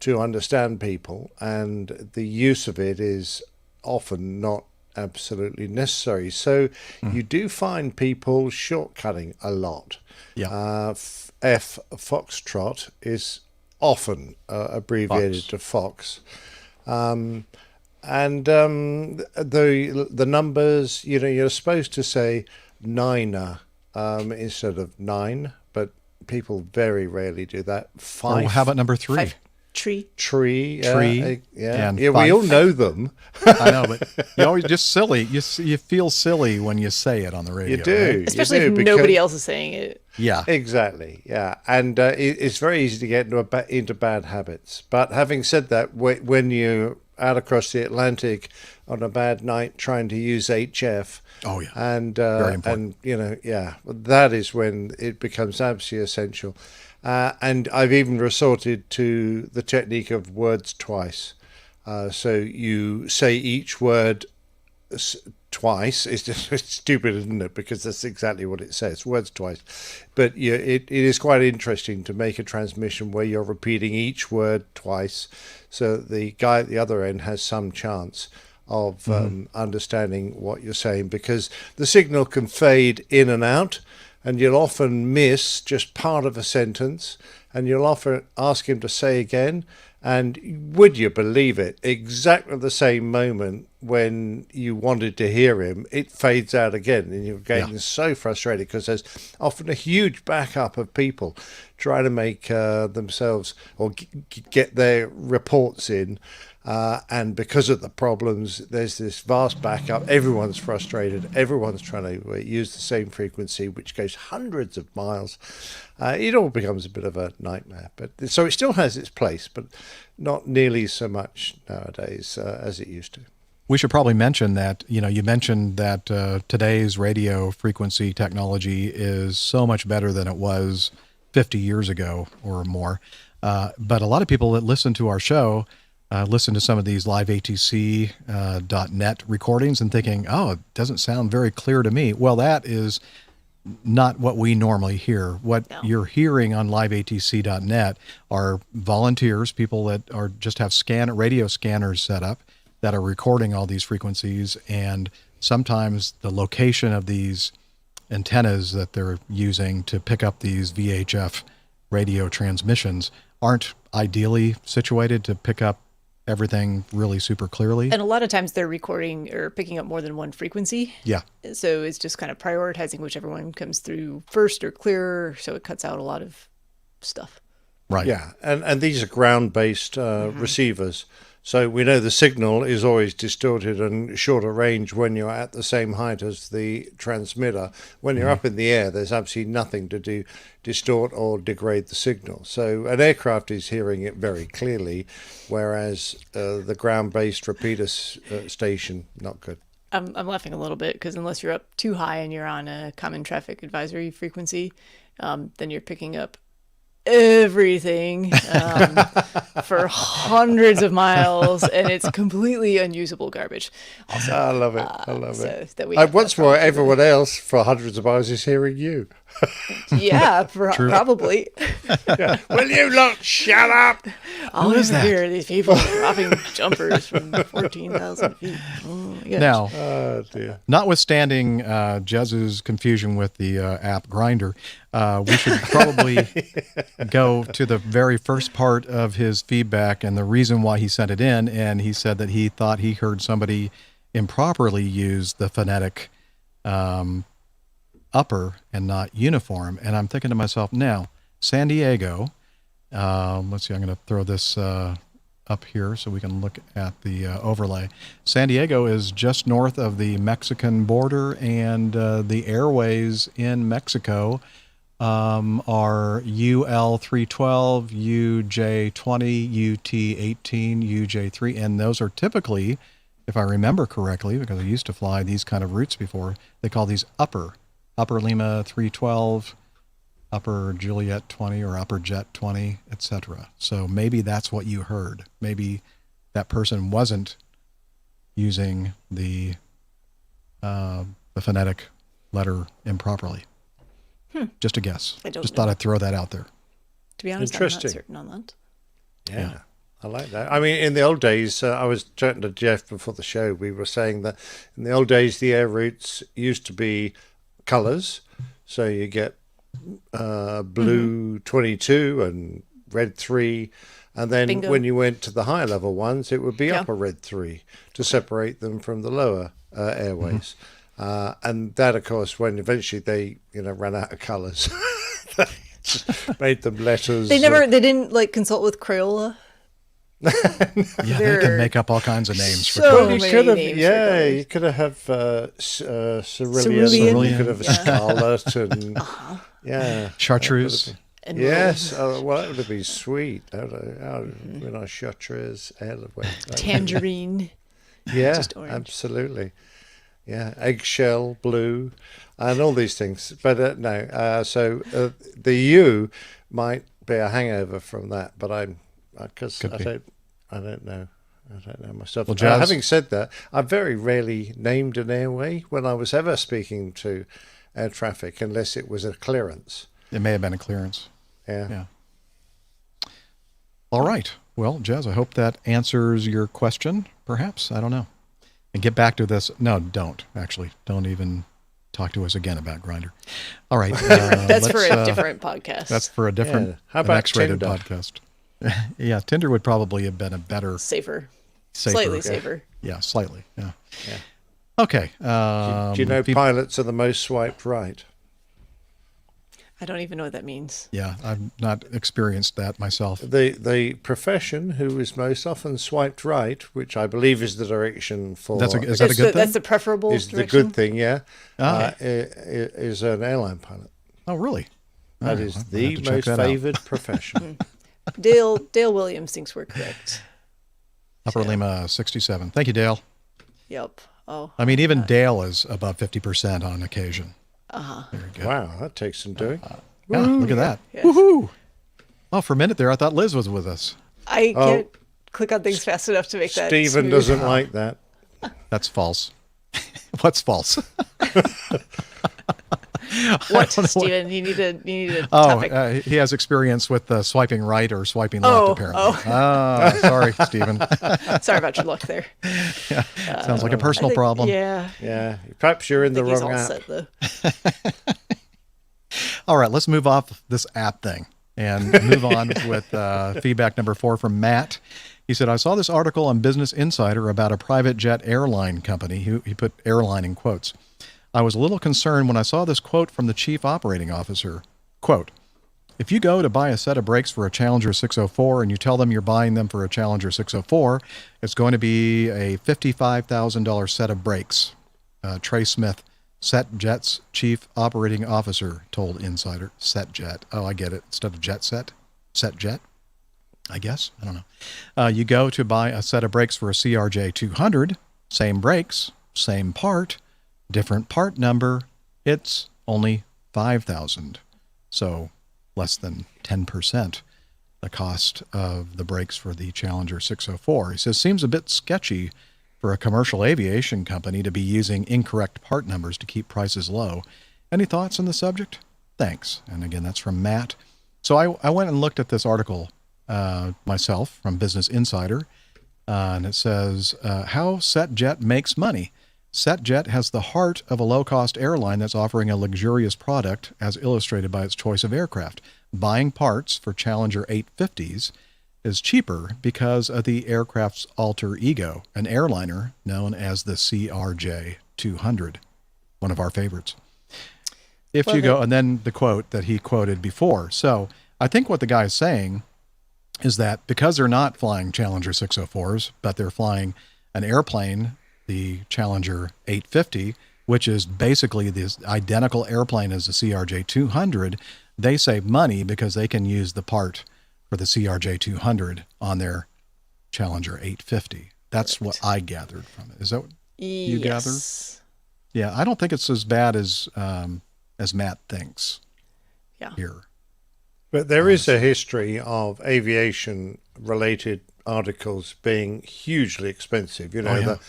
to understand people, and the use of it is often not absolutely necessary. So you do find people shortcutting a lot. Yeah. F Foxtrot is often abbreviated to Fox. The numbers, you're supposed to say niner instead of 9, but people very rarely do that. 5. Or how about number 3? 5. Tree. Yeah. And we 5. all know them. I know, but you always just silly. You feel silly when you say it on the radio. You do, right? Especially if nobody else is saying it. Yeah, exactly. Yeah, and it's very easy to get into bad habits. But having said that, when you're out across the Atlantic on a bad night trying to use HF, oh yeah, and very important. that is when it becomes absolutely essential. And I've even resorted to the technique of words twice. So you say each word twice. It's just stupid, isn't it? Because that's exactly what it says, words twice. But it is quite interesting to make a transmission where you're repeating each word twice, so the guy at the other end has some chance of understanding what you're saying, because the signal can fade in and out, and you'll often miss just part of a sentence, and you'll often ask him to say again, and would you believe it, exactly the same moment when you wanted to hear him, it fades out again, and you're getting so frustrated because there's often a huge backup of people trying to make themselves or get their reports in. And because of the problems, there's this vast backup. Everyone's frustrated. Everyone's trying to use the same frequency, which goes hundreds of miles. It all becomes a bit of a nightmare. But so it still has its place, but not nearly so much nowadays as it used to. We should probably mention that, you mentioned that today's radio frequency technology is so much better than it was 50 years ago or more. But a lot of people that listen to our show listen to some of these live ATC.net recordings and thinking, oh, it doesn't sound very clear to me. Well, that is not what we normally hear. What you're hearing on liveatc.net are volunteers, people that are just have radio scanners set up that are recording all these frequencies, and sometimes the location of these antennas that they're using to pick up these VHF radio transmissions aren't ideally situated to pick up everything really super clearly. And a lot of times they're recording or picking up more than one frequency. Yeah. So it's just kind of prioritizing whichever one comes through first or clearer, so it cuts out a lot of stuff. Right. Yeah, and these are ground-based receivers. So we know the signal is always distorted and shorter range when you're at the same height as the transmitter. When you're up in the air, there's absolutely nothing to distort or degrade the signal. So an aircraft is hearing it very clearly, whereas the ground-based repeater station, not good. I'm laughing a little bit because unless you're up too high and you're on a common traffic advisory frequency, then you're picking up everything for hundreds of miles, and it's completely unusable garbage. Also, I love it. I love it. That we what's more, everyone else for hundreds of miles is hearing you. Yeah, probably. Yeah. Will you lot shut up? All I hear are these people dropping jumpers from 14,000 feet. Oh, my gosh. Now, dear. Notwithstanding Jez's confusion with the app Grinder, we should probably go to the very first part of his feedback and the reason why he sent it in. And he said that he thought he heard somebody improperly use the phonetic upper and not uniform. And I'm thinking to myself, now, San Diego, let's see, I'm going to throw this up here so we can look at the overlay. San Diego is just north of the Mexican border, and the airways in Mexico are UL312, UJ20, UT18, UJ3, and those are typically, if I remember correctly, because I used to fly these kind of routes before, they call these Upper Lima 312, Upper Juliet 20, or Upper Jet 20, etc. So maybe that's what you heard. Maybe that person wasn't using the phonetic letter improperly. Just a guess. I don't Just know. thought I'd throw that out there. To be honest, I'm not certain on that. Yeah. I like that. I mean, in the old days, I was chatting to Jeff before the show. We were saying that in the old days, the air routes used to be colours. So you get blue 22 and red 3. And then Bingo. when you went to the higher level ones, it would be upper red 3 to separate them from the lower airways. And that, of course, when eventually they, ran out of colours, they just made them letters. They didn't like consult with Crayola. Yeah, they can make up all kinds of names for So colors. many names for colors. you could have cerulean, Cerulean. you could have scarlet, and Chartreuse. Yes, well, that would have been sweet. Chartreuse, Tangerine. Yeah, Just orange. absolutely. Yeah, eggshell blue, and all these things. But no, so the U might be a hangover from that. But I don't know myself. Well, Jazz, having said that, I very rarely named an airway when I was ever speaking to air traffic, unless it was a clearance. It may have been a clearance. Yeah. All right. Well, Jazz, I hope that answers your question, perhaps. I don't know. And get back to this. No, don't. Actually, don't even talk to us again about Grindr. All right. That's for a different podcast. That's for a different, How about X-rated Tinder? podcast. Yeah, Tinder would probably have been a better... Safer. Slightly safer. Yeah, slightly. Yeah. Okay. Do you know pilots are the most swiped right? I don't even know what that means. Yeah, I've not experienced that myself. The profession who is most often swiped right, which I believe is the direction for... Is that a good thing? That's the preferable Is direction? the good thing, yeah. Is an airline pilot. Oh, really? That is the most favoured profession. Dale Williams thinks we're correct. Upper Lima 67. Thank you, Dale. Yep. Oh. I mean, even Dale is above 50% on occasion. Very good. Wow, that takes some doing. Yeah, look at that. Yes. Woohoo! Oh, for a minute there, I thought Liz was with us. I can't click on things fast enough to make that Stephen smooth. doesn't like that. That's false. What's false? What, Stephen? You need a topic. He has experience with swiping right or swiping left, apparently. Sorry, Stephen. Sorry about your luck there. Yeah, sounds like a personal problem. Yeah. Perhaps you're in the He's wrong all app. set, though. All right, let's move off this app thing and move on with feedback number 4 from Matt. He said, I saw this article on Business Insider about a private jet airline company. He put airline in quotes. I was a little concerned when I saw this quote from the chief operating officer. Quote, if you go to buy a set of brakes for a Challenger 604 and you tell them you're buying them for a Challenger 604, it's going to be a $55,000 set of brakes. Trey Smith, SetJet's chief operating officer, told Insider. SetJet. Oh, I get it. Instead of jet set, SetJet, I guess. I don't know. You go to buy a set of brakes for a CRJ 200, same brakes, same part, different part number. It's only $5,000. So less than 10% the cost of the brakes for the Challenger 604. He says, seems a bit sketchy for a commercial aviation company to be using incorrect part numbers to keep prices low. Any thoughts on the subject? Thanks. And again, that's from Matt. So I went and looked at this article myself from Business Insider, and it says, how SetJet makes money. SetJet has the heart of a low-cost airline that's offering a luxurious product as illustrated by its choice of aircraft. Buying parts for Challenger 850s is cheaper because of the aircraft's alter ego, an airliner known as the CRJ 200, one of our favorites. If you go, and then the quote that he quoted before. So I think what the guy is saying is that because they're not flying Challenger 604s, but they're flying an airplane, the Challenger 850, which is basically this identical airplane as the CRJ 200, they save money because they can use the part for the CRJ 200 on their Challenger 850. That's what I gathered from it. Is that what you gather? Yeah, I don't think it's as bad as Matt thinks. Yeah. Here. But there is a history of aviation-related articles being hugely expensive. You know,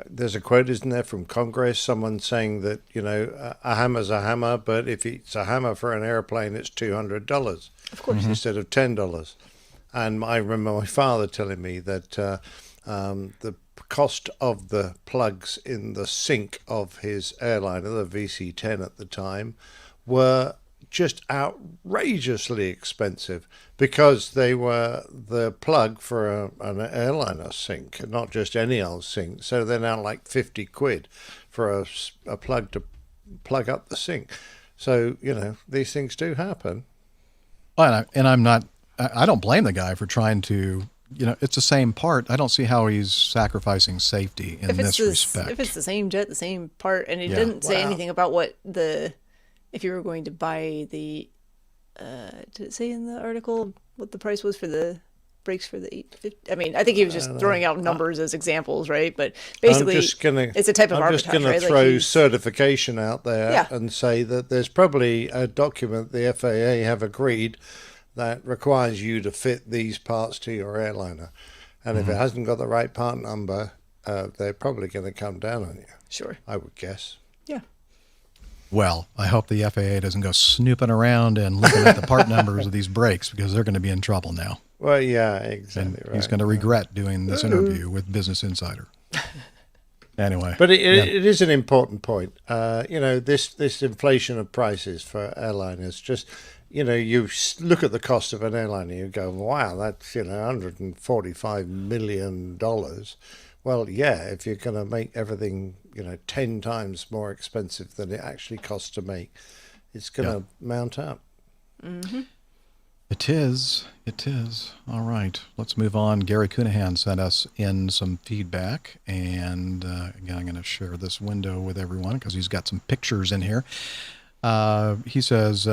there's a quote, isn't there, from Congress, someone saying that, you know, a hammer's a hammer, but if it's a hammer for an airplane, it's $200. Of course. Instead of $10. And I remember my father telling me that the cost of the plugs in the sink of his airliner, the VC-10 at the time, were just outrageously expensive because they were the plug for an airliner sink, not just any old sink. So they're now like 50 quid for a plug to plug up the sink. So, these things do happen. Well, I don't blame the guy for trying to, it's the same part. I don't see how he's sacrificing safety in this respect. If it's the same jet, the same part, and it didn't say anything about if you were going to buy the, did it say in the article what the price was for the brakes for the 850? I mean, I think he was just throwing out numbers as examples, right? But basically, it's a type of arbitrage, right? I'm just going to throw certification out there and say that there's probably a document the FAA have agreed that requires you to fit these parts to your airliner. And if it hasn't got the right part number, they're probably going to come down on you. Sure. I would guess. Yeah. Well, I hope the FAA doesn't go snooping around and looking at the part numbers of these brakes, because they're going to be in trouble now. Well, yeah, exactly right. He's going to regret doing this interview with Business Insider. Anyway. But it is an important point. This inflation of prices for airliners, just, you look at the cost of an airliner, you go, wow, that's, $145 million. Well, yeah, if you're going to make everything, 10 times more expensive than it actually costs to make, it's going to mount up. Mm-hmm. It is. All right. Let's move on. Gary Cunahan sent us in some feedback. And again, I'm going to share this window with everyone because he's got some pictures in here. He says,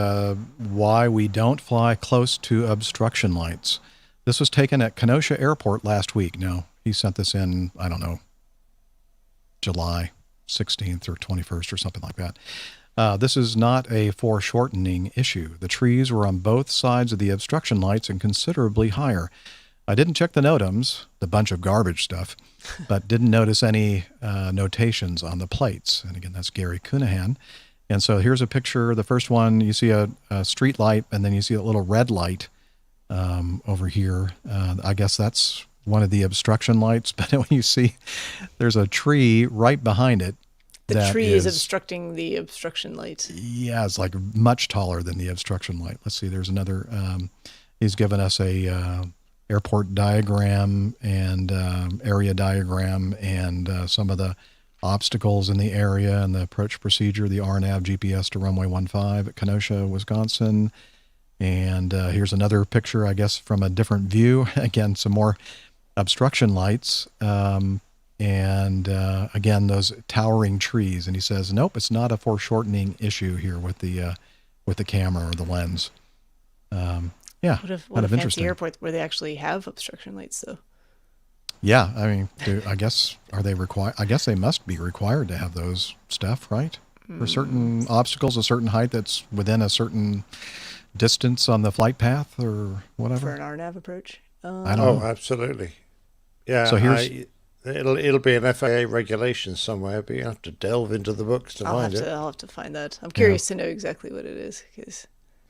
why we don't fly close to obstruction lights. This was taken at Kenosha Airport last week. Now, he sent this in, I don't know, July 16th or 21st or something like that. This is not a foreshortening issue. The trees were on both sides of the obstruction lights and considerably higher. I didn't check the NOTAMs, the bunch of garbage stuff, but didn't notice any notations on the plates. And again, that's Gary Cunahan. And so here's a picture. The first one, you see a street light, and then you see a little red light over here. I guess that's one of the obstruction lights. But when you see there's a tree right behind it. The tree is obstructing the obstruction light. Yeah, it's like much taller than the obstruction light. Let's see, there's another, he's given us a airport diagram and area diagram and some of the obstacles in the area and the approach procedure, the RNAV GPS to runway 15 at Kenosha, Wisconsin. And here's another picture, I guess, from a different view. Again, some more obstruction lights. And again, those towering trees. And he says, nope, it's not a foreshortening issue here with the camera or the lens. Yeah, what a fancy airport where they actually have obstruction lights, though. Yeah, I mean, I guess, are they required? I guess they must be required to have those stuff, right? For certain obstacles, a certain height that's within a certain distance on the flight path or whatever. For an RNAV approach? I don't know. Oh, absolutely. Yeah, so here's... It'll be an FAA regulation somewhere, but you have to delve into the books to find it. I'll have to find that. I'm curious to know exactly what it is.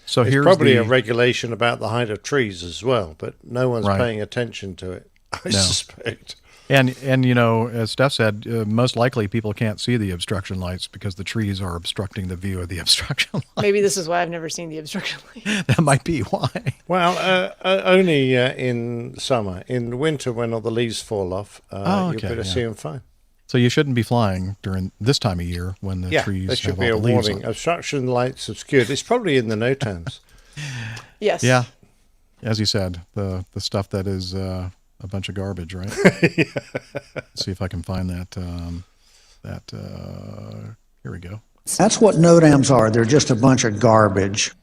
So it's here's probably a regulation about the height of trees as well, but no one's paying attention to it, I suspect. And as Steph said, most likely people can't see the obstruction lights because the trees are obstructing the view of the obstruction lights. Maybe this is why I've never seen the obstruction light. That might be why. Well, only in summer. In winter, when all the leaves fall off, you'll be able to see them fine. So you shouldn't be flying during this time of year when the trees there should have be all a the leaves warning. on. Obstruction lights obscured. It's probably in the NOTAMs. Yes. Yeah. As you said, the stuff that is... a bunch of garbage, right? Let's see if I can find that. Here we go. That's what NOTAMs are. They're just a bunch of garbage.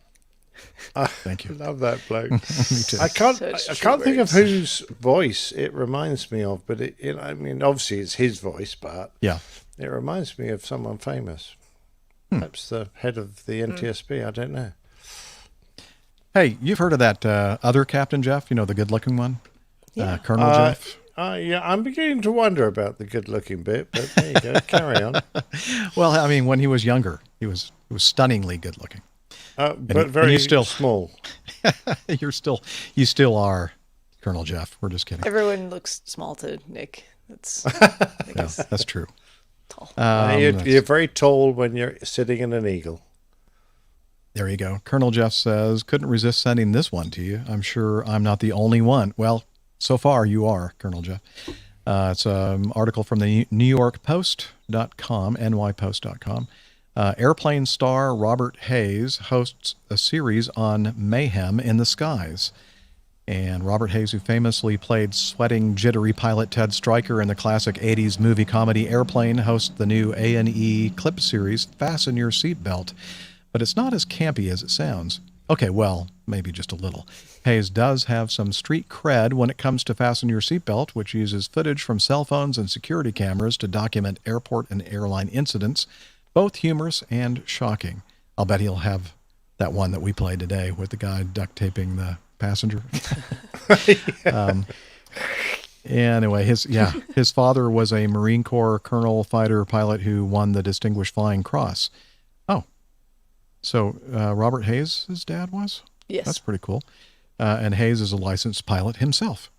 Thank you. Love that bloke. Me too. I can't think of whose voice it reminds me of, but I mean, obviously it's his voice, but yeah, it reminds me of someone famous. Perhaps the head of the NTSB. I don't know. Hey, you've heard of that other Captain Jeff? The good-looking one. Yeah. Colonel Jeff. Yeah, I'm beginning to wonder about the good-looking bit, but there you go. Carry on. Well, I mean, when he was younger, he was stunningly good-looking. But very small. You still are Colonel Jeff. We're just kidding. Everyone looks small to Nick. That's that's true. Tall. You're very tall when you're sitting in an eagle. There you go. Colonel Jeff says, couldn't resist sending this one to you. I'm sure I'm not the only one. Well, so far you are, Colonel Jeff. It's an article from the NewYorkPost.com, nypost.com. Airplane star Robert Hayes hosts a series on mayhem in the skies. And Robert Hayes, who famously played sweating, jittery pilot Ted Stryker in the classic 80s movie comedy Airplane, hosts the new A&E clip series, Fasten Your Seatbelt. But it's not as campy as it sounds. Okay, well, maybe just a little. Hayes does have some street cred when it comes to Fasten Your Seatbelt, which uses footage from cell phones and security cameras to document airport and airline incidents, both humorous and shocking. I'll bet he'll have that one that we played today with the guy duct taping the passenger. Anyway, his father was a Marine Corps Colonel fighter pilot who won the Distinguished Flying Cross. Oh, so Robert Hayes' his dad was? Yes. That's pretty cool. And Hayes is a licensed pilot himself.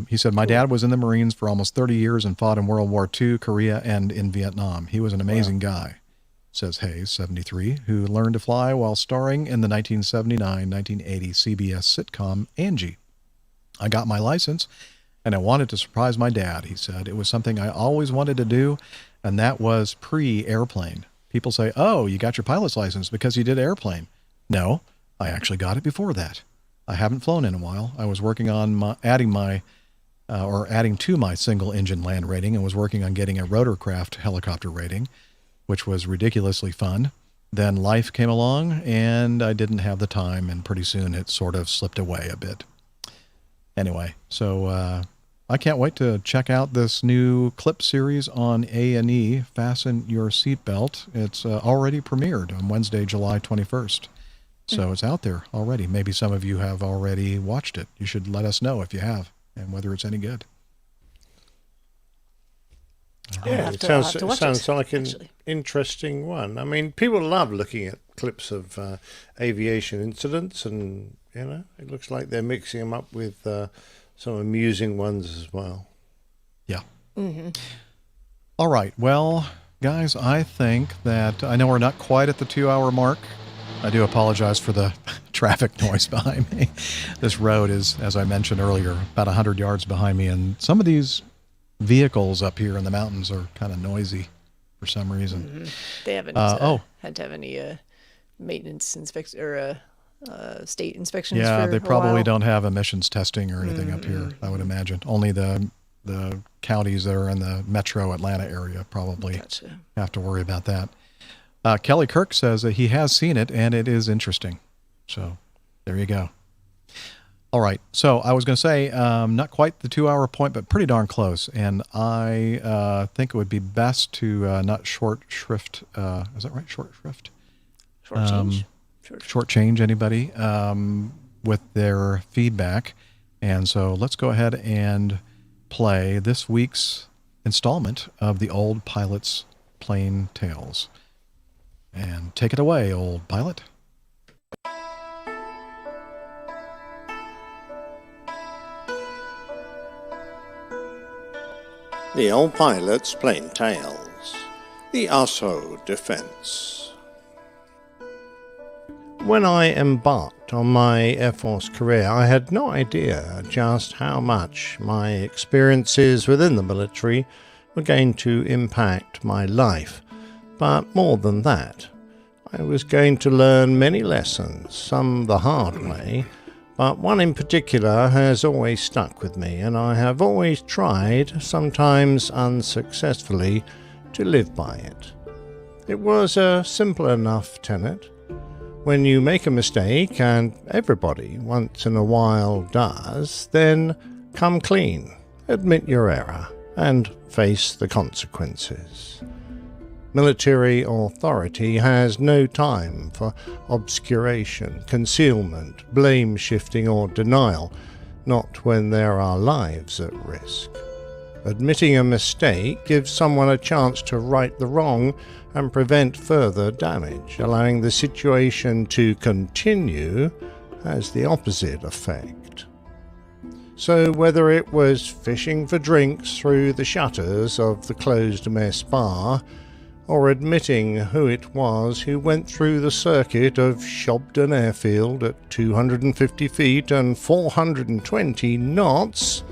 He said, my dad was in the Marines for almost 30 years and fought in World War II, Korea, and in Vietnam. He was an amazing guy, says Hayes, 73, who learned to fly while starring in the 1979-1980 CBS sitcom Angie. I got my license, and I wanted to surprise my dad, he said. It was something I always wanted to do, and that was pre-airplane. People say, oh, you got your pilot's license because you did Airplane. No, I actually got it before that. I haven't flown in a while. I was working on adding to my single-engine land rating and was working on getting a rotorcraft helicopter rating, which was ridiculously fun. Then life came along, and I didn't have the time, and pretty soon it sort of slipped away a bit. Anyway, so I can't wait to check out this new clip series on A&E, Fasten Your Seatbelt. It's already premiered on Wednesday, July 21st. So it's out there already. Maybe some of you have already watched it. You should let us know if you have and whether it's any good. Yeah, it sounds like an interesting one. I mean, people love looking at clips of aviation incidents, and, you know, it looks like they're mixing them up with some amusing ones as well. Yeah. Mm-hmm. All right. Well, guys, I think that I know we're not quite at the 2-hour mark. I do apologize for the traffic noise behind me. This road is, as I mentioned earlier, about 100 yards behind me, and some of these vehicles up here in the mountains are kind of noisy for some reason. Mm-hmm. They haven't had to have any maintenance inspection or state inspections. Yeah, for they a probably while. don't have emissions testing or anything up here, I would imagine. Only the counties that are in the metro Atlanta area probably have to worry about that. Kelly Kirk says that he has seen it and it is interesting. So there you go. All right. So I was going to say, not quite the 2-hour point, but pretty darn close. And I think it would be best to not short shrift. Is that right? Short shrift? Short change. Short change anybody with their feedback. And so let's go ahead and play this week's installment of the Old Pilot's Plain Tales. And take it away, old pilot. The Old Pilot's Plain Tales. The Asoh Defence. When I embarked on my Air Force career, I had no idea just how much my experiences within the military were going to impact my life. But more than that, I was going to learn many lessons, some the hard way, but one in particular has always stuck with me, and I have always tried, sometimes unsuccessfully, to live by it. It was a simple enough tenet. When you make a mistake, and everybody once in a while does, then come clean, admit your error, and face the consequences. Military authority has no time for obscuration, concealment, blame shifting, or denial, not when there are lives at risk. Admitting a mistake gives someone a chance to right the wrong and prevent further damage. Allowing the situation to continue has the opposite effect. So whether it was fishing for drinks through the shutters of the closed mess bar, or admitting who it was who went through the circuit of Shobden Airfield at 250 feet and 420 knots,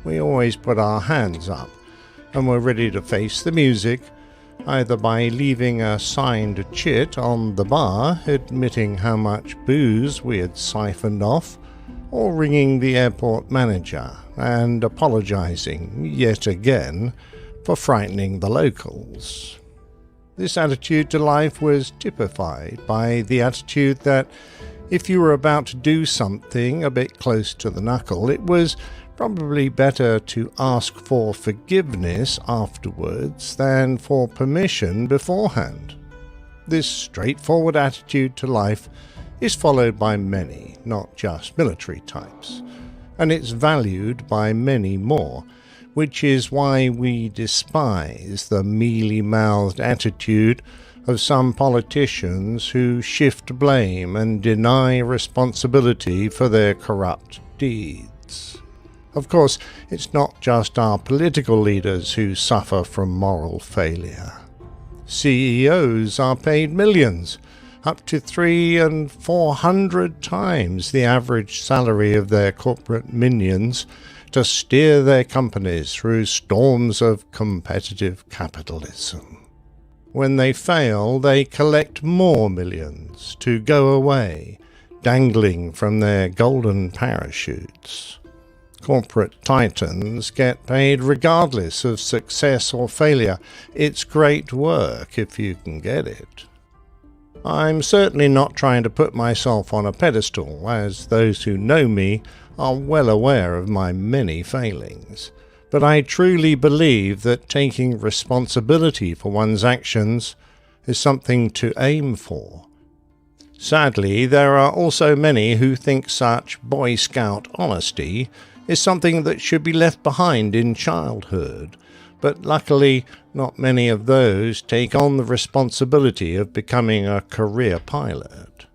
we always put our hands up and were ready to face the music, either by leaving a signed chit on the bar admitting how much booze we had siphoned off, or ringing the airport manager and apologizing yet again for frightening the locals. This attitude to life was typified by the attitude that if you were about to do something a bit close to the knuckle, it was probably better to ask for forgiveness afterwards than for permission beforehand. This straightforward attitude to life is followed by many, not just military types, and it's valued by many more, which is why we despise the mealy-mouthed attitude of some politicians who shift blame and deny responsibility for their corrupt deeds. Of course, it's not just our political leaders who suffer from moral failure. CEOs are paid millions, up to 300 and 400 times the average salary of their corporate minions, to steer their companies through storms of competitive capitalism. When they fail, they collect more millions to go away, dangling from their golden parachutes. Corporate titans get paid regardless of success or failure. It's great work if you can get it. I'm certainly not trying to put myself on a pedestal, as those who know me are well aware of my many failings, but I truly believe that taking responsibility for one's actions is something to aim for. Sadly, there are also many who think such Boy Scout honesty is something that should be left behind in childhood, but luckily not many of those take on the responsibility of becoming a career pilot.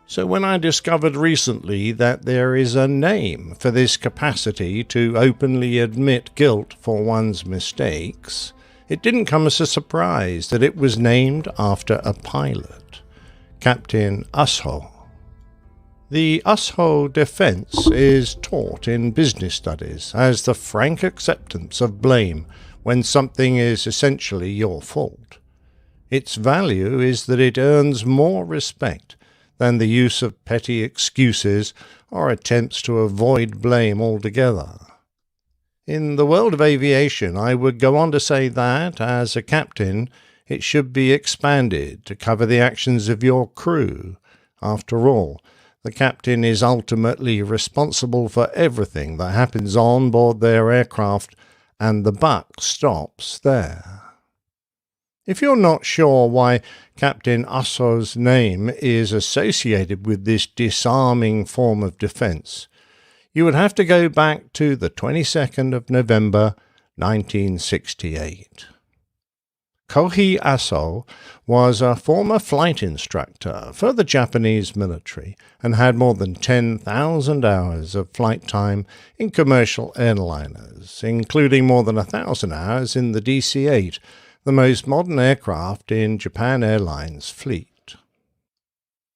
So when I discovered recently that there is a name for this capacity to openly admit guilt for one's mistakes, it didn't come as a surprise that it was named after a pilot, Captain Asoh. The Asoh Defence is taught in business studies as the frank acceptance of blame when something is essentially your fault. Its value is that it earns more respect than the use of petty excuses or attempts to avoid blame altogether. In the world of aviation, I would go on to say that, as a captain, it should be expanded to cover the actions of your crew. After all, the captain is ultimately responsible for everything that happens on board their aircraft, and the buck stops there. If you're not sure why Captain Asoh's name is associated with this disarming form of defence, you would have to go back to the 22nd of November 1968. Kohei Asoh was a former flight instructor for the Japanese military and had more than 10,000 hours of flight time in commercial airliners, including more than 1,000 hours in the DC-8, the most modern aircraft in Japan Airlines' fleet.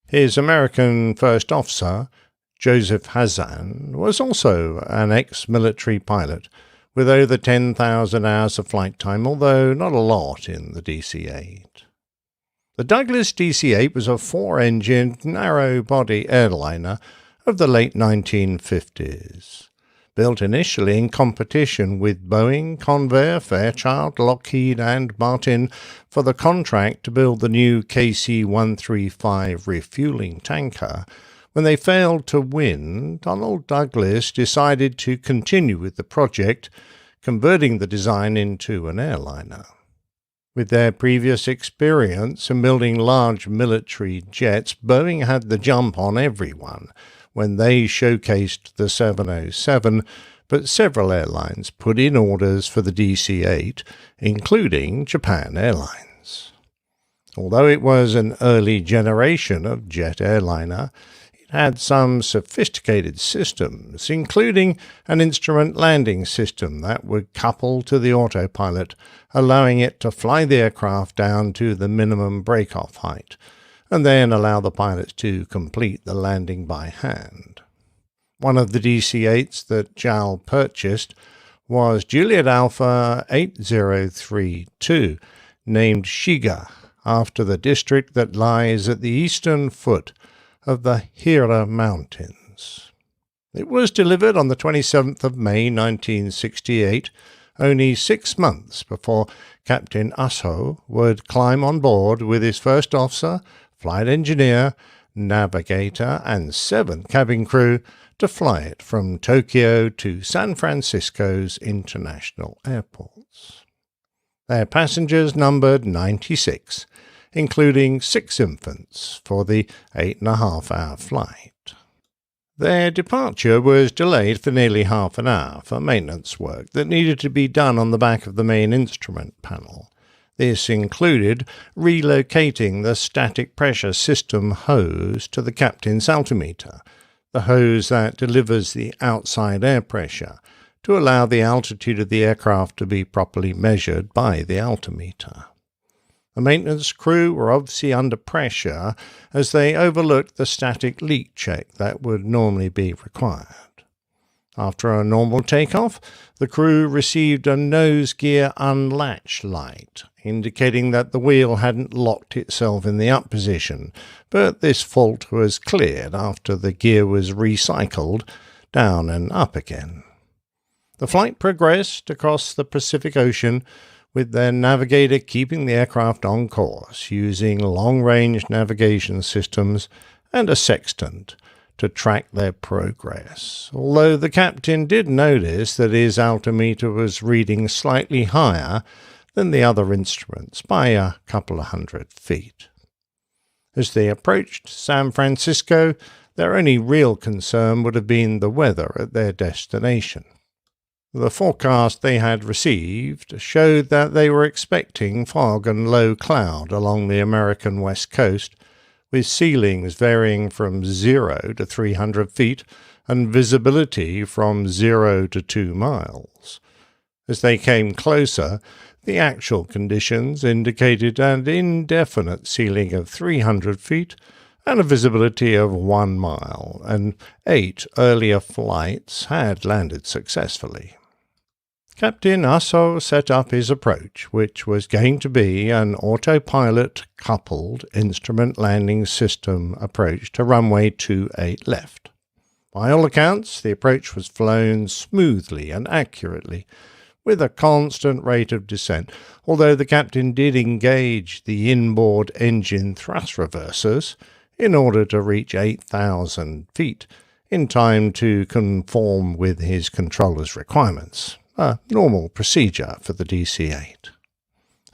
His American first officer, Joseph Hazan, was also an ex-military pilot with over 10,000 hours of flight time, although not a lot in the DC-8. The Douglas DC-8 was a four-engined, narrow-body airliner of the late 1950s. Built initially in competition with Boeing, Convair, Fairchild, Lockheed and Martin for the contract to build the new KC-135 refueling tanker, when they failed to win, Donald Douglas decided to continue with the project, converting the design into an airliner. With their previous experience in building large military jets, Boeing had the jump on everyone when they showcased the 707, but several airlines put in orders for the DC-8, including Japan Airlines. Although it was an early generation of jet airliner, it had some sophisticated systems, including an instrument landing system that would couple to the autopilot, allowing it to fly the aircraft down to the minimum break-off height, and then allow the pilots to complete the landing by hand. One of the DC-8s that JAL purchased was Juliet Alpha 8032, named Shiga, after the district that lies at the eastern foot of the Hira Mountains. It was delivered on the 27th of May 1968, only 6 months before Captain Asoh would climb on board with his first officer, flight engineer, navigator, and 7 cabin crew to fly it from Tokyo to San Francisco's international airports. Their passengers numbered 96, including 6 infants for the 8.5-hour flight. Their departure was delayed for nearly half an hour for maintenance work that needed to be done on the back of the main instrument panel. This included relocating the static pressure system hose to the captain's altimeter, the hose that delivers the outside air pressure, to allow the altitude of the aircraft to be properly measured by the altimeter. The maintenance crew were obviously under pressure as they overlooked the static leak check that would normally be required. After a normal takeoff, the crew received a nose gear unlatch light, indicating that the wheel hadn't locked itself in the up position, but this fault was cleared after the gear was recycled down and up again. The flight progressed across the Pacific Ocean, with their navigator keeping the aircraft on course using long-range navigation systems and a sextant to track their progress, although the captain did notice that his altimeter was reading slightly higher than the other instruments by a couple of 100 feet. As they approached San Francisco, their only real concern would have been the weather at their destination. The forecast they had received showed that they were expecting fog and low cloud along the American west coast, with ceilings varying from 0 to 300 feet and visibility from 0 to 2 miles. As they came closer, the actual conditions indicated an indefinite ceiling of 300 feet and a visibility of 1 mile, and 8 earlier flights had landed successfully. Captain Asoh set up his approach, which was going to be an autopilot-coupled instrument landing system approach to runway 28 left. By all accounts, the approach was flown smoothly and accurately, with a constant rate of descent, although the captain did engage the inboard engine thrust reversers in order to reach 8,000 feet in time to conform with his controller's requirements. A normal procedure for the DC-8.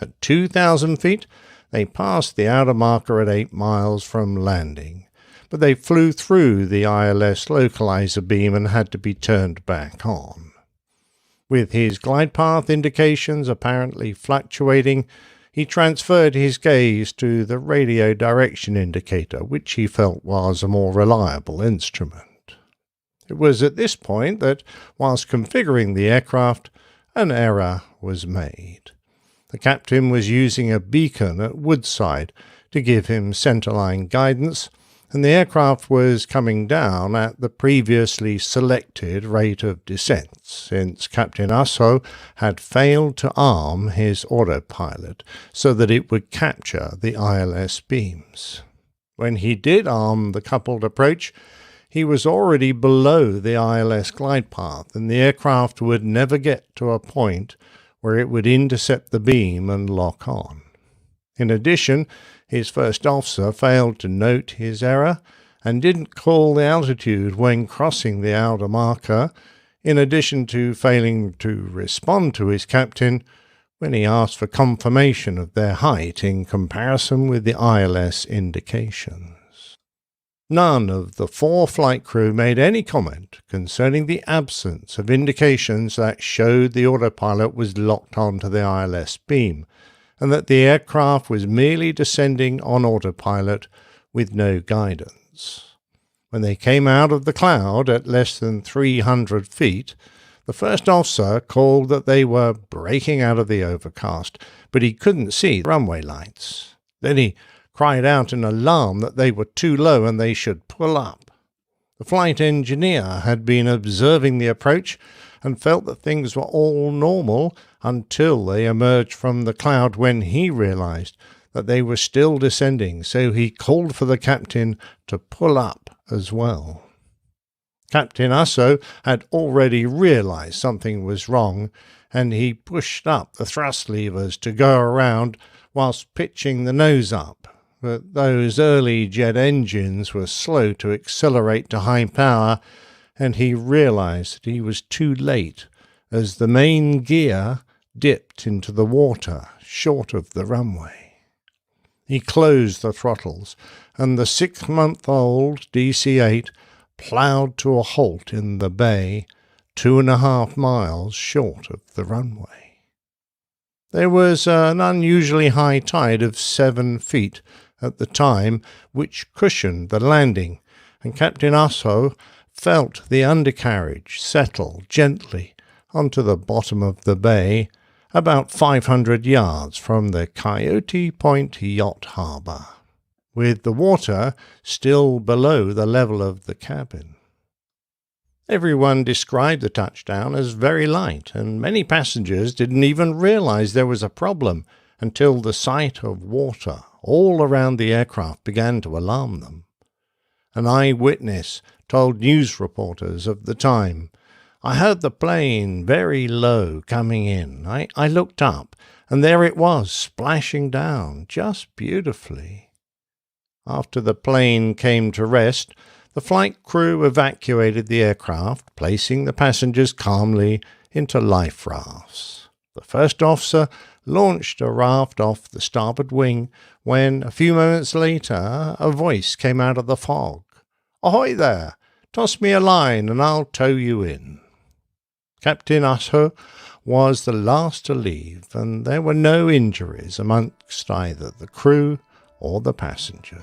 At 2,000 feet, they passed the outer marker at 8 miles from landing, but they flew through the ILS localizer beam and had to be turned back on. With his glide path indications apparently fluctuating, he transferred his gaze to the radio direction indicator, which he felt was a more reliable instrument. It was at this point that, whilst configuring the aircraft, an error was made. The captain was using a beacon at Woodside to give him centerline guidance, and the aircraft was coming down at the previously selected rate of descent, since Captain Asoh had failed to arm his autopilot so that it would capture the ILS beams. When he did arm the coupled approach, he was already below the ILS glide path, and the aircraft would never get to a point where it would intercept the beam and lock on. In addition, his first officer failed to note his error and didn't call the altitude when crossing the outer marker, in addition to failing to respond to his captain when he asked for confirmation of their height in comparison with the ILS indications. None of the 4 flight crew made any comment concerning the absence of indications that showed the autopilot was locked onto the ILS beam, and that the aircraft was merely descending on autopilot with no guidance. When they came out of the cloud at less than 300 feet, the first officer called that they were breaking out of the overcast, but he couldn't see the runway lights. Then he cried out in alarm that they were too low and they should pull up. The flight engineer had been observing the approach and felt that things were all normal until they emerged from the cloud, when he realized that they were still descending, so he called for the captain to pull up as well. Captain Asoh had already realized something was wrong, and he pushed up the thrust levers to go around whilst pitching the nose up. But those early jet engines were slow to accelerate to high power, and he realized that he was too late, as the main gear dipped into the water short of the runway. He closed the throttles, and the 6-month-old DC-8 ploughed to a halt in the bay, 2.5 miles short of the runway. There was an unusually high tide of 7 feet at the time, which cushioned the landing, and Captain Asoh felt the undercarriage settle gently onto the bottom of the bay, about 500 yards from the Coyote Point Yacht Harbour, with the water still below the level of the cabin. Everyone described the touchdown as very light, and many passengers didn't even realize there was a problem until the sight of water all around the aircraft began to alarm them. An eyewitness told news reporters of the time, "I heard the plane very low coming in. I looked up, and there it was, splashing down just beautifully." After the plane came to rest, the flight crew evacuated the aircraft, placing the passengers calmly into life rafts. The first officer launched a raft off the starboard wing when, a few moments later, a voice came out of the fog. "Ahoy there! Toss me a line and I'll tow you in." Captain Asoh was the last to leave, and there were no injuries amongst either the crew or the passengers.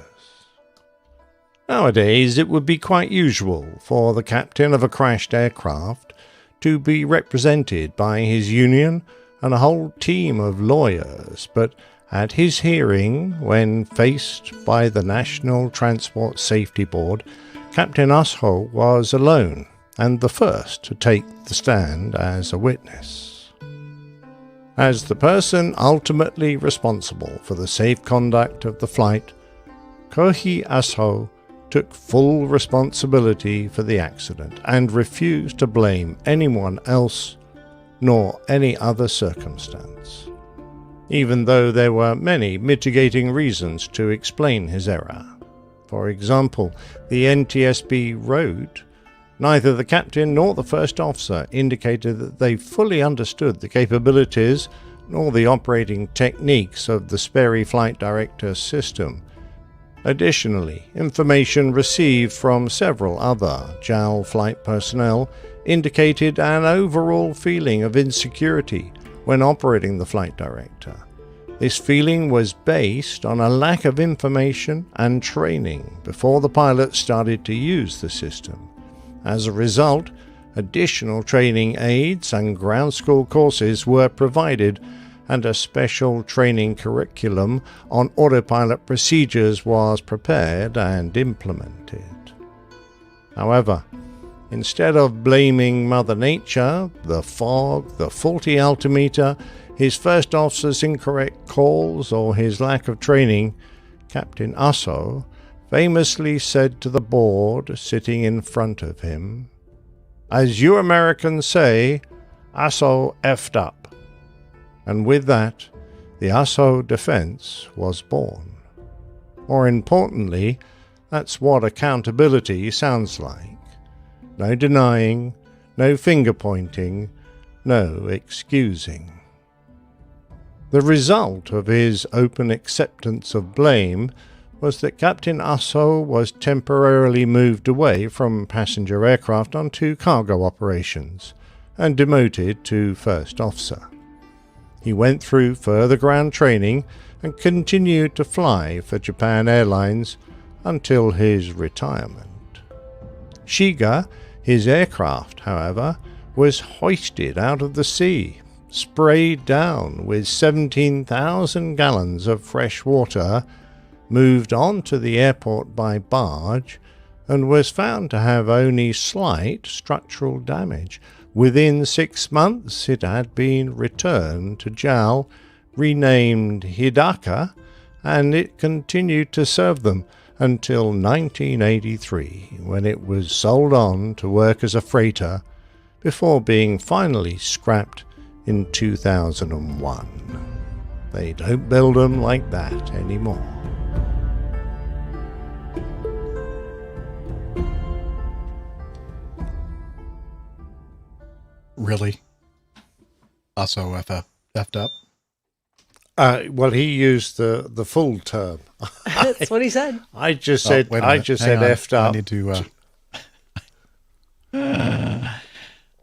Nowadays, it would be quite usual for the captain of a crashed aircraft to be represented by his union and a whole team of lawyers, but at his hearing, when faced by the National Transport Safety Board, Captain Asoh was alone and the first to take the stand as a witness. As the person ultimately responsible for the safe conduct of the flight, Kohi Asoh took full responsibility for the accident and refused to blame anyone else nor any other circumstance, even though there were many mitigating reasons to explain his error. For example, the NTSB wrote, "Neither the captain nor the first officer indicated that they fully understood the capabilities nor the operating techniques of the Sperry Flight Director system. Additionally, information received from several other JAL flight personnel indicated an overall feeling of insecurity when operating the flight director. This feeling was based on a lack of information and training before the pilots started to use the system. As a result, additional training aids and ground school courses were provided, and a special training curriculum on autopilot procedures was prepared and implemented. However, instead of blaming Mother Nature, the fog, the faulty altimeter, his first officer's incorrect calls, or his lack of training, Captain Asoh famously said to the board sitting in front of him, "As you Americans say, Asoh effed up." And with that, the Asoh Defence was born. More importantly, that's what accountability sounds like. No denying, no finger-pointing, no excusing. The result of his open acceptance of blame was that Captain Asoh was temporarily moved away from passenger aircraft onto cargo operations and demoted to first officer. He went through further ground training and continued to fly for Japan Airlines until his retirement. Shiga, his aircraft, however, was hoisted out of the sea, sprayed down with 17,000 gallons of fresh water, moved on to the airport by barge, and was found to have only slight structural damage. Within 6 months, it had been returned to JAL, renamed Hidaka, and it continued to serve them until 1983, when it was sold on to work as a freighter, before being finally scrapped in 2001. They don't build them like that anymore. Really? Asoh effed up? Well, he used the full term. That's what he said. I just said effed up. I need to.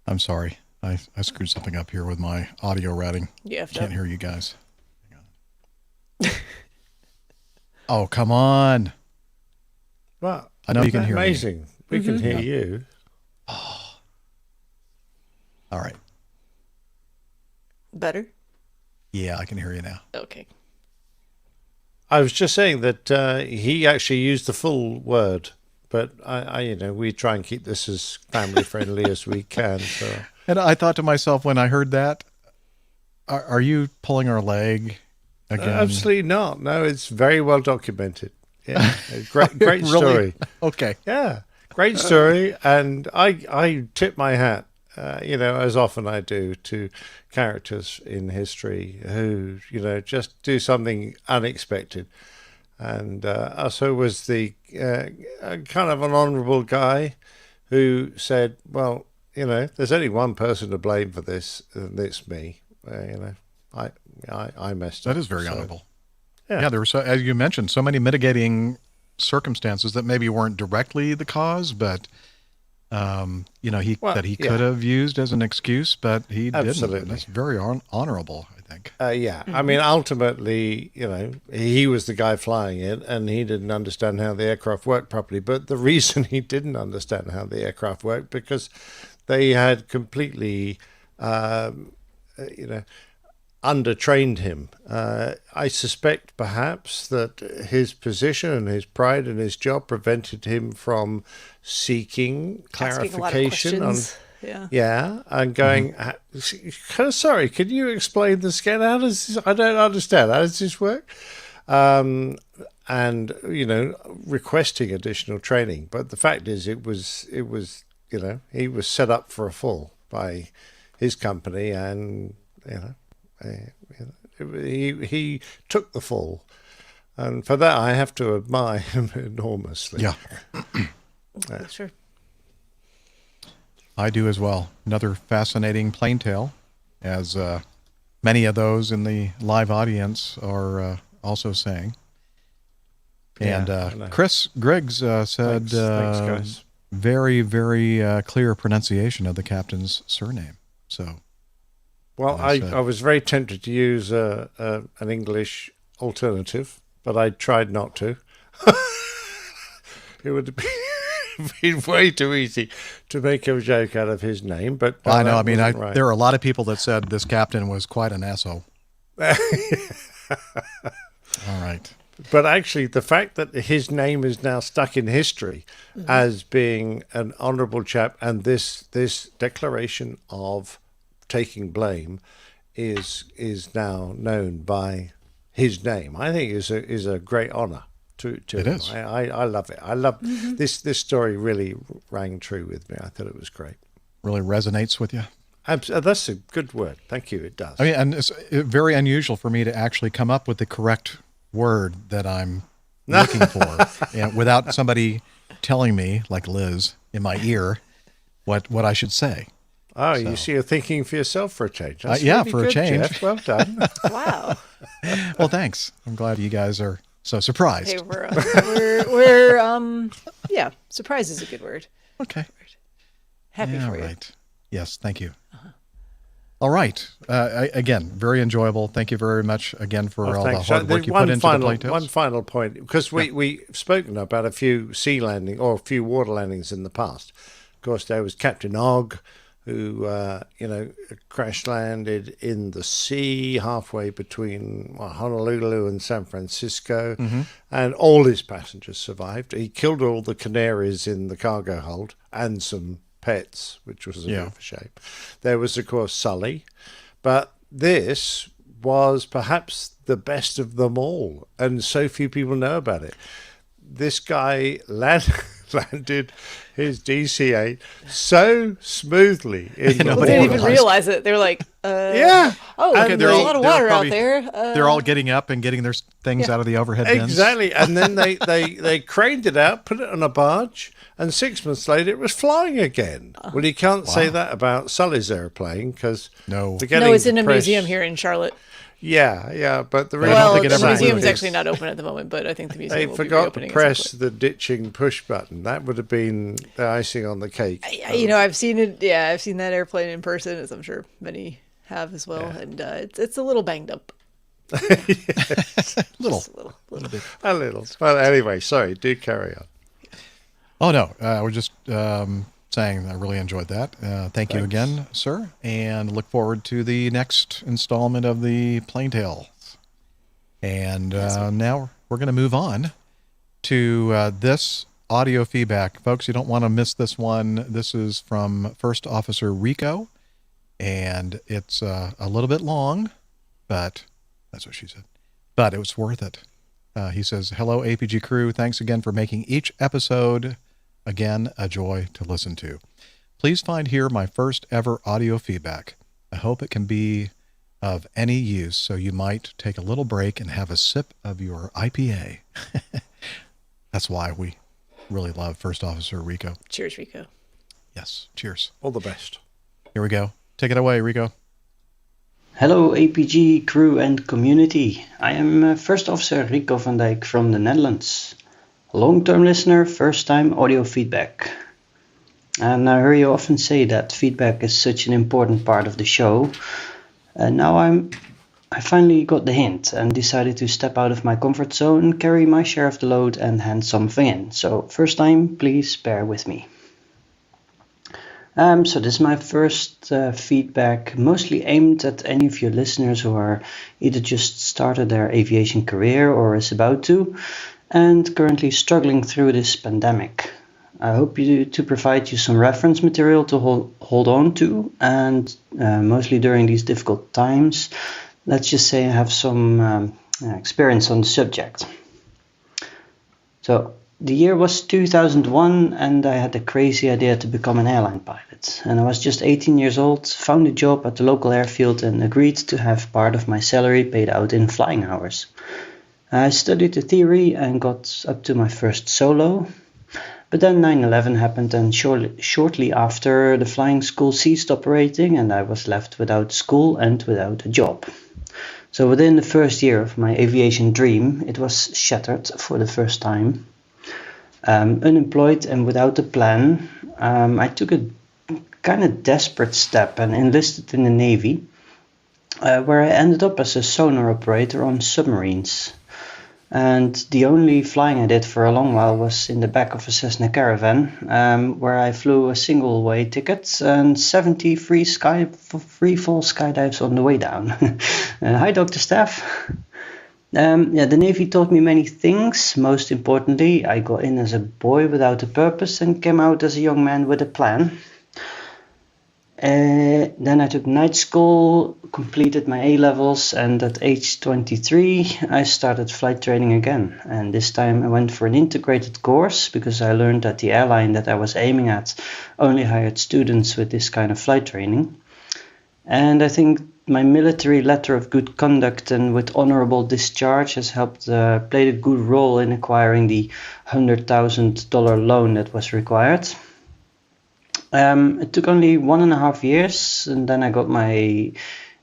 I'm sorry. I screwed something up here with my audio routing. You effed Can't up. hear you guys. Hang on. Oh, come on. Well, I know you can hear me. Amazing. We can hear you. All right. Better? Yeah, I can hear you now. Okay. I was just saying that he actually used the full word, but I we try and keep this as family friendly as we can. So. And I thought to myself when I heard that, are you pulling our leg again? Absolutely not. No, it's very well documented. Yeah, great Really? story. Okay. Yeah, great story, and I tip my hat. As often I do, to characters in history who, just do something unexpected. And Asoh was the kind of an honourable guy who said, well, there's only one person to blame for this, and it's me. I messed up. That is very honourable. Yeah, there were, as you mentioned, so many mitigating circumstances that maybe weren't directly the cause, but... he could have used as an excuse, but he Absolutely. didn't. That's very honorable, I think. I mean, ultimately, he was the guy flying it, and he didn't understand how the aircraft worked properly. But the reason he didn't understand how the aircraft worked, because they had completely, undertrained him. I suspect perhaps that his position and his pride in his job prevented him from seeking clarification on, and going, sorry, can you explain this again? How does this, I don't understand. How does this work? And requesting additional training. But the fact is, it was he was set up for a fall by his company, and he took the fall, and for that I have to admire him enormously. Yeah. Sure. I do as well. Another fascinating plane tale, as many of those in the live audience are also saying. And Chris Griggs said, Thanks, guys. very, very clear pronunciation of the captain's surname. So, well, I was very tempted to use an English alternative, but I tried not to. It would be. Been way too easy to make a joke out of his name, but I know. I mean, right. there are a lot of people that said this captain was quite an asshole. All right, but actually, the fact that his name is now stuck in history as being an honourable chap, and this declaration of taking blame is now known by his name, I think is a great honour. To it is. I love it. I love this story. Really rang true with me. I thought it was great. Really resonates with you. That's a good word. Thank you. It does. I mean, and it's very unusual for me to actually come up with the correct word that I'm looking for, and without somebody telling me, like Liz, in my ear, what I should say. Oh, so. You see, you're thinking for yourself for a change. That's yeah, really for good, a change. Jeff. Well done. Wow. Well, thanks. I'm glad you guys are so surprised. Hey, yeah, surprise is a good word. Okay. Happy for you. Right. Yes, thank you. All right. Again, very enjoyable. Thank you very much again for all the hard work you put into the plane tails. One final point, because we've spoken about a few sea landing or a few water landings in the past. Of course, there was Captain Og, who crash landed in the sea halfway between Honolulu and San Francisco, and all his passengers survived. He killed all the canaries in the cargo hold and some pets, which was a bit of a shame. There was, of course, Sully, but this was perhaps the best of them all, and so few people know about it. This guy landed his DC-8 so smoothly. They didn't even realize it. They were like, yeah. Oh, okay, there's a lot of water out there. They're all getting up and getting their things out of the overhead bins. Exactly. And then they craned it out, put it on a barge, and 6 months later it was flying again. Well, you can't say that about Sully's airplane, because it's in a museum here in Charlotte. Yeah, but the museum's actually not open at the moment, but I think the museum will be reopening. They forgot to press the ditching push button. That would have been the icing on the cake. I've seen it. Yeah, I've seen that airplane in person, as I'm sure many have as well, and it's a little banged up. A little bit. A little. Well, anyway, sorry. Do carry on. Oh no, we're just saying I really enjoyed that. Thank you again, sir, and look forward to the next installment of the Plane Tales. And now we're going to move on to this audio feedback. Folks, you don't want to miss this one. This is from First Officer Rico, and it's a little bit long, but that's what she said. But it was worth it. He says, "Hello, APG crew. Thanks again for making each episode again a joy to listen to. Please find here my first ever audio feedback. I hope it can be of any use, so you might take a little break and have a sip of your IPA." That's why we really love First Officer Rico. Cheers, Rico. Yes, cheers. All the best. Here we go. Take it away, Rico. Hello, APG crew and community. I am First Officer Rico van Dijk from the Netherlands. Long-term listener, first-time audio feedback. And I hear you often say that feedback is such an important part of the show. And now I finally got the hint and decided to step out of my comfort zone, carry my share of the load and hand something in. So first time, please bear with me. So this is my first feedback, mostly aimed at any of your listeners who are either just started their aviation career or is about to, and currently struggling through this pandemic. I hope to provide you some reference material to hold on to, and mostly during these difficult times, let's just say I have some experience on the subject. So the year was 2001, and I had the crazy idea to become an airline pilot. And I was just 18 years old, found a job at the local airfield and agreed to have part of my salary paid out in flying hours. I studied the theory and got up to my first solo, but then 9/11 happened, and shortly after the flying school ceased operating and I was left without school and without a job. So within the first year of my aviation dream, it was shattered for the first time. Unemployed and without a plan, I took a kind of desperate step and enlisted in the Navy, where I ended up as a sonar operator on submarines. And the only flying I did for a long while was in the back of a Cessna Caravan, where I flew a single-way ticket and 70 free fall skydives on the way down. Hi, Dr. Steph. The Navy taught me many things. Most importantly, I got in as a boy without a purpose and came out as a young man with a plan. Then I took night school, completed my A-levels, and at age 23 I started flight training again. And this time I went for an integrated course because I learned that the airline that I was aiming at only hired students with this kind of flight training. And I think my military letter of good conduct and with honorable discharge has helped played a good role in acquiring the $100,000 loan that was required. It took only 1.5 years, and then I got my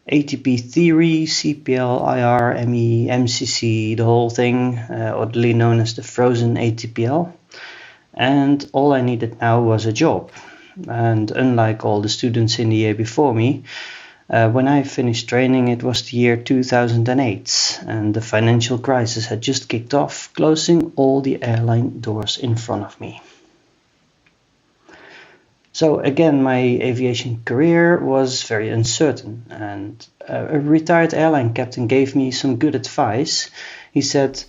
ATP theory, CPL, IR, ME, MCC, the whole thing, oddly known as the frozen ATPL. And all I needed now was a job. And unlike all the students in the year before me, When I finished training, it was the year 2008, and the financial crisis had just kicked off, closing all the airline doors in front of me. So again, my aviation career was very uncertain, and a retired airline captain gave me some good advice. He said,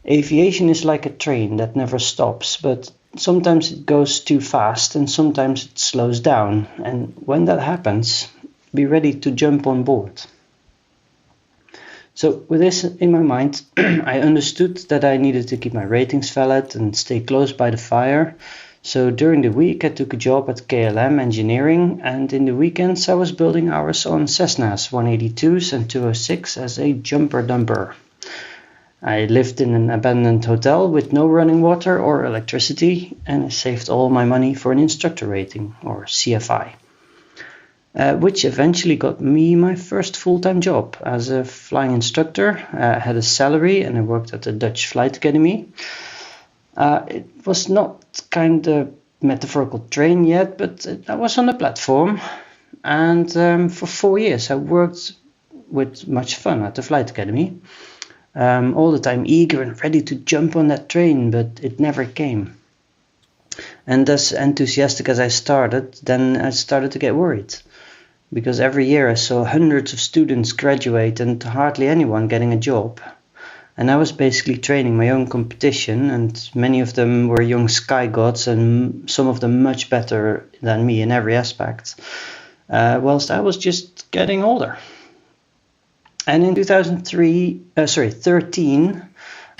"Aviation is like a train that never stops, but sometimes it goes too fast and sometimes it slows down, and when that happens, be ready to jump on board." So with this in my mind, I understood that I needed to keep my ratings valid and stay close by the fire. So during the week I took a job at KLM Engineering, and in the weekends I was building hours on Cessnas 182s and 206 as a jumper dumper. I lived in an abandoned hotel with no running water or electricity, and I saved all my money for an instructor rating, or CFI. Which eventually got me my first full-time job as a flying instructor. I had a salary and I worked at the Dutch Flight Academy. It was not kind of metaphorical train yet, but I was on the platform. And for 4 years I worked with much fun at the Flight Academy. All the time eager and ready to jump on that train, but it never came. And as enthusiastic as I started, then I started to get worried. Because every year I saw hundreds of students graduate and hardly anyone getting a job. And I was basically training my own competition, and many of them were young sky gods, and some of them much better than me in every aspect, whilst I was just getting older. And in 2013,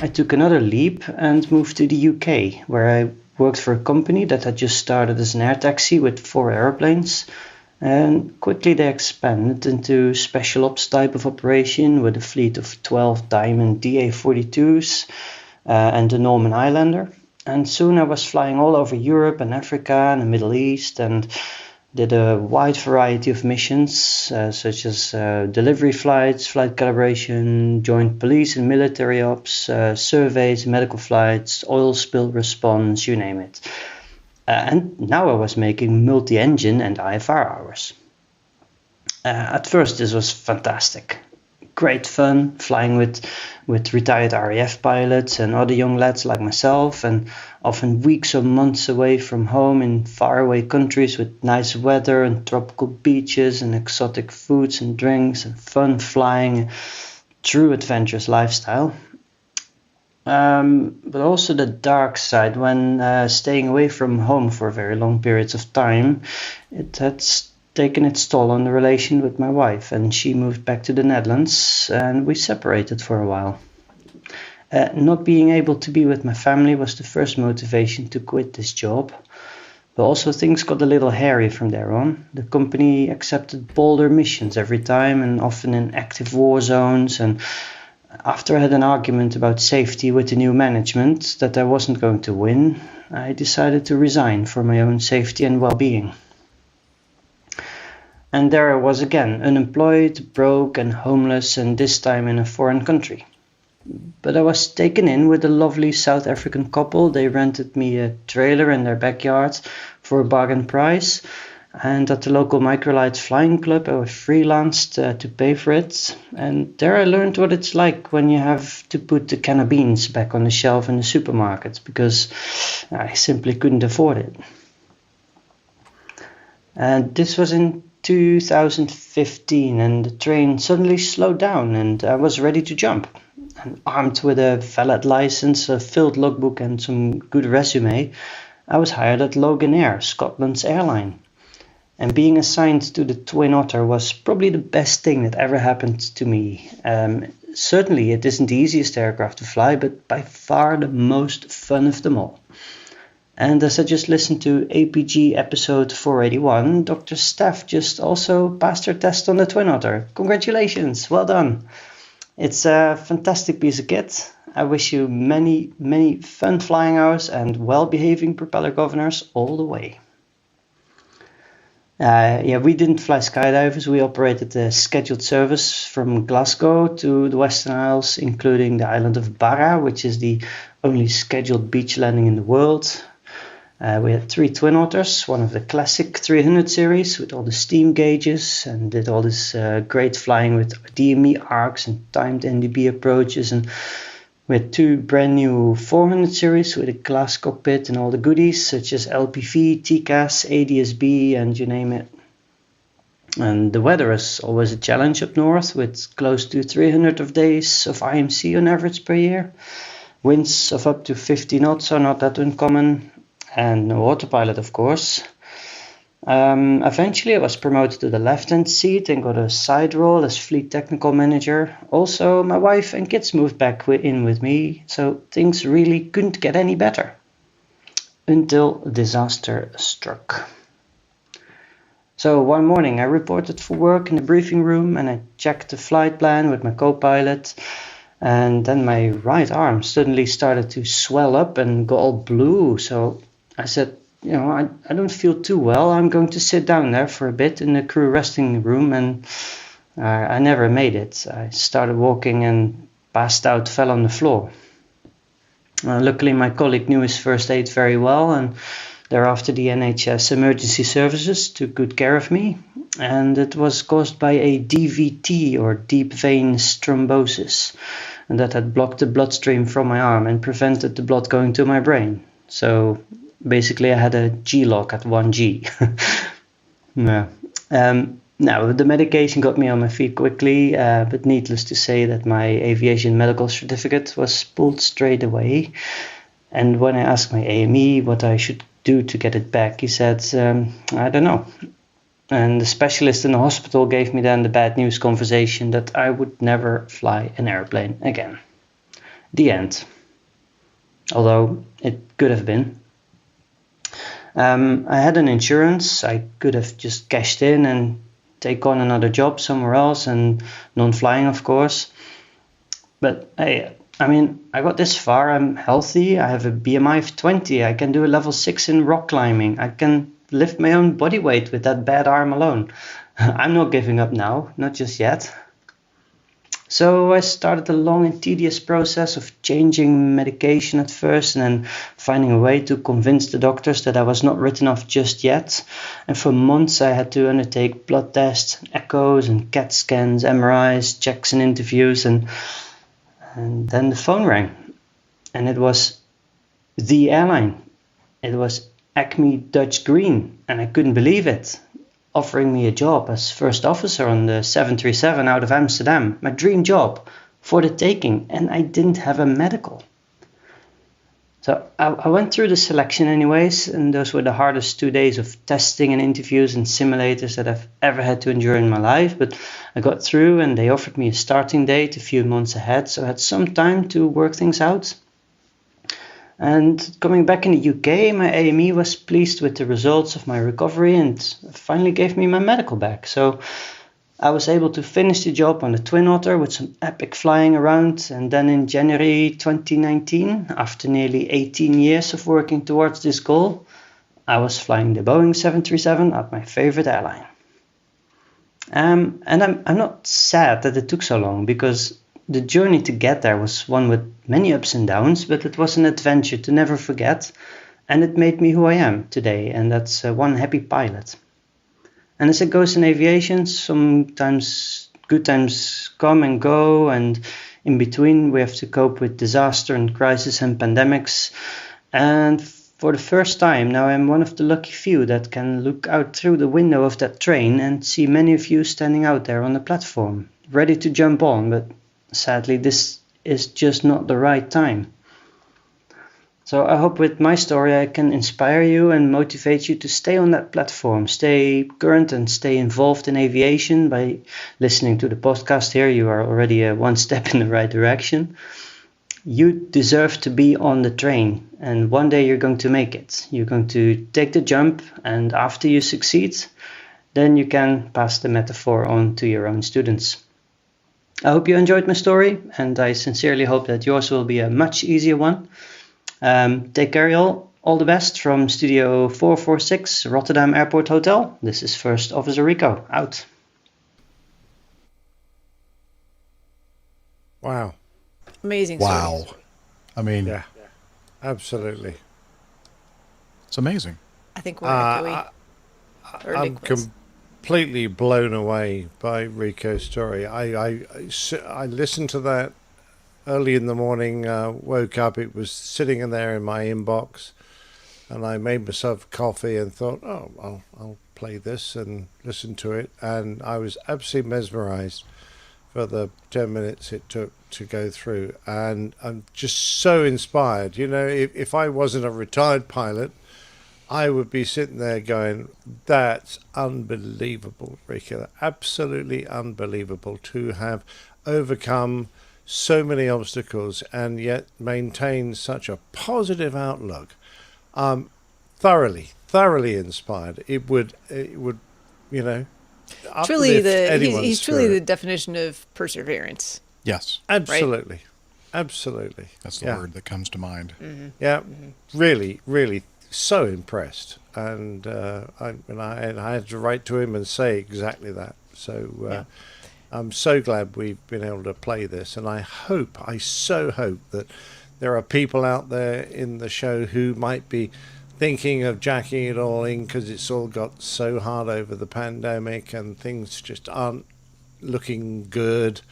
I took another leap and moved to the UK, where I worked for a company that had just started as an air taxi with 4 airplanes. And quickly they expanded into special ops type of operation with a fleet of 12 Diamond DA-42s and the Norman Islander. And soon I was flying all over Europe and Africa and the Middle East, and did a wide variety of missions such as delivery flights, flight calibration, joint police and military ops, surveys, medical flights, oil spill response, you name it. And now I was making multi-engine and IFR hours. At first this was fantastic. Great fun, flying with retired RAF pilots and other young lads like myself, and often weeks or months away from home in faraway countries with nice weather and tropical beaches and exotic foods and drinks and fun flying, true adventurous lifestyle. But also the dark side, when staying away from home for very long periods of time, it had taken its toll on the relation with my wife, and she moved back to the Netherlands and we separated for a while. Not being able to be with my family was the first motivation to quit this job, but also things got a little hairy from there on. The company accepted bolder missions every time, and often in active war zones, and after I had an argument about safety with the new management that I wasn't going to win, I decided to resign for my own safety and well-being. And there I was again, unemployed, broke and homeless, and this time in a foreign country. But I was taken in with a lovely South African couple. They rented me a trailer in their backyard for a bargain price. And at the local Microlight Flying Club, I was freelanced to pay for it. And there I learned what it's like when you have to put the can of beans back on the shelf in the supermarket, because I simply couldn't afford it. And this was in 2015, and the train suddenly slowed down and I was ready to jump. And armed with a valid license, a filled logbook and some good resume, I was hired at Logan Air, Scotland's airline. And being assigned to the Twin Otter was probably the best thing that ever happened to me. Certainly it isn't the easiest aircraft to fly, but by far the most fun of them all. And as I just listened to APG episode 481, Dr. Steph just also passed her test on the Twin Otter. Congratulations, well done. It's a fantastic piece of kit. I wish you many, many fun flying hours and well-behaving propeller governors all the way. We didn't fly skydivers. We operated a scheduled service from Glasgow to the Western Isles, including the island of Barra, which is the only scheduled beach landing in the world. We had 3 twin otters, one of the classic 300 series with all the steam gauges, and did all this great flying with DME arcs and timed NDB approaches. And we had 2 brand new 400 series with a glass cockpit and all the goodies such as LPV, TCAS, ADSB, and you name it. And the weather is always a challenge up north, with close to 300 of days of IMC on average per year. Winds of up to 50 knots are not that uncommon, and no autopilot, of course. Eventually I was promoted to the left-hand seat and got a side role as fleet technical manager. Also, my wife and kids moved back in with me, so things really couldn't get any better. Until disaster struck. So one morning I reported for work in the briefing room, and I checked the flight plan with my co-pilot, and then my right arm suddenly started to swell up and go all blue. So I said, I don't feel too well. I'm going to sit down there for a bit in the crew resting room, and I never made it. I started walking and passed out, fell on the floor. Luckily my colleague knew his first aid very well, and thereafter the NHS emergency services took good care of me, and it was caused by a DVT, or deep vein thrombosis, and that had blocked the bloodstream from my arm and prevented the blood going to my brain. So basically I had a G-lock at 1G. Yeah. Now, the medication got me on my feet quickly, but needless to say that my aviation medical certificate was pulled straight away. And when I asked my AME what I should do to get it back, he said, I don't know. And the specialist in the hospital gave me then the bad news conversation that I would never fly an airplane again. The end. Although it could have been. I had an insurance. I could have just cashed in and take on another job somewhere else, and non-flying, of course. But hey, I got this far. I'm healthy. I have a BMI of 20. I can do a level 6 in rock climbing. I can lift my own body weight with that bad arm alone. I'm not giving up now, not just yet. So I started a long and tedious process of changing medication at first, and then finding a way to convince the doctors that I was not written off just yet. And for months I had to undertake blood tests, echoes and CAT scans, MRIs, checks and interviews, and then the phone rang, and it was the airline. It was Acme Dutch Green, and I couldn't believe it, offering me a job as first officer on the 737 out of Amsterdam, my dream job, for the taking, and I didn't have a medical. So I went through the selection anyways, and those were the hardest 2 days of testing and interviews and simulators that I've ever had to endure in my life, but I got through, and they offered me a starting date a few months ahead, so I had some time to work things out. And coming back in the UK, my AME was pleased with the results of my recovery and finally gave me my medical back. So I was able to finish the job on the Twin Otter with some epic flying around. And then in January 2019, after nearly 18 years of working towards this goal, I was flying the Boeing 737 at my favorite airline. And I'm not sad that it took so long, because the journey to get there was one with many ups and downs, but it was an adventure to never forget, and it made me who I am today, and that's one happy pilot. And as it goes in aviation, sometimes good times come and go, and in between we have to cope with disaster and crisis and pandemics. And for the first time now, I'm one of the lucky few that can look out through the window of that train and see many of you standing out there on the platform, ready to jump on, but sadly this is just not the right time. So I hope with my story I can inspire you and motivate you to stay on that platform, stay current and stay involved in aviation. By listening to the podcast here, you are already one step in the right direction. You deserve to be on the train, and one day you're going to make it. You're going to take the jump, and after you succeed, then you can pass the metaphor on to your own students. I hope you enjoyed my story, and I sincerely hope that yours will be a much easier one. Take care, y'all. All the best from Studio 446, Rotterdam Airport Hotel. This is First Officer Rico, out. Wow. Amazing wow. stories. I mean, yeah, absolutely. It's amazing. I think we're echoey. I'm completely blown away by Rico's story. I listened to that early in the morning, woke up, it was sitting in there in my inbox, and I made myself coffee and thought, oh, I'll play this and listen to it, and I was absolutely mesmerized for the 10 minutes it took to go through, and I'm just so inspired. You know, if I wasn't a retired pilot, I would be sitting there going, that's unbelievable, Rico, absolutely unbelievable to have overcome so many obstacles and yet maintain such a positive outlook. Thoroughly inspired. It would, you know, truly he's truly the spirit. definition of perseverance. Yes. Absolutely. Right? Absolutely. That's the word that comes to mind. Mm-hmm. Yeah. Mm-hmm. Really so impressed. And I had to write to him and say exactly that. So I'm so glad we've been able to play this, and I so hope that there are people out there in the show who might be thinking of jacking it all in because it's all got so hard over the pandemic and things just aren't looking good,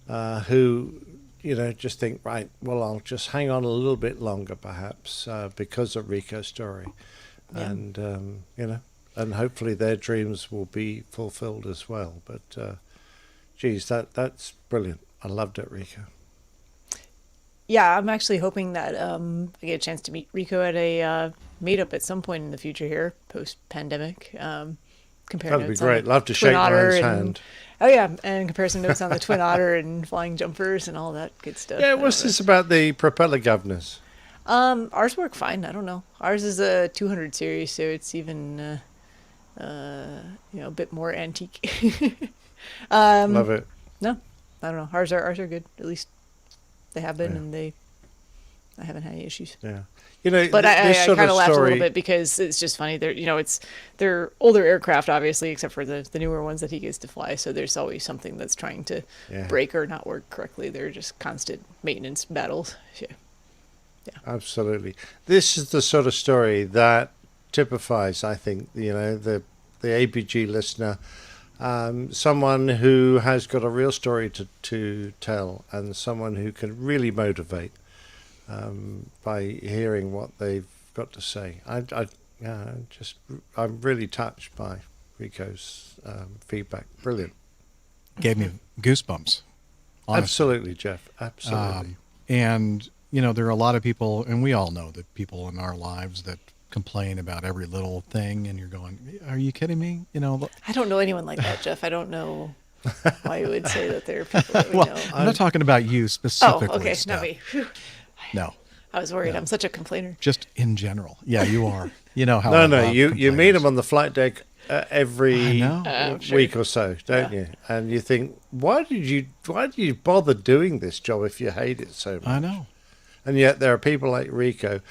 who, you know, just think, right, well, I'll just hang on a little bit longer perhaps because of Rico's story. Yeah. And, you know, and hopefully their dreams will be fulfilled as well. But, geez, that's brilliant. I loved it, Rico. Yeah, I'm actually hoping that I get a chance to meet Rico at a meetup at some point in the future here, post-pandemic. That'd be great. Love to shake Ryan's hand. Oh, yeah, and compare some notes on the Twin Otter and flying jumpers and all that good stuff. Yeah, what's this about the propeller governors? Ours work fine. I don't know. Ours is a 200 series, so it's even, you know, a bit more antique. Love it. No, I don't know. Ours are good. At least they have been, and I haven't had any issues. Yeah, you know, but I kind of laughed a little bit because it's just funny. They're older aircraft, obviously, except for the newer ones that he gets to fly. So there's always something that's trying to break or not work correctly. They're just constant maintenance battles. Yeah. Absolutely. This is the sort of story that typifies, I think, you know, the APG listener. Someone who has got a real story to tell, and someone who can really motivate by hearing what they've got to say. I'm really touched by Rico's feedback. Brilliant. Gave me goosebumps. Honestly. Absolutely, Jeff. Absolutely. And you know, there are a lot of people, and we all know that people in our lives that complain about every little thing, and you're going, are you kidding me? You know, I don't know anyone like that, Jeff. I don't know why you would say that there are people that we know. I'm not talking about you specifically. Oh, okay, Steph. not me. No. I was worried. No. I'm such a complainer. Just in general. Yeah, you are. You know how you meet them on the flight deck every week or so, don't you? And you think, why did you bother doing this job if you hate it so much? I know. And yet there are people like Rico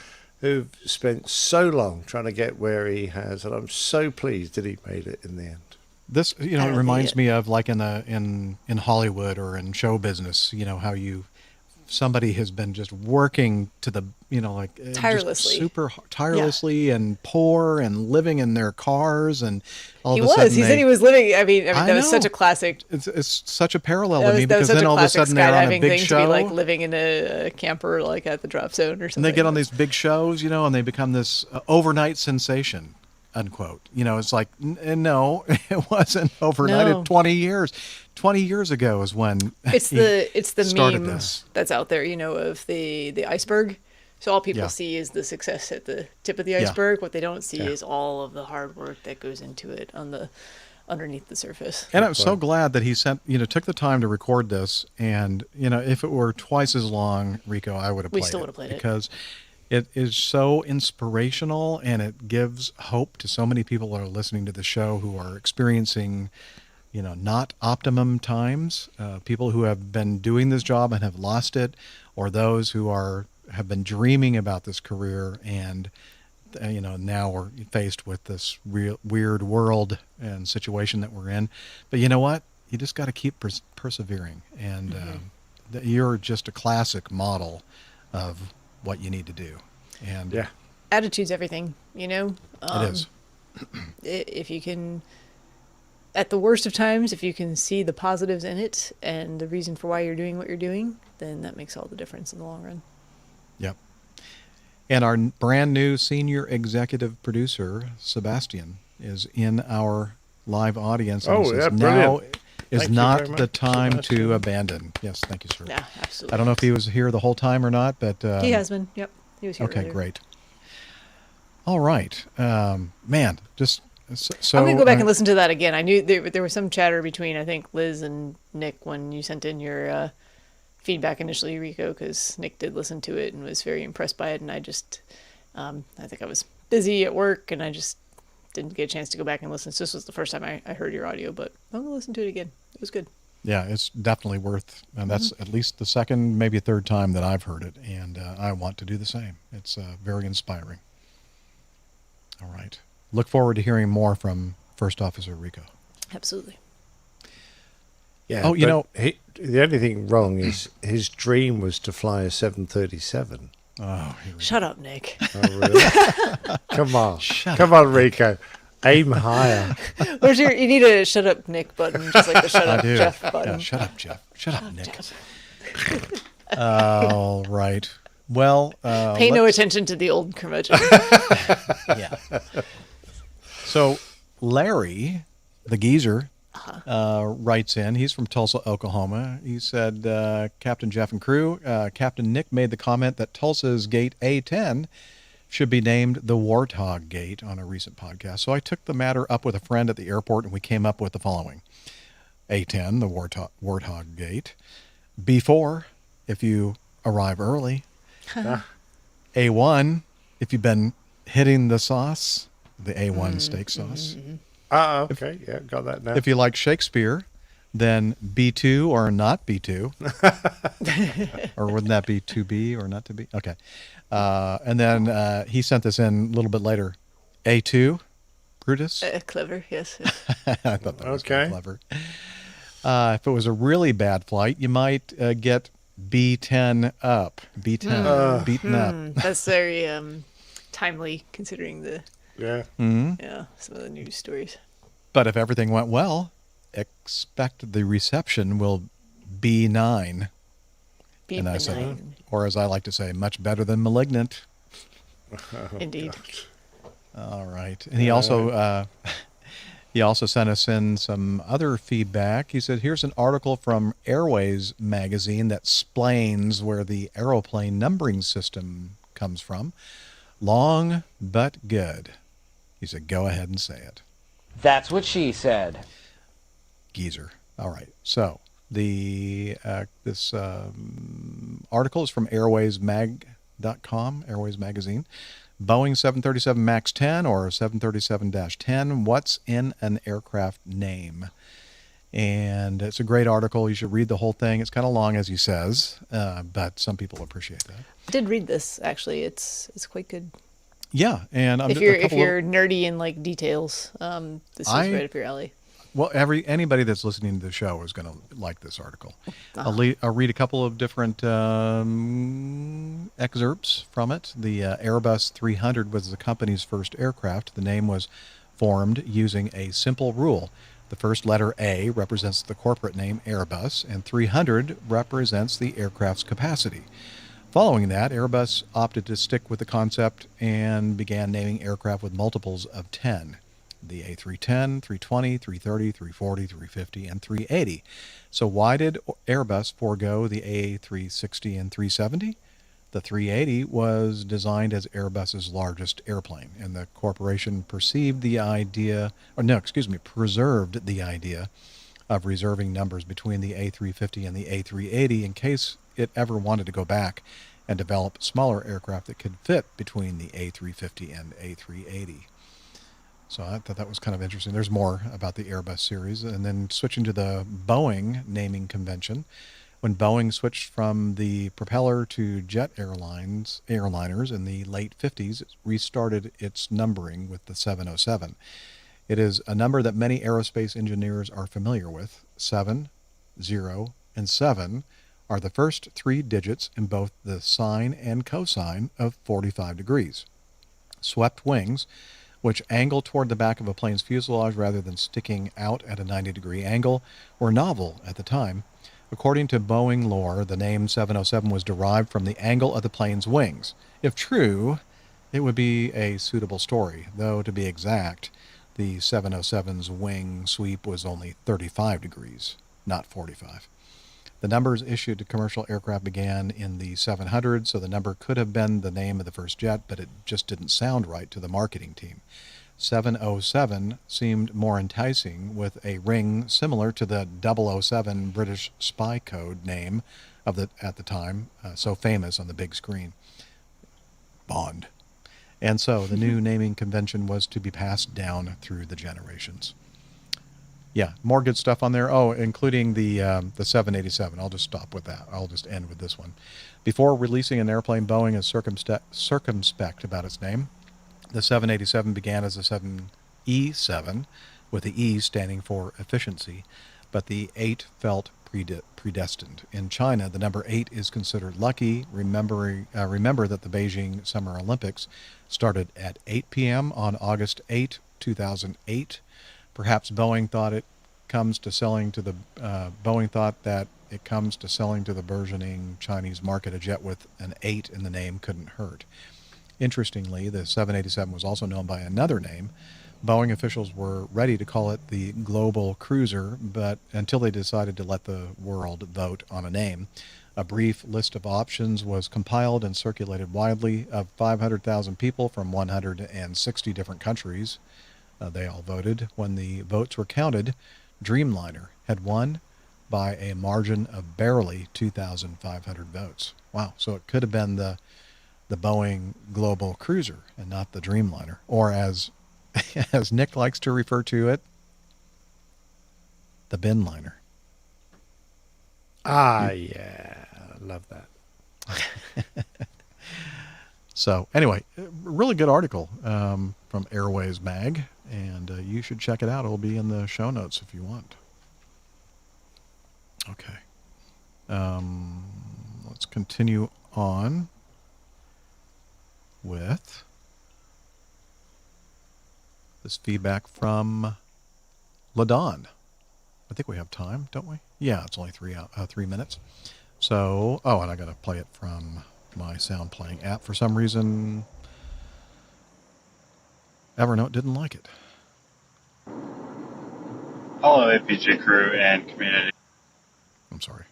who've spent so long trying to get where he has, and I'm so pleased that he made it in the end. This, you know, it reminds me of like in Hollywood or in show business, you know, how somebody has been just working to the, you know, like tirelessly, super tirelessly, and poor and living in their cars, and all of a sudden he said he was living. I mean that was such a classic. It's such a parallel to me because then all of a sudden they're on a big show, to be like living in a camper, like at the drop zone or something. And they get on these big shows, you know, and they become this overnight sensation, unquote. You know, it's like, no, it wasn't overnight. No. 20 years ago is when it's the meme this. That's out there, you know, of the iceberg. So all people see is the success at the tip of the iceberg. What they don't see is all of the hard work that goes into it underneath the surface. And I'm so glad that he took the time to record this. And, you know, if it were twice as long, Rico, I would have played it. We still would have played it. Because it is so inspirational, and it gives hope to so many people that are listening to the show who are experiencing, you know, not optimum times, people who have been doing this job and have lost it, or those who have been dreaming about this career and, you know, now we're faced with this weird world and situation that we're in. But you know what? You just got to keep persevering. And you're just a classic model of what you need to do. And attitude's everything, you know? It is. If you can, at the worst of times, if you can see the positives in it and the reason for why you're doing what you're doing, then that makes all the difference in the long run. Yep. And our brand new senior executive producer, Sebastian, is in our live audience. And Oh, yeah, now brilliant. is Thank you not very the much, time Sebastian. to abandon. Yes, thank you, sir. Yeah, absolutely. I don't know if he was here the whole time or not, but He has been. Yep. He was here okay, earlier. great. All right, man. Just so I'm gonna go back and listen to that again. I knew there was some chatter between, I think, Liz and Nick when you sent in your feedback initially, Rico, because Nick did listen to it and was very impressed by it, and I just, I think I was busy at work and I just didn't get a chance to go back and listen. So this was the first time I heard your audio, but I'm gonna listen to it again. It was good. Yeah, it's definitely worth, and that's at least the second, maybe third time that I've heard it, and I want to do the same. It's very inspiring. All right. Look forward to hearing more from First Officer Rico. Absolutely. Yeah. Oh, you know, the only thing wrong is his dream was to fly a 737. Oh, Shut up, Nick. Oh, really? Come on. Come on, Rico. Aim higher. Where's you need a shut up, Nick button, just like the shut I up, do. Jeff button. Yeah, shut up, Jeff. Shut up, Nick. All right. Well, Pay no attention to the old curmudgeon. Yeah. So Larry, the geezer, writes in. He's from Tulsa, Oklahoma. He said, Captain Jeff and crew, Captain Nick made the comment that Tulsa's gate A10 should be named the Warthog Gate on a recent podcast. So I took the matter up with a friend at the airport, and we came up with the following. A10, the Warthog Gate. B4, if you arrive early. A1, if you've been hitting the sauce, the A1 steak sauce. Okay. Yeah, got that now. If you like Shakespeare, then B2 or not B2. Or wouldn't that be to be or not to be? Okay. And then he sent this in a little bit later. A2, Brutus. Clever, yes. I thought that was kind of clever. If it was a really bad flight, you might get B10 up. B10, beaten up. That's very timely, considering the some of the news stories. But if everything went well, expect the reception will be 9. And I said, or as I like to say, much better than Malignant. Indeed. All right. And he also sent us in some other feedback. He said, here's an article from Airways magazine that explains where the aeroplane numbering system comes from. Long but good. He said, go ahead and say it. That's what she said. Geezer. All right. So the this article is from airwaysmag.com, Airways Magazine. Boeing 737 MAX 10 or 737-10, what's in an aircraft name? And it's a great article. You should read the whole thing. It's kind of long, as he says, but some people appreciate that. I did read this, actually. It's quite good. Yeah, and if you're nerdy in like details, this is right up your alley. Well, anybody that's listening to the show is going to like this article. I'll read a couple of different excerpts from it. The Airbus 300 was the company's first aircraft. The name was formed using a simple rule. The first letter A represents the corporate name Airbus, and 300 represents the aircraft's capacity. Following that, Airbus opted to stick with the concept and began naming aircraft with multiples of 10. The A310, 320, 330, 340, 350, and 380. So why did Airbus forego the A360 and 370? The 380 was designed as Airbus's largest airplane, and the corporation preserved the idea of reserving numbers between the A350 and the A380 in case it ever wanted to go back and develop smaller aircraft that could fit between the A350 and A380. So I thought that was kind of interesting. There's more about the Airbus series. And then switching to the Boeing naming convention, when Boeing switched from the propeller to jet airliners in the late 50s, it restarted its numbering with the 707. It is a number that many aerospace engineers are familiar with. 7, 0, and 7 are the first 3 digits in both the sine and cosine of 45 degrees. Swept wings, which angle toward the back of a plane's fuselage rather than sticking out at a 90-degree angle, were novel at the time. According to Boeing lore, the name 707 was derived from the angle of the plane's wings. If true, it would be a suitable story, though to be exact, the 707's wing sweep was only 35 degrees, not 45. The numbers issued to commercial aircraft began in the 700s, so the number could have been the name of the first jet, but it just didn't sound right to the marketing team. 707 seemed more enticing, with a ring similar to the 007 British spy code name at the time, so famous on the big screen. Bond. And so the new naming convention was to be passed down through the generations. Yeah, more good stuff on there. Oh, including the 787. I'll just stop with that. I'll just end with this one. Before releasing an airplane, Boeing is circumspect about its name. The 787 began as a 7E7, with the E standing for efficiency, but the 8 felt predestined. In China, the number 8 is considered lucky. Remember that the Beijing Summer Olympics started at 8 p.m. on August 8, 2008. Perhaps Boeing thought that it comes to selling to the burgeoning Chinese market, a jet with an 8 in the name couldn't hurt. Interestingly, the 787 was also known by another name. Boeing officials were ready to call it the Global Cruiser, but until they decided to let the world vote on a name. A brief list of options was compiled and circulated widely. Of 500,000 people from 160 different countries, they all voted. When the votes were counted, Dreamliner had won by a margin of barely 2,500 votes. Wow, so it could have been the Boeing Global Cruiser and not the Dreamliner, or as Nick likes to refer to it, the Binliner. Yeah, I love that. So anyway, really good article from Airways Mag, and you should check it out. It'll be in the show notes if you want. Okay. Let's continue on with this feedback from Lydon. I think we have time, don't we? Yeah, it's only 3 minutes. So, and I got to play it from my sound playing app. For some reason, Evernote didn't like it. Hello, APG crew and community. I'm sorry.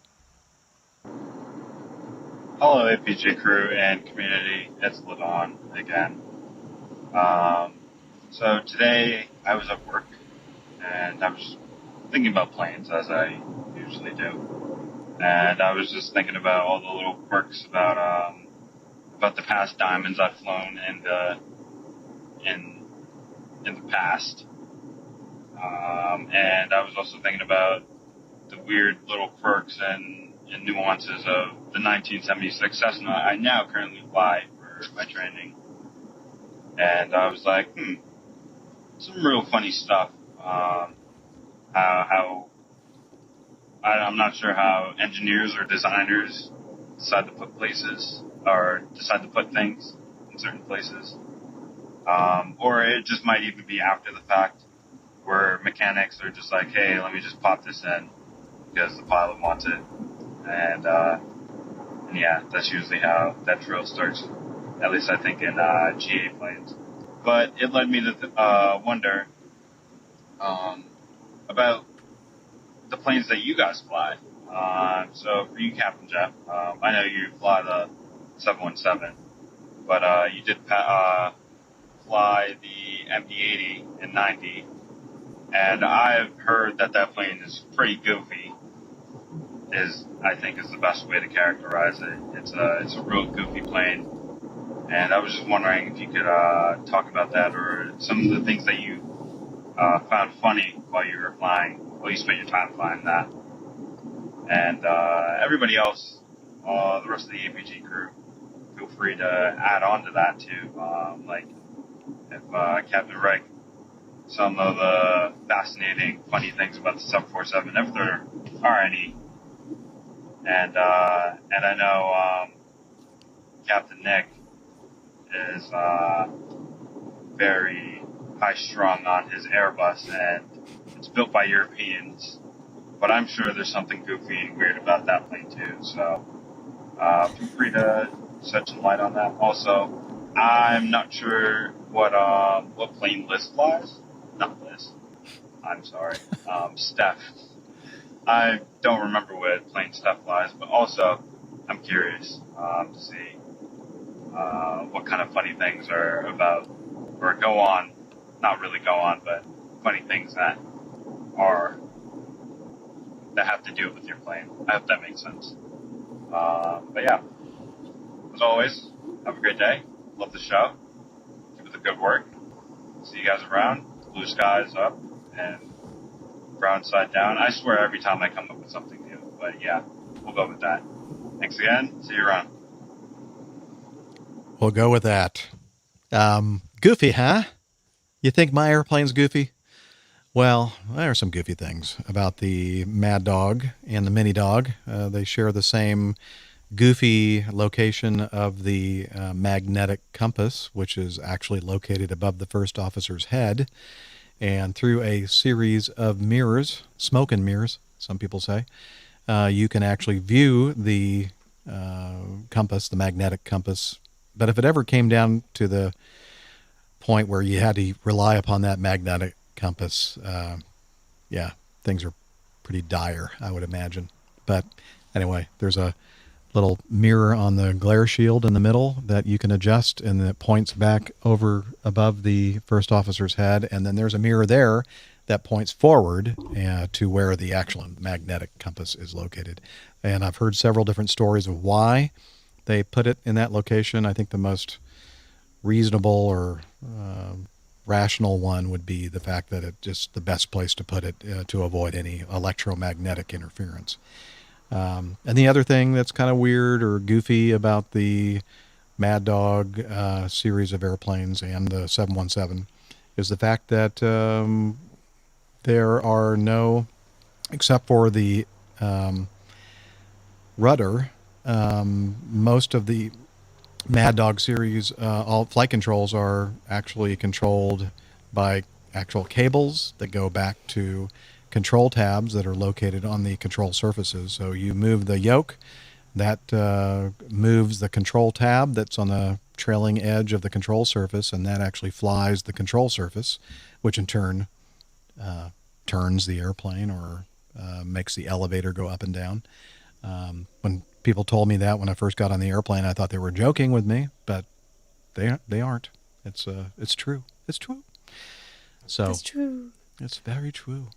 Hello, APG crew and community. It's Lydon again. So today I was at work and I was thinking about planes, as I usually do. And I was just thinking about all the little quirks about the past diamonds I've flown in the past. And I was also thinking about the weird little quirks and nuances of the 1976 Cessna I now currently fly for my training. And I was like, some real funny stuff. I'm not sure how engineers or designers decide to put places or decide to put things in certain places. Or it just might even be after the fact, where mechanics are just like, hey, let me just pop this in because the pilot wants it. And yeah, that's usually how that drill starts, at least I think in GA planes. But it led me to wonder about the planes that you guys fly. So for you, Captain Jeff, I know you fly the 717, but you did fly the MD-80 in 90, and I've heard that plane is pretty goofy. I think is the best way to characterize it. It's a real goofy plane, and I was just wondering if you could talk about that, or some of the things that you found funny while you were flying, while you spent your time flying that. And everybody else, the rest of the APG crew, feel free to add on to that too. Like if Captain Rick, some of the fascinating, funny things about the 747, if there are any. And I know Captain Nick is very high strung on his Airbus, and it's built by Europeans. But I'm sure there's something goofy and weird about that plane too. So feel free to shed some light on that. Also, I'm not sure what plane Liz flies. Not Liz. I'm sorry. Steph. I don't remember what plane Steph flies, but also I'm curious to see what kind of funny things are about, or go on, not really go on, but funny things that have to do with your plane. I hope that makes sense. But yeah, as always, have a great day. Love the show. Keep up the good work. See you guys around. Blue skies up and brown side down. I swear every time I come up with something new, but yeah, we'll go with that. Thanks again. See you around. We'll go with that. Goofy, huh? You think my airplane's goofy? Well, there are some goofy things about the Mad Dog and the Mini Dog. They share the same goofy location of the magnetic compass, which is actually located above the first officer's head. And through a series of mirrors, smoke and mirrors, some people say, you can actually view the compass, the magnetic compass. But if it ever came down to the point where you had to rely upon that magnetic compass, yeah, things are pretty dire, I would imagine. But anyway, there's a little mirror on the glare shield in the middle that you can adjust, and it points back over above the first officer's head. And then there's a mirror there that points forward to where the actual magnetic compass is located. And I've heard several different stories of why they put it in that location. I think the most reasonable or rational one would be the fact that it's just the best place to put it to avoid any electromagnetic interference. And the other thing that's kind of weird or goofy about the Mad Dog series of airplanes and the 717 is the fact that there are no, except for the rudder, most of the Mad Dog series, all flight controls are actually controlled by actual cables that go back to control tabs that are located on the control surfaces. So you move the yoke, that moves the control tab that's on the trailing edge of the control surface, and that actually flies the control surface, which in turn turns the airplane or makes the elevator go up and down. When people told me that when I first got on the airplane, I thought they were joking with me, but they aren't. It's true. It's true. So it's true. It's very true.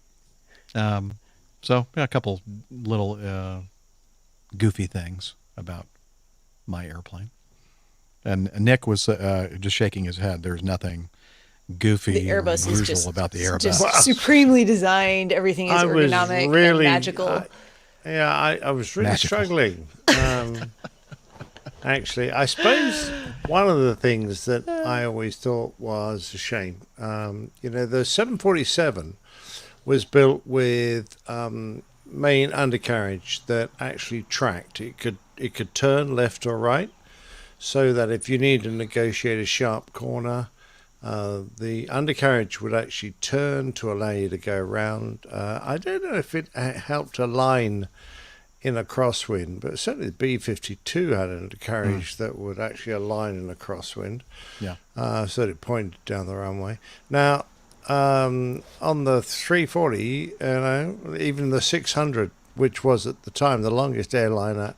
So yeah, a couple little goofy things about my airplane. And Nick was just shaking his head. There's nothing goofy The Airbus or is unusual just, about the Airbus. just supremely designed. Everything is ergonomic and magical. I was really struggling. Actually, I suppose one of the things that I always thought was a shame, the 747 was built with main undercarriage that actually tracked. It could turn left or right, so that if you need to negotiate a sharp corner, the undercarriage would actually turn to allow you to go around. I don't know if it helped align in a crosswind, but certainly the B-52 had an undercarriage that would actually align in a crosswind. Yeah. So that it pointed down the runway. Now, on the 340, even the 600, which was at the time the longest airliner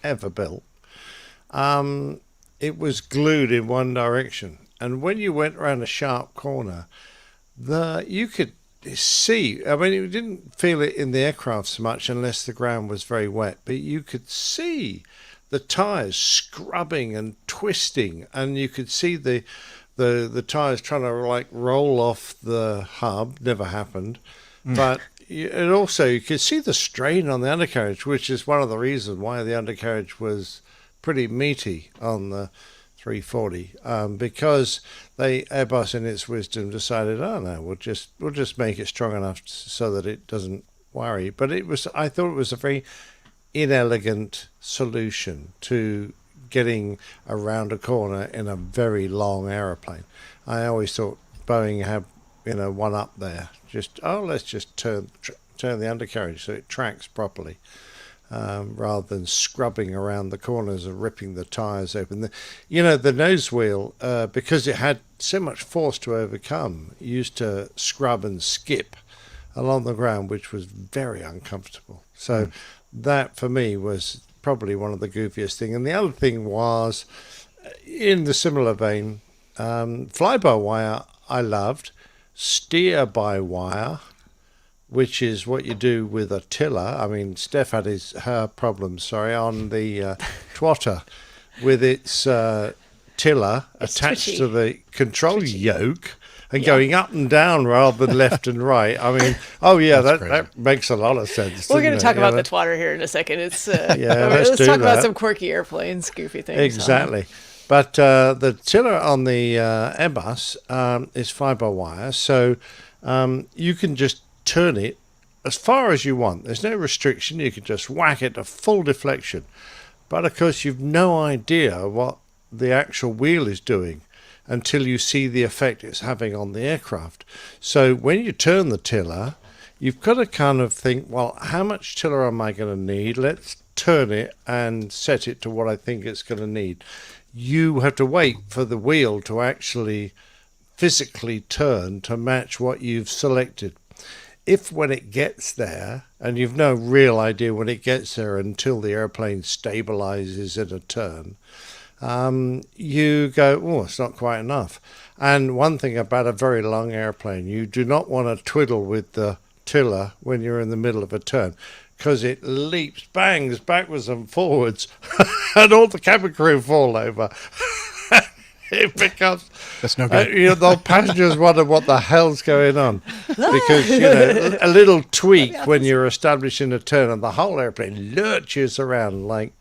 ever built, it was glued in one direction. And when you went around a sharp corner, you could see, I mean, you didn't feel it in the aircraft so much unless the ground was very wet, but you could see the tires scrubbing and twisting, and you could see the tires trying to roll off the hub. Never happened. But and also you could see the strain on the undercarriage, which is one of the reasons why the undercarriage was pretty meaty on the 340, because Airbus in its wisdom decided, oh no, we'll just make it strong enough so that it doesn't worry. But I thought it was a very inelegant solution to getting around a corner in a very long aeroplane. I always thought Boeing had, one up there. Let's just turn the undercarriage so it tracks properly, rather than scrubbing around the corners and ripping the tires open. The nose wheel, because it had so much force to overcome, used to scrub and skip along the ground, which was very uncomfortable. So that for me was probably one of the goofiest things. And the other thing was, in the similar vein, fly-by-wire I loved, steer-by-wire, which is what you do with a tiller. I mean, Steph had her problems, on the twotter with its tiller attached to the control yoke and going up and down rather than left and right. I mean, that makes a lot of sense. We're going to talk about the twatter here in a second. It's let's talk about some quirky airplanes, goofy things. Exactly. But the tiller on the Airbus is fly-by-wire, so you can just turn it as far as you want. There's no restriction. You can just whack it to full deflection. But of course, you've no idea what the actual wheel is doing until you see the effect it's having on the aircraft. So when you turn the tiller, you've got to kind of think, well, how much tiller am I going to need? Let's turn it and set it to what I think it's going to need. You have to wait for the wheel to actually physically turn to match what you've selected. If when it gets there, and you've no real idea when it gets there until the airplane stabilizes in a turn, you go, it's not quite enough. And one thing about a very long airplane, you do not want to twiddle with the tiller when you're in the middle of a turn, because it leaps, bangs backwards and forwards, and all the cabin crew fall over. It becomes, that's no good. The passengers wonder what the hell's going on, because a little tweak when you're establishing a turn and the whole airplane lurches around like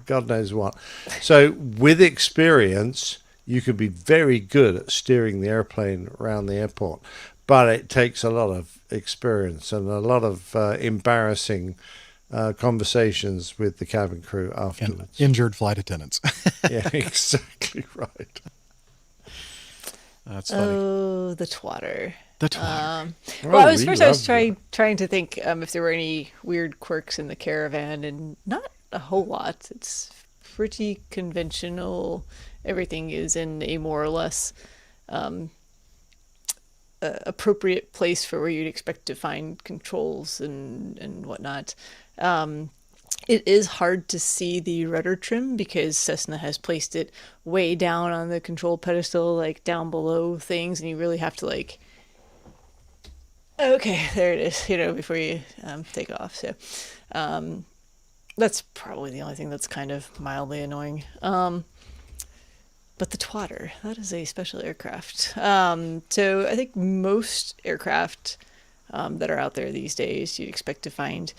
God knows what. So with experience, you can be very good at steering the airplane around the airport, but it takes a lot of experience and a lot of embarrassing conversations with the cabin crew afterwards. And injured flight attendants. Yeah, exactly right. That's funny. Oh, the twatter. The twatter. I was trying to think if there were any weird quirks in the Caravan, and not a whole lot. It's pretty conventional. Everything is in a more or less appropriate place for where you'd expect to find controls and whatnot. It is hard to see the rudder trim because Cessna has placed it way down on the control pedestal, like down below things, and you really have to okay, there it is, before you take off. So that's probably the only thing that's kind of mildly annoying. But the twatter, that is a special aircraft. So I think most aircraft that are out there these days, you'd expect to find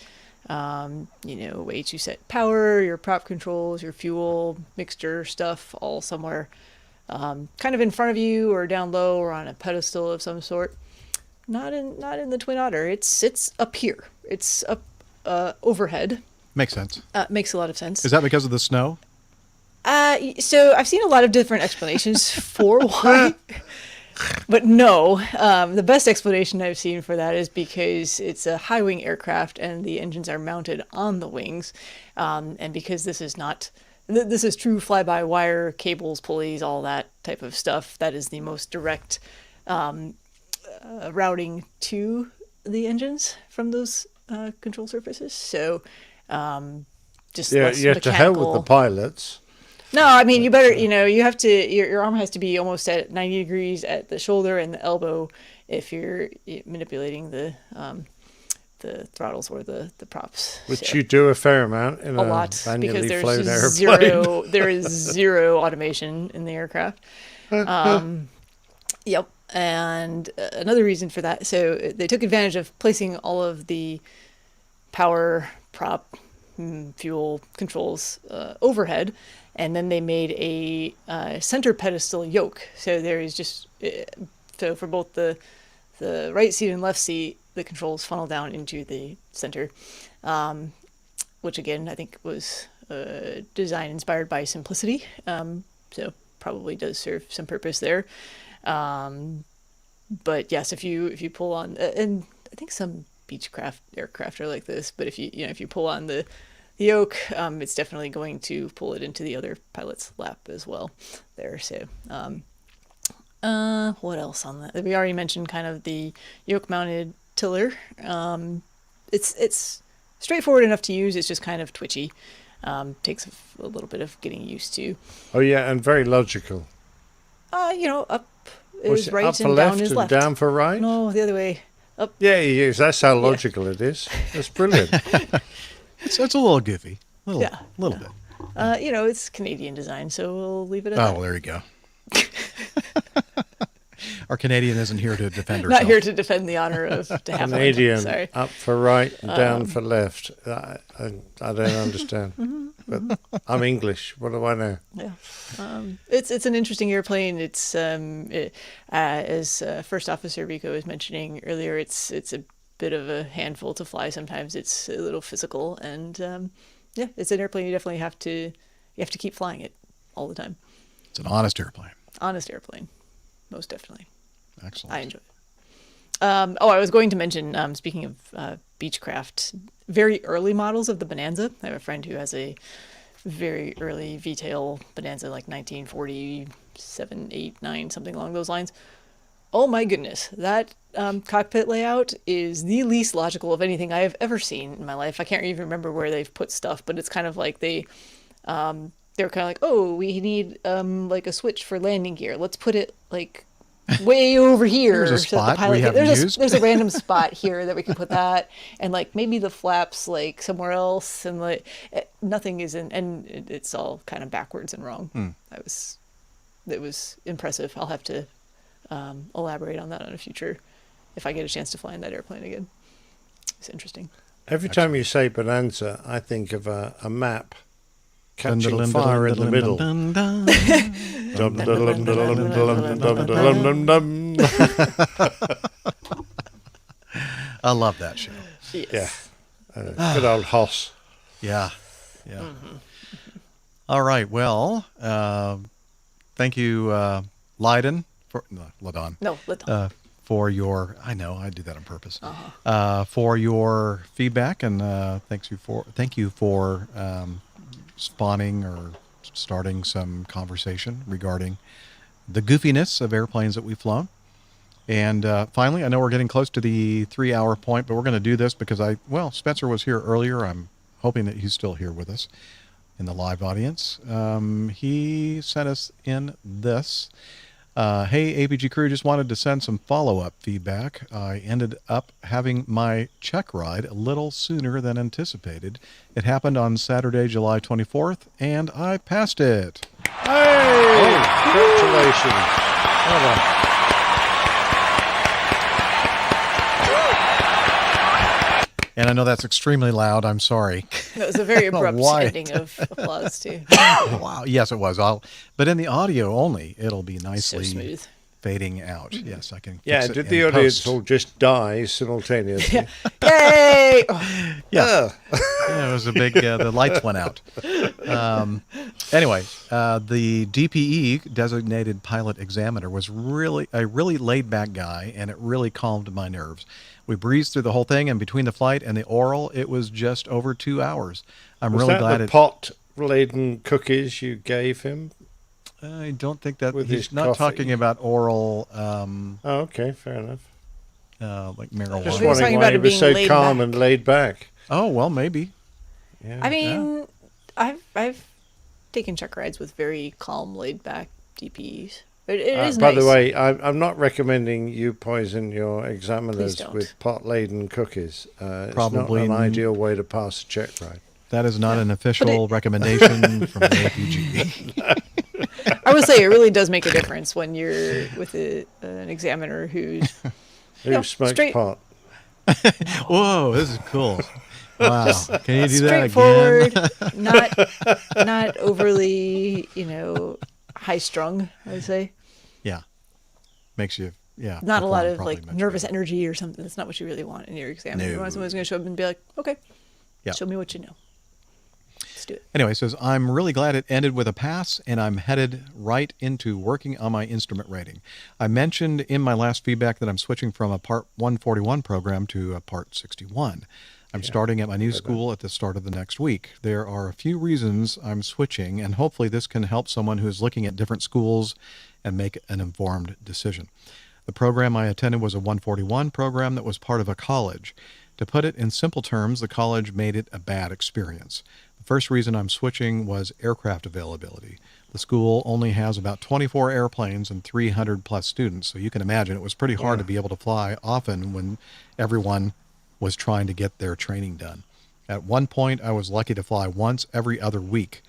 way to set power, your prop controls, your fuel, mixture stuff, all somewhere kind of in front of you or down low or on a pedestal of some sort. Not in the Twin Otter. It's up here. It's up overhead. Makes sense. Makes a lot of sense. Is that because of the snow? So I've seen a lot of different explanations for why. But no, the best explanation I've seen for that is because it's a high wing aircraft and the engines are mounted on the wings. And because this is true fly-by-wire, cables, pulleys, all that type of stuff. That is the most direct routing to the engines from those control surfaces. So just less you have to hell with the pilots. No, I mean, you better, you have to, your arm has to be almost at 90 degrees at the shoulder and the elbow if you're manipulating the throttles or the props. Which you do a fair amount in a lot, because there's airplane. there is zero automation in the aircraft. Yep. And another reason for that, so they took advantage of placing all of the power, prop, fuel controls overhead, and then they made a center pedestal yoke. So there is just, so for both the right seat and left seat, the controls funnel down into the center, which again, I think was design inspired by simplicity. So probably does serve some purpose there. But yes, if you pull on, and I think some Beechcraft aircraft are like this, but if you pull on the yoke, it's definitely going to pull it into the other pilot's lap as well there. So what else on that? We already mentioned kind of the yoke mounted tiller. It's straightforward enough to use. It's just kind of twitchy. Takes a little bit of getting used to. Oh yeah, and very logical. Up is right up for and left down is and left. down for right? No, the other way. Up. Yeah, he is. That's how logical it is. That's brilliant. It's a little goofy. Little bit. It's Canadian design, so we'll leave it at that. Oh, well, there you go. Our Canadian isn't here to defend herself. Not here to defend the honor of de Havilland. Canadian, Sorry. up for right and down for left. I don't understand. But I'm English. What do I know? Yeah. It's an interesting airplane. It's as First Officer Rico was mentioning earlier, it's a bit of a handful to fly. Sometimes it's a little physical, and it's an airplane you definitely have to keep flying it all the time. It's an honest airplane. Honest airplane, most definitely. Excellent. I enjoy it. I was going to mention, speaking of Beechcraft, very early models of the Bonanza. I have a friend who has a very early V-tail Bonanza, like 1947, 8, 9, something along those lines. Oh my goodness, that cockpit layout is the least logical of anything I have ever seen in my life. I can't even remember where they've put stuff, but it's kind of like they're kind of like, oh, we need like a switch for landing gear. Let's put it like way over here. There's a spot we haven't used. There's a random spot here that we can put that, and like maybe the flaps like somewhere else, and like nothing is in, and it's all kind of backwards and wrong. It was impressive. I'll have to elaborate on that on a future if I get a chance to fly in that airplane again. It's interesting. Every time you say Bonanza, I think of a map catching fire in the middle. I love that show. Yes. Yeah. Good old Hoss. Yeah. All right. Well, thank you, Lydon. Lydon. No, Lydon. For your, I know I do that on purpose. For your feedback, and thank you for spawning or starting some conversation regarding the goofiness of airplanes that we've flown. And finally, I know we're getting close to the 3-hour point, but we're going to do this because Spencer was here earlier. I'm hoping that he's still here with us in the live audience. He sent us in this. Hey, APG crew, just wanted to send some follow-up feedback. I ended up having my check ride a little sooner than anticipated. It happened on Saturday, July 24th, and I passed it. Hey! Congratulations. Well done. And I know that's extremely loud. I'm sorry. That was a very abrupt ending of applause, too. Wow. Yes, it was. But in the audio only, it'll be nicely smooth. Fading out. Yes, I can. Yeah, fix it did in the audience post. all just die simultaneously? Yay! Yeah. It was a big. The lights went out. Anyway, the DPE, designated pilot examiner, was really laid back guy, and it really calmed my nerves. We breezed through the whole thing, and between the flight and the oral, it was just over 2 hours. I'm was really that glad the pot-laden cookies you gave him? I don't think that With he's his not coffee? talking about oral. Oh, okay, fair enough. Like marijuana. Just He was wondering talking why about he it was being so laid calm back. and laid back. Oh well, maybe. Yeah. I mean, I've taken check rides with very calm, laid back DPEs. It is By nice. the way, I'm not recommending you poison your examiners don't. with pot-laden cookies. Probably it's not an ideal way to pass a check ride. That is not an official recommendation from the APG. I would say it really does make a difference when you're with an examiner who's Who smokes pot? Whoa, this is cool. Wow. Can you do that straightforward, again? not overly, high strung, I would say. Yeah. Makes you, yeah. Not a lot perform of probably like much nervous better. energy or something. That's not what you really want in your exam. You No. want someone who's going to show up and be like, okay, Yeah. show me what you know. Let's do it. Anyway, it says, I'm really glad it ended with a pass, and I'm headed right into working on my instrument rating. I mentioned in my last feedback that I'm switching from a Part 141 program to a Part 61. I'm starting at my new school at the start of the next week. There are a few reasons I'm switching, and hopefully this can help someone who is looking at different schools and make an informed decision. The program I attended was a 141 program that was part of a college. To put it in simple terms, the college made it a bad experience. The first reason I'm switching was aircraft availability. The school only has about 24 airplanes and 300 plus students, so you can imagine it was pretty hard to be able to fly often when everyone was trying to get their training done. At one point, I was lucky to fly once every other week.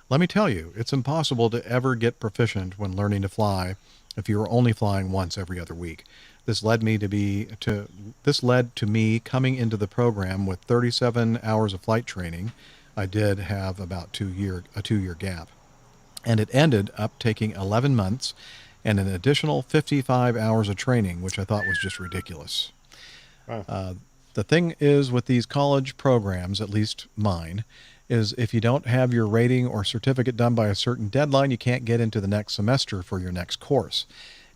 Let me tell you, it's impossible to ever get proficient when learning to fly if you are only flying once every other week. This led to me coming into the program with 37 hours of flight training. I did have about a 2-year gap. And it ended up taking 11 months and an additional 55 hours of training, which I thought was just ridiculous. Wow. The thing is with these college programs, at least mine, is if you don't have your rating or certificate done by a certain deadline, you can't get into the next semester for your next course.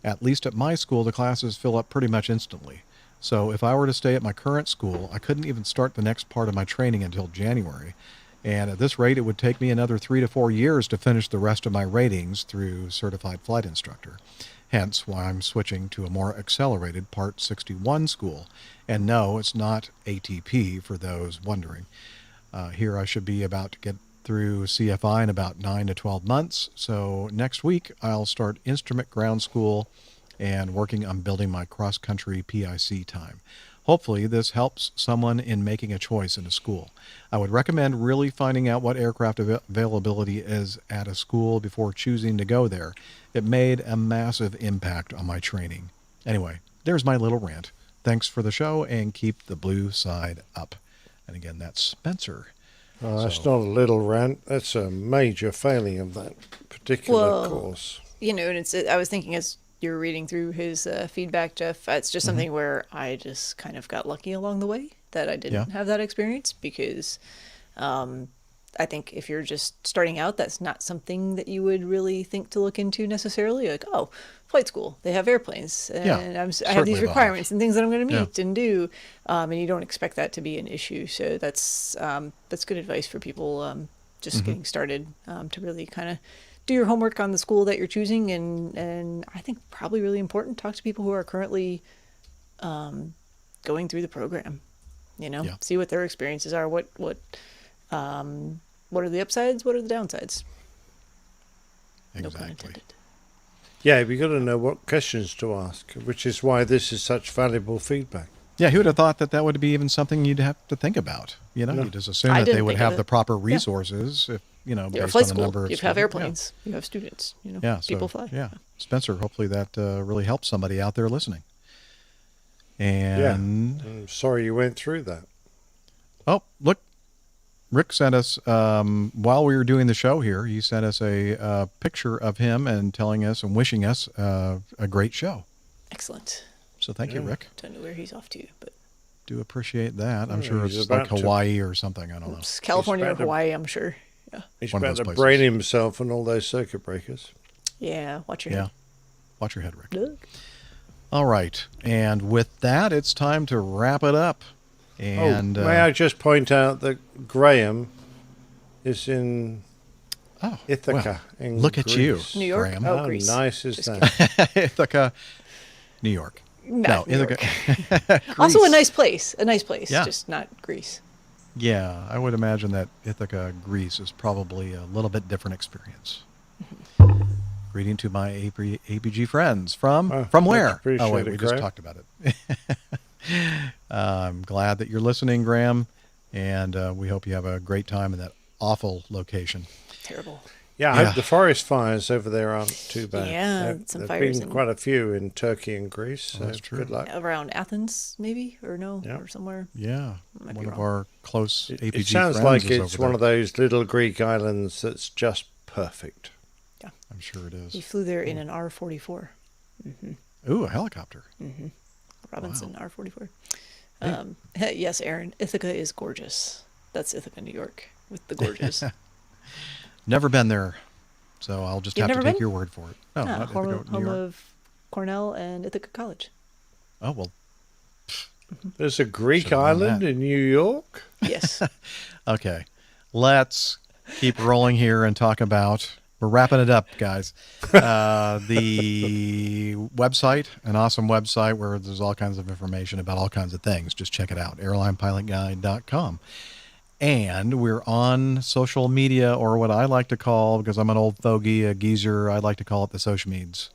At least at my school, the classes fill up pretty much instantly. So if I were to stay at my current school, I couldn't even start the next part of my training until January. And at this rate, it would take me another 3 to 4 years to finish the rest of my ratings through Certified Flight Instructor. Hence why I'm switching to a more accelerated Part 61 school. And no, it's not ATP for those wondering. Here I should be about to get through CFI in about 9 to 12 months. So next week, I'll start instrument ground school and working on building my cross-country PIC time. Hopefully, this helps someone in making a choice in a school. I would recommend really finding out what aircraft availability is at a school before choosing to go there. It made a massive impact on my training. Anyway, there's my little rant. Thanks for the show, and keep the blue side up. And again, that's Spencer. Oh, that's not a little rant. That's a major failing of that particular course. You know, and I was thinking as you were reading through his feedback, Jeff, it's just something where I just kind of got lucky along the way that I didn't have that experience because I think if you're just starting out, that's not something that you would really think to look into necessarily. Like, oh, flight school, they have airplanes, and I have these requirements and things that I'm going to meet and do, and you don't expect that to be an issue. So that's good advice for people just getting started to really kind of do your homework on the school that you're choosing, and I think probably really important, talk to people who are currently going through the program. You know, see what their experiences are. What are the upsides? What are the downsides? Exactly. No pun intended. Yeah, we got to know what questions to ask, which is why this is such valuable feedback. Yeah, who would have thought that would be even something you'd have to think about? You know, you just assume that they would have the proper resources if, you know, based on the number of you have airplanes, you have students, you know, people fly. Yeah. Spencer, hopefully that really helps somebody out there listening. And I'm sorry you went through that. Oh, look. Rick sent us, while we were doing the show here, he sent us a picture of him and telling us and wishing us a great show. Excellent. So thank you, Rick. Don't know where he's off to, but do appreciate that. I'm sure it's like Hawaii or something. I don't know. It's California or Hawaii, I'm sure. Yeah. He's about to brain himself on all those circuit breakers. Yeah, watch your head. Watch your head, Rick. All right. And with that, it's time to wrap it up. And may I just point out that Graham is in Ithaca. Well, look at you, New York. Graham. Oh, How Greece. nice is Just that? Ithaca, New York. No, Ithaca. Also a nice place. Yeah. Just not Greece. Yeah, I would imagine that Ithaca, Greece is probably a little bit different experience. Greeting to my APG friends from where? Oh, wait, we just talked about it. I'm glad that you're listening, Graham, and we hope you have a great time in that awful location. Terrible. Yeah, I hope the forest fires over there aren't too bad. Yeah, some fires. There've been quite a few in Turkey and Greece. So that's true. Good luck. Around Athens, maybe, or or somewhere. Yeah, one of our close APG friends. It sounds like it's one of those little Greek islands that's just perfect. Yeah, I'm sure it is. He flew there in an R-44. Ooh, a helicopter. Robinson R-44. Yes, Aaron, Ithaca is gorgeous. That's Ithaca, New York, with the gorgeous. Never been there, so I'll just You've have to never take been? your word for it. No, not home, Ithaca, New home York. of Cornell and Ithaca College. Oh, well. There's a Greek island in New York? Yes. Okay. Let's keep rolling here and talk about, we're wrapping it up, guys. The website, an awesome website where there's all kinds of information about all kinds of things. Just check it out, airlinepilotguide.com. And we're on social media, or what I like to call, because I'm an old fogey, a geezer, I like to call it the social meds.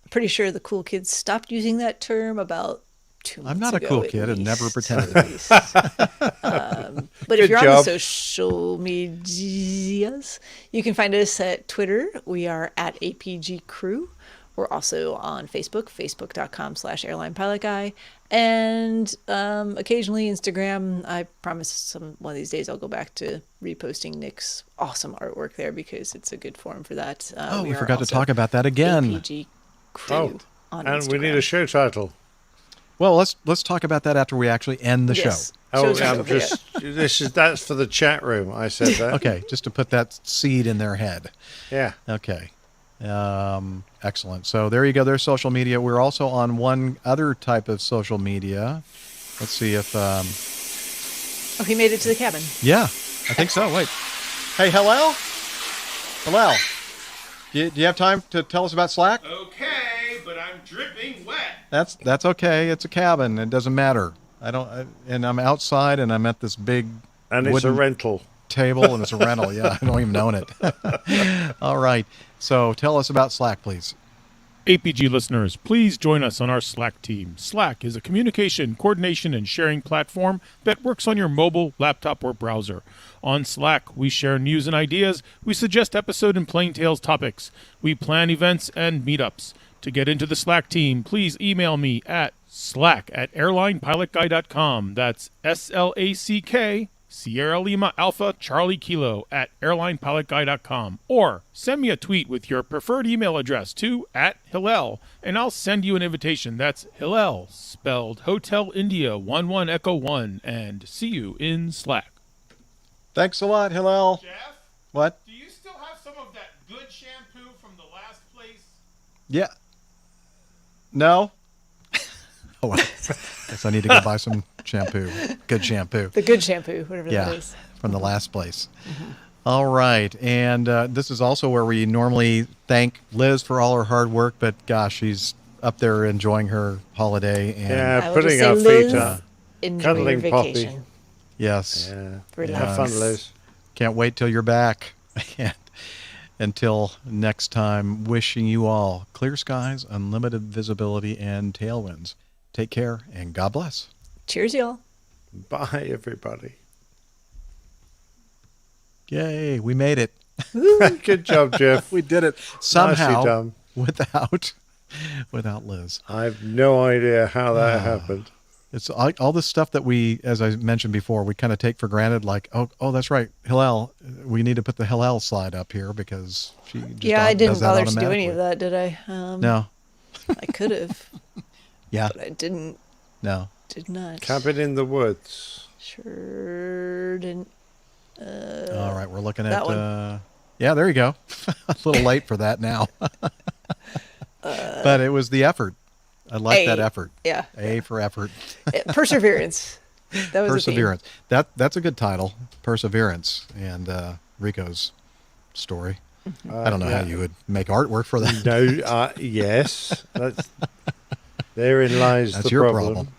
I'm pretty sure the cool kids stopped using that term about 2 months ago. I'm not a cool kid and never pretended to be. But if you're on the social medias, you can find us at Twitter. We are at APG Crew. We're also on Facebook, facebook.com/airlinepilotguy. And occasionally Instagram. I promise one of these days I'll go back to reposting Nick's awesome artwork there because it's a good forum for that. We forgot to talk about that again. APG Crew on and Instagram. we need a show title. Well, let's talk about that after we actually end the show. That's for the chat room. I said that. Okay, just to put that seed in their head. Yeah. Okay. Excellent. So there you go. There's social media. We're also on one other type of social media. Let's see if. Oh, he made it to the cabin. Yeah, I think so. Wait. Hey, Hillel. Hillel. Do you have time to tell us about Slack? Okay, but I'm dripping wet. That's okay. It's a cabin. It doesn't matter. And I'm outside, and I'm at this big. And it's a rental table, and it's a rental. Yeah, I don't even own it. All right. So tell us about Slack, please. APG listeners, please join us on our Slack team. Slack is a communication, coordination, and sharing platform that works on your mobile, laptop, or browser. On Slack, we share news and ideas. We suggest episode and plain tales topics. We plan events and meetups. To get into the Slack team, please email me at slack@airlinepilotguy.com. That's SLACK, Sierra Lima Alpha Charlie Kilo @airlinepilotguy.com. Or send me a tweet with your preferred email address to @Hillel, and I'll send you an invitation. That's Hillel, spelled Hotel India 11 Echo 1, and see you in Slack. Thanks a lot, Hillel. Jeff? What? Do you still have some of that good shampoo from the last place? Yeah. No? Oh, well. Guess I need to go buy some shampoo. Good shampoo. The good shampoo, whatever that is. From the last place. All right. And this is also where we normally thank Liz for all her hard work, but gosh, she's up there enjoying her holiday. And putting our feet up. Cuddling Poppy. Yes. Yeah. Relax. Have fun, Liz. Can't wait till you're back. And until next time, wishing you all clear skies, unlimited visibility, and tailwinds. Take care, and God bless. Cheers, y'all. Bye, everybody. Yay, we made it. Good job, Jeff. We did it somehow Nicely done. without Liz. I have no idea how that happened. It's all this stuff that we, as I mentioned before, we kind of take for granted. Like, oh, that's right, Hillel. We need to put the Hillel slide up here because she just I didn't does that bother to do any of automatically. that, did I? No. I could have. Yeah. But I didn't. No. Did not. Cabin in the Woods. Sure didn't. All right, we're looking that at. one. Yeah, there you go. A little late for that now. But it was the effort. I like that effort. Yeah. A for effort. Perseverance. That was Perseverance. That's a good title. Perseverance. And Rico's story. I don't know how you would make artwork for that. No, yes. Therein lies That's the your problem.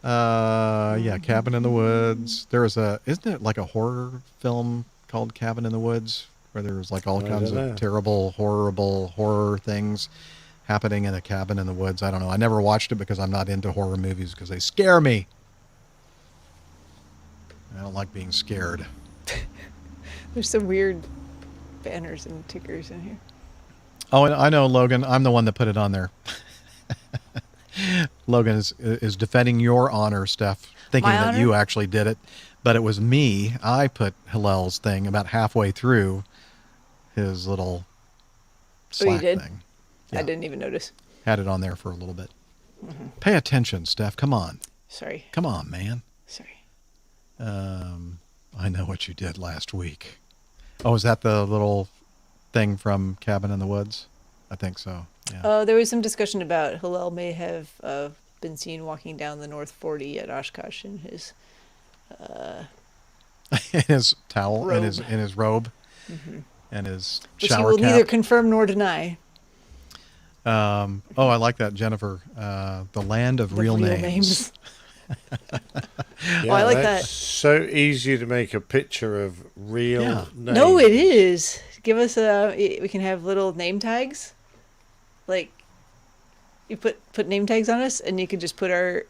Yeah, Cabin in the Woods. Isn't it like a horror film called Cabin in the Woods? Where there's like all kinds of terrible, horrible horror things happening in a cabin in the woods. I don't know. I never watched it because I'm not into horror movies because they scare me. I don't like being scared. There's some weird banners and tickers in here. Oh, and I know, Logan. I'm the one that put it on there. Logan is defending your honor, Steph, thinking My that honor? you actually did it. But it was me. I put Hillel's thing about halfway through his little Slack thing. I didn't even notice. Had it on there for a little bit. Pay attention, Steph. Come on. Sorry. Come on, man. Sorry. I know what you did last week. Oh, is that the little thing from Cabin in the Woods? I think so. Yeah. There was some discussion about Hillel may have been seen walking down the North 40 at Oshkosh in his in his towel, robe. in his robe, and his shower which he will cap. neither confirm nor deny. I like that, Jennifer. The land of real names. Yeah, I like that's that. So easy to make a picture of real names. No, it is. Give us we can have little name tags. Like, you put name tags on us, and you can just put our...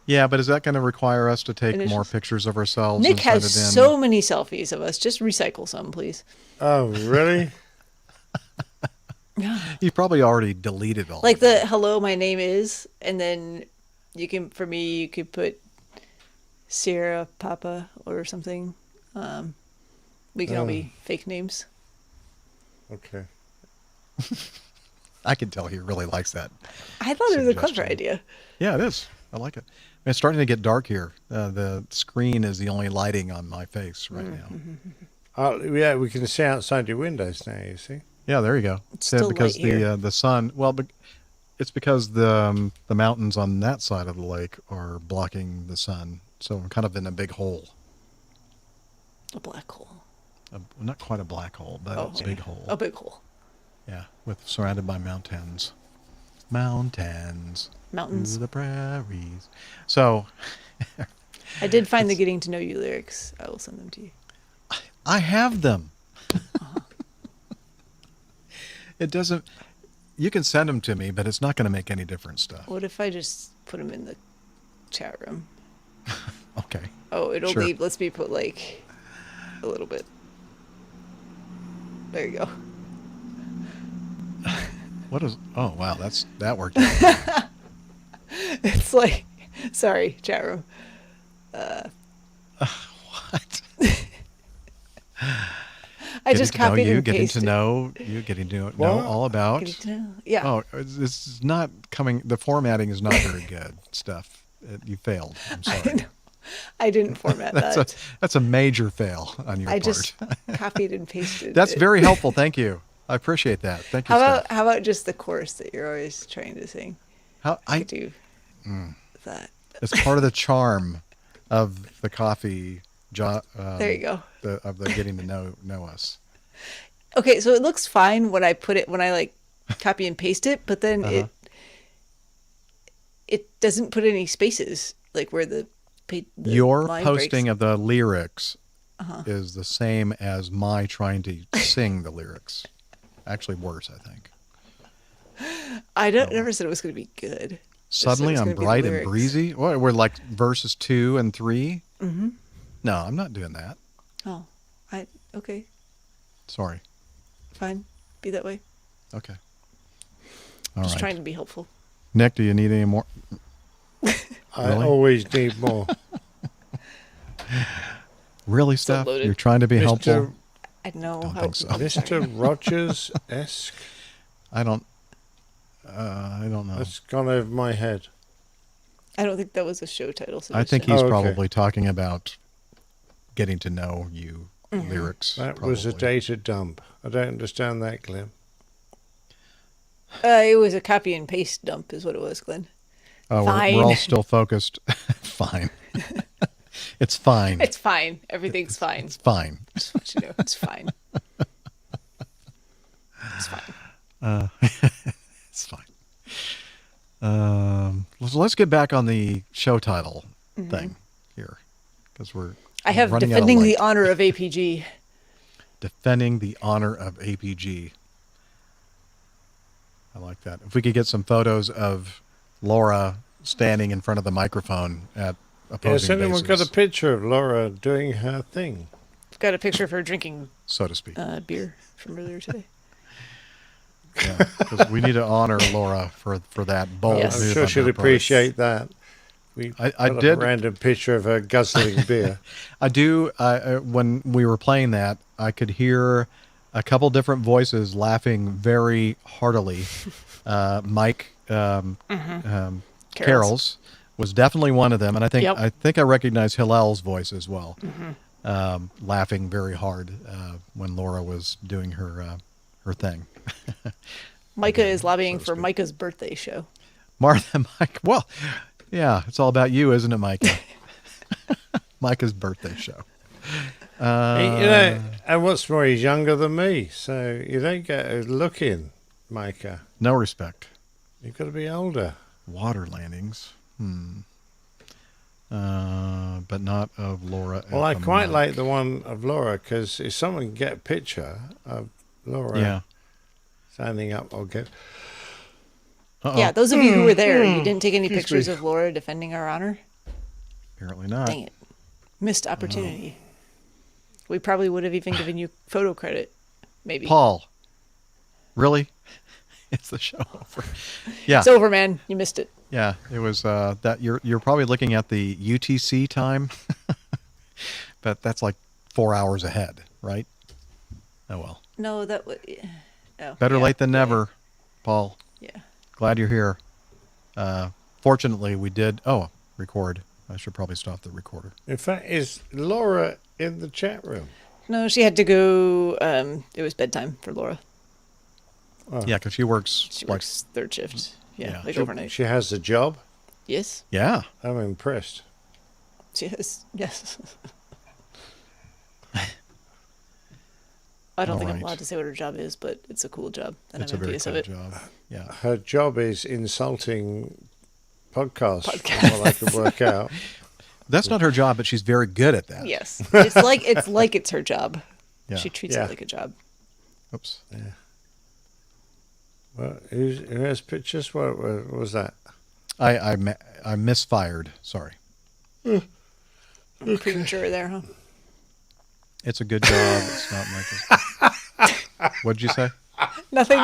Yeah, but is that going to require us to take more initials. Pictures of ourselves? Nick and has send it in? so many selfies of us. Just recycle some, please. Oh, really? You probably already deleted all. Like the hello, my name is, and then you could put Sierra Papa or something. We can all be fake names. Okay. I can tell he really likes that. I thought it was a clever idea. Yeah, it is. I like it. It's starting to get dark here. The screen is the only lighting on my face right now. Yeah, we can see outside your windows now, you see? Yeah, there you go. It's still because light here. the sun. Well, it's because the mountains on that side of the lake are blocking the sun, so I'm kind of in a big hole. A black hole. Not quite a black hole, but it's a big hole. A big hole. Yeah, surrounded by mountains. Mountains. Mountains. Through the prairies. So. I did find the Getting to Know You lyrics. I will send them to you. I have them. It doesn't. You can send them to me, but it's not going to make any difference. Stuff. What if I just put them in the chat room? Okay. Oh, it'll Sure. leave. Let's be put like a little bit. There you go. What is? Oh wow, that worked out. It's like, sorry, chat room. What? I just copied and getting pasted. to know you, getting to know all about. Getting to know, yeah. Oh, this is not coming. The formatting is not very good. Stuff. You failed. I'm sorry. I didn't format that. That's a major fail on your I part. just copied and pasted. That's it. very helpful. Thank you. I appreciate that. Thank you. How Steph. about just the chorus that you're always trying to sing? I could do that. It's part of the charm of the coffee. There you go. Of the getting to know us. Okay, so it looks fine when I like copy and paste it, but then it doesn't put any spaces like where the Your line posting breaks. of the lyrics is the same as my trying to sing the lyrics. Actually, worse, I think. I never said it was going to be good. Suddenly, I'm bright and breezy. What, we're like verses 2 and 3. Mm-hmm. No, I'm not doing that. Oh, okay. Sorry. Fine, be that way. Okay. Just trying to be helpful. Nick, do you need any more? I always need more. Really, Steph? You're trying to be helpful? I know. Don't think so. Mr. Rogers-esque? I don't know. That's gone over my head. I don't think that was a show title. I think he's probably talking about getting to know you lyrics. That was a data dump. I don't understand that, Glenn. It was a copy and paste dump is what it was, Glenn. Oh, we're all still focused. Fine. It's fine. It's fine. Everything's fine. It's fine. Just want you to know, it's fine. It's fine. It's fine. So let's get back on the show title thing here, because I have running Defending out of the light. Honor of APG. Defending the Honor of APG. I like that. If we could get some photos of Laura standing in front of the microphone at opposing Has anyone bases, got a picture of Laura doing her thing? I've got a picture of her drinking, so to speak, beer from earlier today. Yeah, because we need to honor Laura for that bold I'm move sure on she'll her part. appreciate that. I did a random picture of her guzzling beer. I do. When we were playing that, I could hear a couple different voices laughing very heartily. Mike Carroll's was definitely one of them, and I think I recognize Hillel's voice as well. laughing very hard when Laura was doing her thing. Micah is lobbying for Micah's birthday show. Martha, Mike. Well, yeah, it's all about you, isn't it, Micah? Micah's birthday show. And what's more, he's younger than me, so you don't get a look in, Micah. No respect. You've got to be older. Water landings. But not of Laura. Well, I quite like the one of Laura, because if someone can get a picture of Laura standing up, I'll get... Yeah, those of you who were there, you didn't take any pictures of Laura defending our honor? Apparently not. Dang it. Missed opportunity. We probably would have even given you photo credit, maybe. Paul. Really? It's the show over. Yeah. It's over, man. You missed it. Yeah, it was that you're probably looking at the UTC time. But that's like 4 hours ahead, right? Oh well. No, that would Better late than never, Paul. Yeah. Glad you're here. Fortunately, we did record. I should probably stop the recorder. In fact, is Laura in the chat room? No, she had to go. It was bedtime for Laura. Oh. Yeah, because she works third shift. Yeah, like she, overnight. She has a job? Yes. Yeah. I'm impressed. She has, yes. I don't think I'm allowed to say what her job is, but it's a cool job, and It's I'm a very envious of cool it. job. Yeah. Her job is insulting podcasts. From what I can work out. That's not her job, but she's very good at that. Yes, it's like it's her job. Yeah. She treats it like a job. Oops. Yeah. Well, who has pictures? What was that? I misfired. Sorry. Premature there, huh? It's a good job. It's not Michael's. What'd you say? Nothing.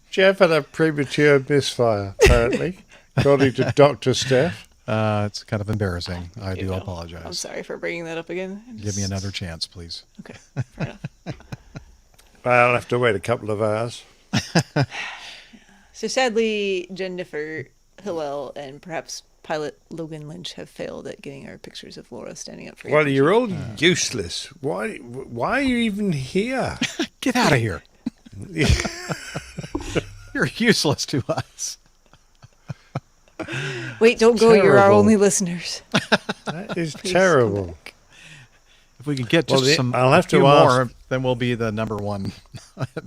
Jeff had a premature misfire, apparently, according to Dr. Steph. It's kind of embarrassing. I do I'm apologize. sorry for bringing that up again. Give me another chance, please. Okay, fair enough. Well, I'll have to wait a couple of hours. So sadly, Jennifer Hillel and perhaps pilot Logan Lynch have failed at getting our pictures of Laura standing up for you. Well, you're all useless. Why are you even here? Get out of here. You're useless to us. Wait, don't go. You're our only listeners. That is Please terrible. If we can get just I'll have few to ask, more, then we'll be the #1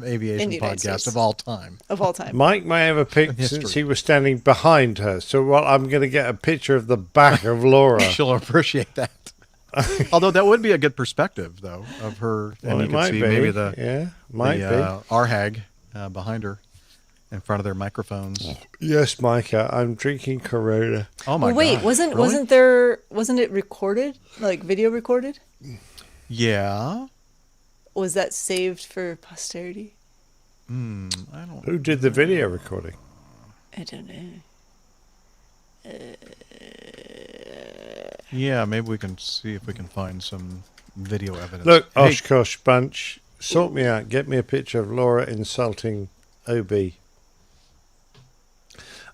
aviation podcast of all time. Of all time. Mike may have a pic since he was standing behind her. So I'm going to get a picture of the back of Laura. She'll appreciate that. Although that would be a good perspective, though, of her. And Well, you it can might see be. maybe Might be. RHAG behind her in front of their microphones. Yes, Micah, I'm drinking Corona. Oh my Well, wait, God. wasn't it recorded, like video recorded? Yeah. Was that saved for posterity? I don't. Who did the video recording? I don't know. Yeah, maybe we can see if we can find some video evidence. Look, Hey, Oshkosh bunch, sort me out. Get me a picture of Laura insulting OB.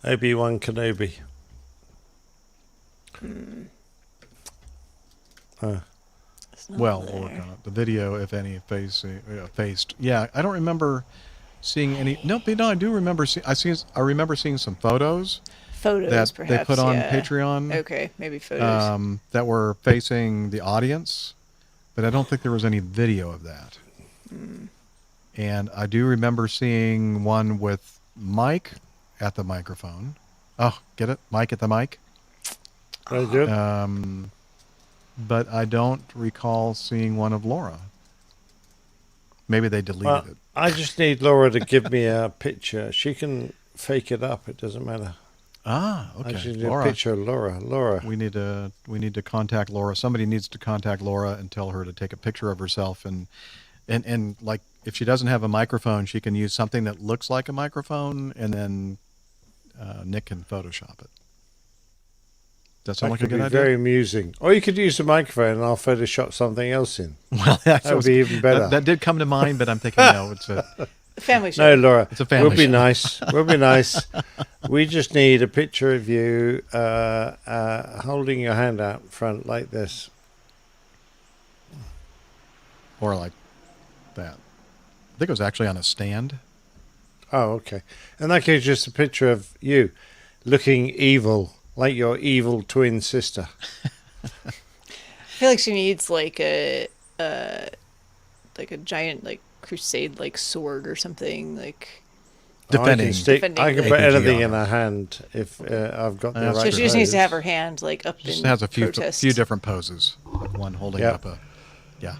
Obi-Wan Kenobi. Well, we'll work on it. The video, if any, faced. Yeah, I don't remember seeing any. No, I do remember. I remember seeing some photos. Photos, that perhaps, they put on yeah. Patreon. Okay, maybe photos. That were facing the audience, but I don't think there was any video of that. And I do remember seeing one with Mike at the microphone. Oh, get it? Mike at the mic. Very good. But I don't recall seeing one of Laura. Maybe they deleted it. I just need Laura to give me a picture. She can fake it up. It doesn't matter. Ah, okay. I just need Laura. a picture of Laura. Laura. We need to contact Laura. Somebody needs to contact Laura and tell her to take a picture of herself and like if she doesn't have a microphone, she can use something that looks like a microphone, and then Nick can Photoshop it. Does that sound like a good idea? Very amusing. Or you could use the microphone and I'll Photoshop something else in. Well, that would be even better. That did come to mind, but I'm thinking, no, it's a family show. No, Laura. It's a family We'll be show. nice. We'll be nice. We just need a picture of you holding your hand out front like this. or like that. I think it was actually on a stand. Oh, okay. In that case, just a picture of you looking evil, like your evil twin sister. I feel like she needs like a giant like crusade like sword or something like. Defending. I can put anything in her hand if I've got the right. So she just needs to have her hand like up. She just in has a few protest. different poses. Like one holding up a. Yeah.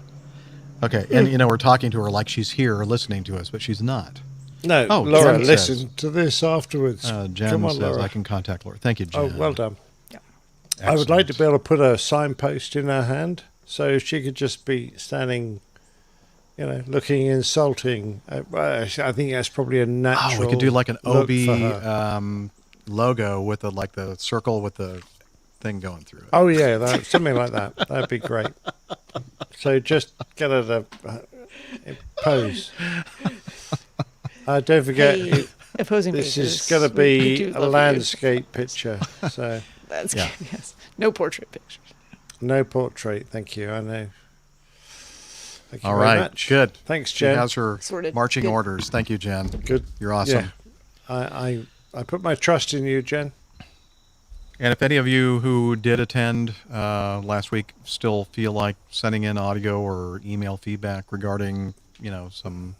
Okay, and we're talking to her like she's here listening to us, but she's not. No, oh, Laura, Jen listen says, to this afterwards. Jen Come on, says Laura. I can contact Laura. Thank you, Jen. Oh, well done. Yeah. I would like to be able to put a signpost in her hand so she could just be standing, looking insulting. I think that's probably a natural. Oh, we could do like an look OB for her. logo with the circle with the thing going through it. Oh yeah, something like that. That'd be great. So just get her to pose. Don't forget, opposing this pages. is going to We be do a love landscape picture. So that's good. Yes. No portrait pictures. No portrait. Thank you. I know. Thank you All very right, much. good. Thanks, She Jen. has her Sorted. marching Good. orders. Thank you, Jen. Good. You're awesome. Yeah. I put my trust in you, Jen. And if any of you who did attend last week still feel like sending in audio or email feedback regarding, some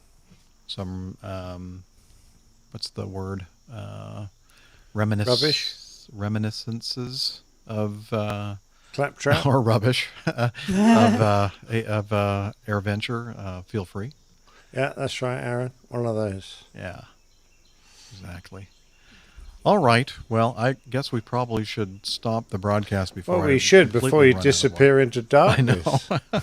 what's the word? Reminiscences of Claptrap or rubbish of AirVenture. Feel free. Yeah, that's right, Aaron. One of those. Yeah, exactly. All right. Well, I guess we probably should stop the broadcast before. Well, we should before you disappear into darkness. I know.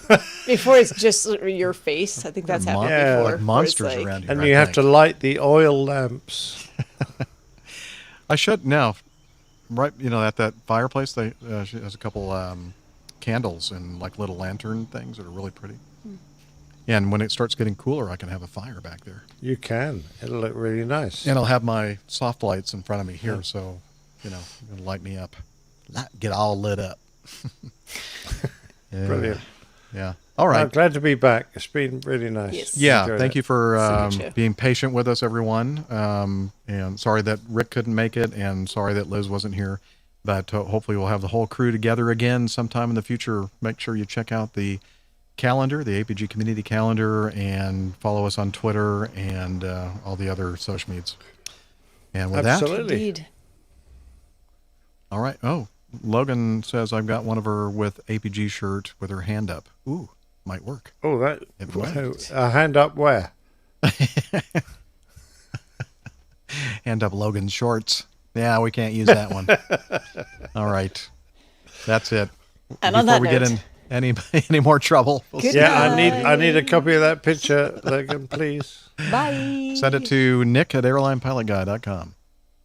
Before it's just your face. I think that's happened before. Like monsters like, around here. And you have to light the oil lamps. I should now. Right, at that fireplace, she has a couple candles and like little lantern things that are really pretty. Yeah, and when it starts getting cooler, I can have a fire back there. You can. It'll look really nice. And I'll have my soft lights in front of me here, so, it'll light me up. Get all lit up. Yeah. Brilliant. Yeah. All right. I'm glad to be back. It's been really nice. Yes. Yeah, thank you for being patient with us, everyone. And sorry that Rick couldn't make it, and sorry that Liz wasn't here. But hopefully we'll have the whole crew together again sometime in the future. Make sure you check out the calendar, the APG community calendar, and follow us on Twitter and all the other social medias. And with Absolutely. Indeed. All right. Oh, Logan says I've got one of her with APG shirt with her hand up. Ooh, might work. Oh, that It might. a hand up where? Hand up Logan's shorts. Yeah, we can't use that one. All right. That's it. And Before on that we get note, in any more trouble, we'll Good see. I need a copy of that picture, Logan, please. Bye. Send it to nick@airlinepilotguy.com.